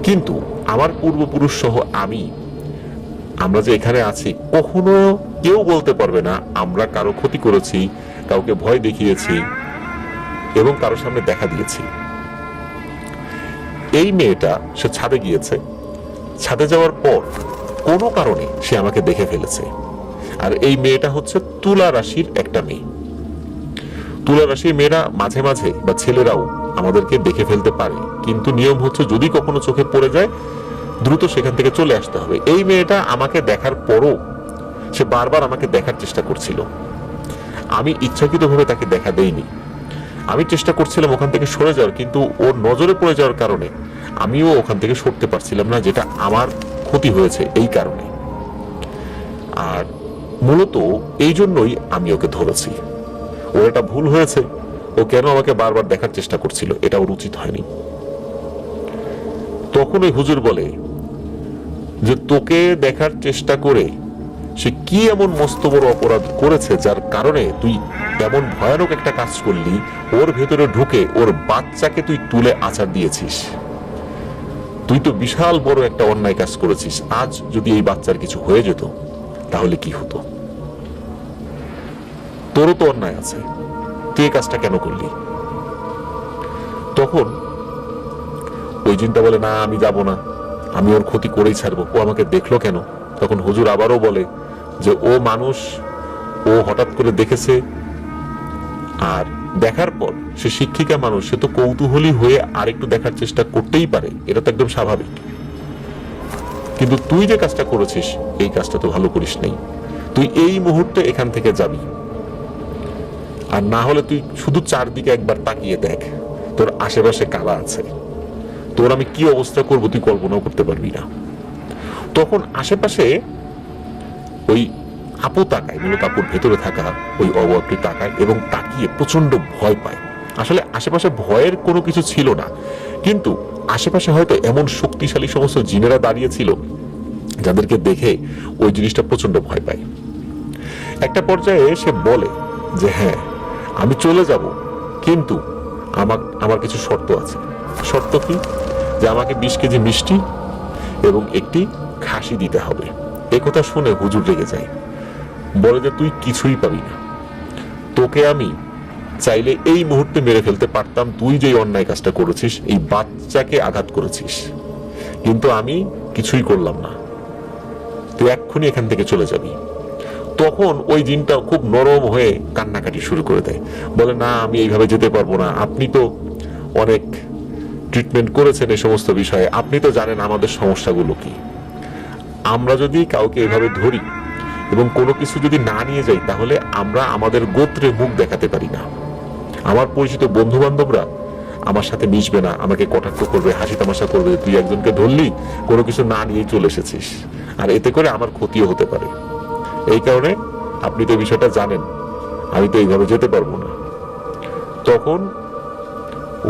কিন্তু আমার পূর্বপুরুষ সহ আমরা যে এখানে আছি, কখনো কেউ বলতে পারবে না আমরা কারো ক্ষতি করেছি, কাউকে ভয় দেখিয়েছি এবং কারোর সামনে দেখা দিয়েছি। এই মেয়েটা সে ছাদে গিয়েছে, ছাদে যাওয়ার পর কোনো কারণে সে আমাকে দেখে ফেলেছে। আর এই মেয়েটা হচ্ছে তুলা রাশির একটা মেয়ে। তুলা রাশির মেয়েরা মাঝে মাঝে বা ছেলেরাও আমাদেরকে দেখে ফেলতে পারে, কিন্তু নিয়ম হচ্ছে যদি কখনো চোখে পড়ে যায় দ্রুত সেখান থেকে চলে আসতে হবে। এই মেয়েটা আমাকে দেখার পরও সে বারবার আমাকে দেখার চেষ্টা করছিল। আমি ইচ্ছাকৃতভাবে তাকে দেখা দেইনি, আমি চেষ্টা করছিলাম ওখান থেকে সরে যাওয়ার, কিন্তু ওর নজরে পড়ে যাওয়ার কারণে আমিও ওখান থেকে সরতে পারছিলাম না, যেটা আমার ক্ষতি হয়েছে এই কারণে। আর মূলত এই জন্যই আমি ওকে ধরেছি। ওর এটা ভুল হয়েছে, ও কেন আমাকে বারবার দেখার চেষ্টা করছিল, এটা ওর উচিত হয়নি। তখন ওই হুজুর বলে যে তোকে দেখার চেষ্টা করে সে কি এমন মস্ত বড় অপরাধ করেছে যার কারণে তুই এমন ভয়ানক একটা কাজ করলি, ওর ভেতরে ঢুকে ওর বাচ্চাকে তুই তুলে আছাড় দিয়েছিস। তুই তো বিশাল বড় একটা অন্যায় কাজ করেছিস। আজ যদি এই বাচ্চার কিছু হয়ে যেত তাহলে কি হতো? তোরও তো অন্যায় আছে, তুই এই কাজটা কেন করলি? তখন ওই জিনটা বলে, না আমি যাব না, আমি ওর ক্ষতি করেই ছাড়বো। ও আমাকে দেখলো কেন? তখন হুজুর আবারও বলে যে ও মানুষ, ও হঠাৎ করে দেখেছে, আর দেখার পর সে শিক্ষিকা মানুষ, সে তো কৌতূহলী হয়ে আরেকটু দেখার চেষ্টা করতেই পারে, এটা তো একদম স্বাভাবিক। কিন্তু তুই যে কাজটা করেছিস এই কাজটা তো ভালো করিস নাই। তুই এই মুহূর্তে এখান থেকে যাবি, আর না হলে তুই শুধু চারদিকে একবার তাকিয়ে দেখ, তোর আশেপাশে কারা আছে, তোর আমি কি অবস্থা করবো তুই কল্পনাও করতে পারবি না। তখন আশেপাশে ওই আপু তাকায়, মূলত আপুর ভেতরে থাকা ওই অবয়বটি তাকায় এবং তাকিয়ে প্রচন্ড ভয় পায়। আসলে আশেপাশে ভয়ের কোনো কিছু ছিল না, কিন্তু আশেপাশে হয়তো এমন শক্তিশালী সমস্ত জিনেরা দাঁড়িয়ে ছিল যাদেরকে দেখে ওই জিনিসটা প্রচন্ড ভয় পায়। একটা পর্যায়ে সে বলে যে হ্যাঁ আমি চলে যাব, কিন্তু আমার কিছু শর্ত আছে। শর্ত কি? যে আমাকে 20 কেজি মিষ্টি এবং একটি খাসি দিতে হবে। একথা শুনে হুজুর রেগে যায়, বলে যে তুই কিছুই পাবি না, তোকে আমি চাইলে এই মুহূর্তে মেরে ফেলতে পারতাম, তুই যে অন্যায় কাজটা করেছিস, এই বাচ্চাকে আঘাত করেছিস, কিন্তু আমি কিছুই করলাম না, তুই এক্ষুনি এখান থেকে চলে যাবি। তখন ওই জিনটা খুব নরম হয়ে কান্নাকাটি শুরু করে দেয়, বলে না আমি এইভাবে যেতে পারবো না, আপনি তো অনেক ট্রিটমেন্ট করেছেন এই সমস্ত বিষয়ে, আপনি তো জানেন আমাদের সমস্যাগুলো কি। আমরা যদি কাউকে এভাবে ধরি এবং কোনো কিছু যদি না নিয়ে যাই তাহলে আমরা আমাদের গোত্রে মুখ দেখাতে পারি না। আমার পরিচিত বন্ধু বান্ধবরা আমার সাথে মিশবে না, আমাকে কটাক্ষ করবে, হাসি তামাশা করবে, তুই একজনকে ধরলি কোনো কিছু না নিয়েই চলে এসেছিস, আর এতে করে আমার ক্ষতিও হতে পারে। এই কারণে আপনি তো বিষয়টা জানেন, আমি তো এইভাবে যেতে পারবো না। তখন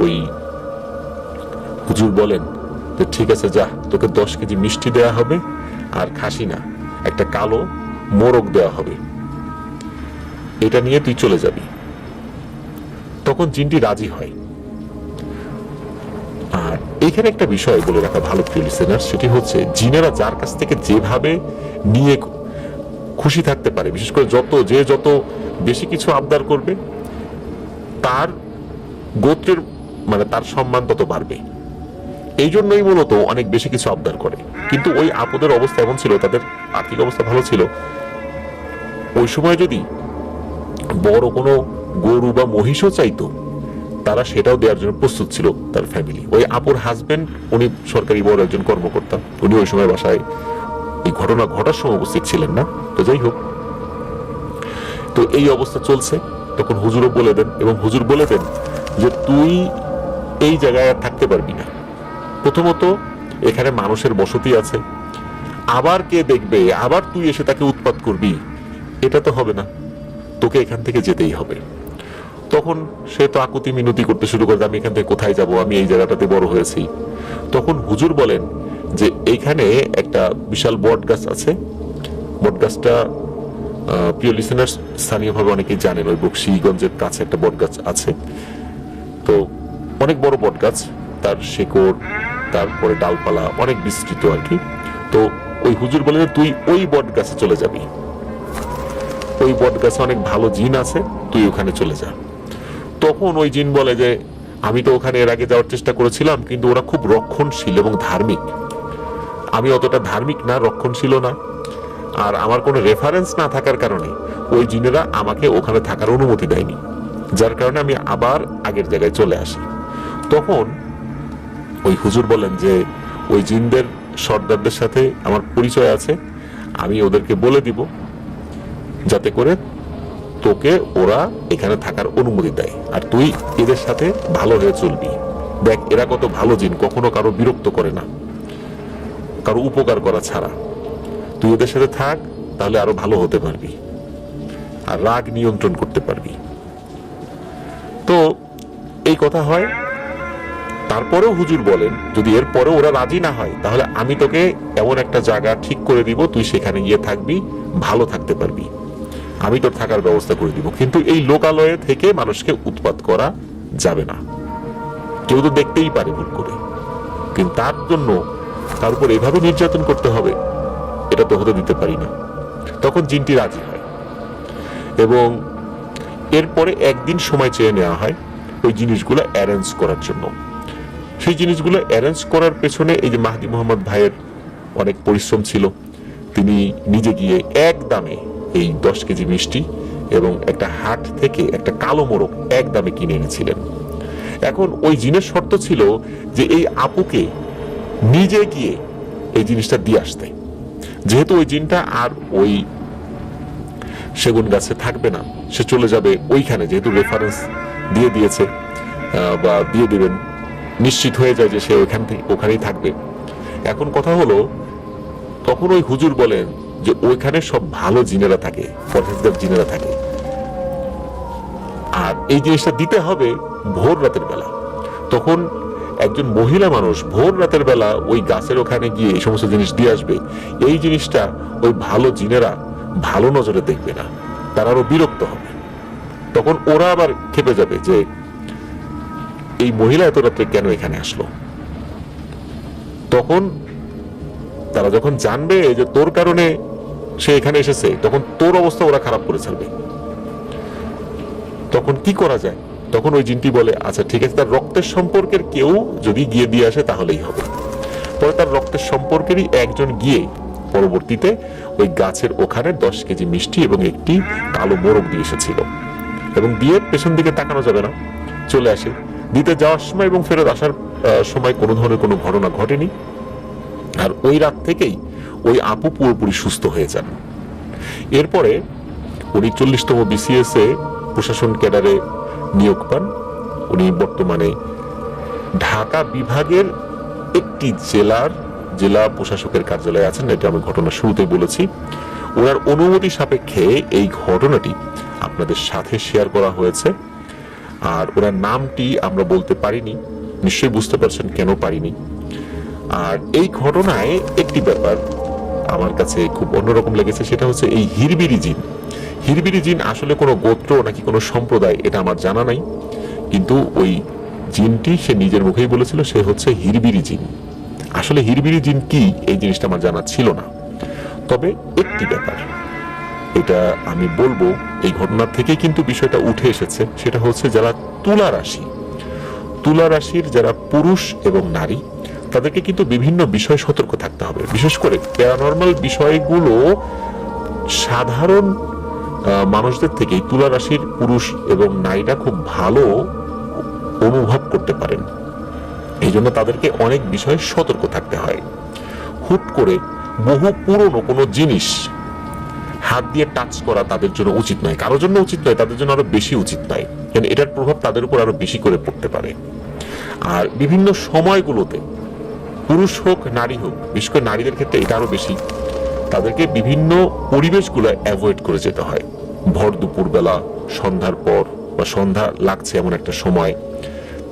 ওই হুজুর বলেন যে ঠিক আছে যা, তোকে 10 কেজি মিষ্টি দেয়া হবে, আর খাসি না, একটা কালো মোরগ দেওয়া হবে, এটা নিয়ে তুই চলে যাবি। তখন জিনটি রাজি হয়। আর এইখানে একটা বিষয় বলে রাখা ভালো প্রিয় লিসেনার, সেটি হচ্ছে জিনেরা যার কাছ থেকে যেভাবে নিয়ে খুশি থাকতে পারে, বিশেষ করে যত বেশি কিছু আবদার করবে, তার গোত্রের মানে তার সম্মান তত বাড়বে। এই জন্যই মূলত অনেক বেশি কিছু আবদার করে। কিন্তু ওই আপদের অবস্থা এমন ছিল, তাদের আর্থিক অবস্থা ভালো ছিল, ওই সময় যদি বড় কোনো গরু বা মহিষও চাইতো, তারা সেটাও দেওয়ার জন্য প্রস্তুত ছিল তার ফ্যামিলি। ওই আপুর হাজবেন্ড, উনি সরকারি বড় একজন কর্মকর্তা, উনি ওই সময় বাসায় এই ঘটনা ঘটার সময় উপস্থিত ছিলেন না। তো যাই হোক, তো এই অবস্থা চলছে। তখন হুজুরও বলে দেন, এবং হুজুর বলে দেন যে তুই এই জায়গায় আর থাকতে পারবি না। প্রথমত এখানে মানুষের বসতি আছে, আবার কে দেখবে, আবার তুই এসে তাকে উৎপাত করবি, এটা তো হবে না, তোকে এখান থেকে যেতেই হবে। তখন সে তো আকুতি মিনতি করতে শুরু করে, আমি এখান থেকে কোথায় যাব, আমি এই জায়গাটাতে বড় হয়েছি। তখন হুজুর বলেন যে এইখানে একটা বিশাল বট গাছ আছে, বট গাছটা প্রিয় লিসেনার্স স্থানীয়ভাবে অনেকেই জানেন, ওই বকশীগঞ্জের কাছে একটা বট গাছ আছে। তো অনেক বড় বট গাছ, তার শেকড়, তারপরে ডালপালা অনেক বিস্তৃত আর কি। তো ওই হুজুর বলে তুই ওই বট গাছে চলে যাবি, ওই বট গাছে অনেক ভালো জিন আছে, তুই ওখানে চলে যা। তখন ওই জিন বলে যে আমি তো ওখানে এর আগে যাওয়ার চেষ্টা করেছিলাম, কিন্তু ওরা খুব রক্ষণশীল এবং ধার্মিক, আমি অতটা ধার্মিক না, রক্ষণশীল না, আর আমার কোনো রেফারেন্স না থাকার কারণে ওই জিনেরা আমাকে ওখানে থাকার অনুমতি দেয়নি, যার কারণে আমি আবার আগের জায়গায় চলে আসি। তখন ওই হুজুর বলেন যে ওই জিনদের সর্দারদের সাথে আমার পরিচয় আছে, আমি ওদেরকে বলে দিব যাতে করে তোকে ওরা এখানে থাকার অনুমতি দেয়, আর তুই এদের সাথে ভালো হয়ে চলবি। দেখ এরা কত ভালো জিন, কখনো কারো বিরক্ত করে না, কারো উপকার করা ছাড়া। তুই এদের সাথে থাক, তাহলে আরো ভালো হতে পারবি, আর রাগ নিয়ন্ত্রণ করতে পারবি। তো এই কথা হয়। তারপরেও হুজুর বলেন যদি এর পরে ওরা রাজি না হয়, তাহলে আমি তোকে এমন একটা জায়গা ঠিক করে দিব, তুই সেখানে গিয়ে থাকবি, ভালো থাকতে পারবি, আমি তোর থাকার ব্যবস্থা করে দিব। কিন্তু এই লোকালয়ে থেকে মানুষকে উৎপাত করা যাবে না, কেউ তো দেখতেই পারে ভুল করে, কিন্তু তার জন্য তার উপর এভাবে নির্যাতন করতে হবে, এটা তো হতে দিতে পারি না। তখন জিনটি রাজি হয়, এবং এরপরে একদিন সময় চেয়ে নেওয়া হয় ওই জিনিসগুলো অ্যারেঞ্জ করার জন্য। সেই জিনিসগুলো অ্যারেঞ্জ করার পেছনে এই যে মাহদি মোহাম্মদ ভাইয়ের অনেক পরিশ্রম ছিল। তিনি নিজে গিয়ে এক দামে এই 10 কেজি মিষ্টি এবং একটা হাট থেকে একটা কালো মোরগ এক দামে কিনে এনেছিলেন। এখন ওই জিনের শর্ত ছিল যে এই আপুকে নিজে গিয়ে এই জিনিসটা দিয়ে আসতে, যেহেতু ওই জিনটা আর ওই সেগুন গাছে থাকবে না, সে চলে যাবে ওইখানে, যেহেতু রেফারেন্স দিয়ে দিয়েছে বা দিয়ে দিবেন, নিশ্চিত হয়ে যায় যে সে ওইখান থেকে ওখানেই থাকবে। এখন কথা হলো, তখন ওই হুজুর বলেন যে ওইখানে সব ভালো জিনেরা থাকে, পরহেজগার জিনেরা থাকে, আর এই জিনিসটা দিতে হবে ভোর রাতের বেলা। তখন একজন মহিলা মানুষ ভোর রাতের বেলা ওই গাছের ওখানে গিয়ে এই সমস্ত জিনিস দিয়ে আসবে, এই জিনিসটা ওই ভালো জিনেরা ভালো নজরে দেখবে না, তারা আরো বিরক্ত হবে। তখন ওরা আবার খেপে যাবে যে এই মহিলা এত রাত্রে কেন এখানে আসলো। তখন তারা যখন জানবে যে তোর কারণে সে এখানে এসেছে, তখন তোর অবস্থা ওরা খারাপ করে ছাড়বে। তখন কি করা যায়? তখন ওই জিনটি বলে আচ্ছা ঠিক আছে, তার রক্তের সম্পর্কের কেউ যদি গিয়ে দিয়ে আসে তাহলেই হবে। পরে তার রক্তের সম্পর্কেরই একজন গিয়ে পরবর্তীতে ওই গাছের ওখানে 10 কেজি মিষ্টি এবং একটি কালো মোরগ দিয়ে এসেছিল, এবং দিয়ে পেছন দিকে তাকানো যাবে না, চলে আসে। দিতে যাওয়ার সময় এবং ফেরত আসার সময় কোনো ধরনের কোনো ঘটনা ঘটেনি। আর ওই রাত থেকেই ওই আপু পুরোপুরি সুস্থ হয়ে যান। এরপরে উনি 40তম BCS এ প্রশাসন ক্যাডারে নিয়োগ পান। উনি বর্তমানে ঢাকা বিভাগের একটি জেলা প্রশাসকের কার্যালয়ে আছেন, এটা আমি ঘটনার শুরুতেই বলেছি। ওনার অনুমতি সাপেক্ষে এই ঘটনাটি আপনাদের সাথে শেয়ার করা হয়েছে। আর ওনার নামটি আমরা বলতে পারিনি, নিশ্চয়ই বুঝতে পারছেন কেন পারিনি। আর এই ঘটনায় একটি ব্যাপার আমার কাছে খুব অন্যরকম লেগেছে, সেটা হচ্ছে এই হিরবিরি জিন। হিরবিরি জিন আসলে কোনো গোত্র নাকি কোনো সম্প্রদায় এটা আমার জানা নাই, কিন্তু ওই জিনটি সে নিজের মুখেই বলেছিল সে হচ্ছে হিরবিরি জিন। আসলে হিরবিরি জিন কি এই জিনিসটা আমার জানা ছিল না। তবে একটি ব্যাপার এটা আমি বলবো, এই ঘটনার থেকে কিন্তু বিষয়টা উঠে এসেছে, সেটা হচ্ছে যারা তুলা রাশির যারা পুরুষ এবং নারী, তাদেরকে কিন্তু বিভিন্ন বিষয় সতর্ক থাকতে হবে। বিশেষ করে প্যারানরমাল বিষয়গুলো সাধারণ মানুষদের থেকে তুলা রাশির পুরুষ এবং নারীরা খুব ভালো অনুভব করতে পারেন। এই জন্য তাদেরকে অনেক বিষয়ে সতর্ক থাকতে হয়। হুট করে বহু পুরনো কোনো জিনিস হাত দিয়ে টাচ করা তাদের জন্য উচিত নয়, কারোর জন্য উচিত নয়, তাদের জন্য আরো বেশি উচিত নয়, কারণ এটার প্রভাব তাদের উপর আরো বেশি করে পড়তে পারে। আর বিভিন্ন সময়গুলোতে পুরুষ হোক নারী হোক, বিশেষ করে নারীদের ক্ষেত্রে এটা আরো বেশি, তাদেরকে বিভিন্ন পরিবেশগুলো অ্যাভয়েড করে যেতে হয়। ভর দুপুর বেলা, সন্ধ্যার পর বা সন্ধ্যা লাগছে এমন একটা সময়,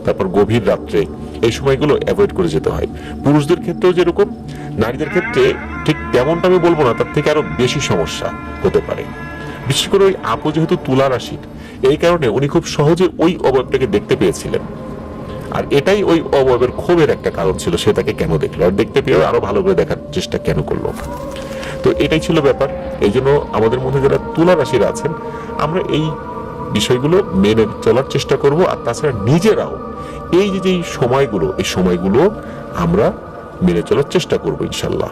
তারপর গভীর রাত্রে, এই সময়গুলো অ্যাভয়েড করে যেতে হয়। পুরুষদের ক্ষেত্রেও যেরকম, নারীদের ক্ষেত্রে ঠিক তেমনটা আমি বলবো না, তার থেকে আরো বেশি সমস্যা হতে পারে। বিশেষ করে ওই আপু যেহেতু তুলা রাশির, এই কারণে উনি খুব সহজে ওই অবয়বটাকে দেখতে পেয়েছিলেন। আর এটাই ওই অবয়বের ক্ষোভের একটা কারণ ছিল, সে তাকে কেন দেখলো, আর দেখতে পেয়ে আরো ভালো করে দেখার চেষ্টা কেন করলো। তো এটাই ছিল ব্যাপার। এই জন্য আমাদের মধ্যে যারা তুলা রাশির আছেন, আমরা এই বিষয়গুলো মেনে চলার চেষ্টা করব। আর তাছাড়া নিজেরাও এই যে সময়গুলো, এই সময়গুলো আমরা মেনে চলার চেষ্টা করবো ইনশাল্লাহ।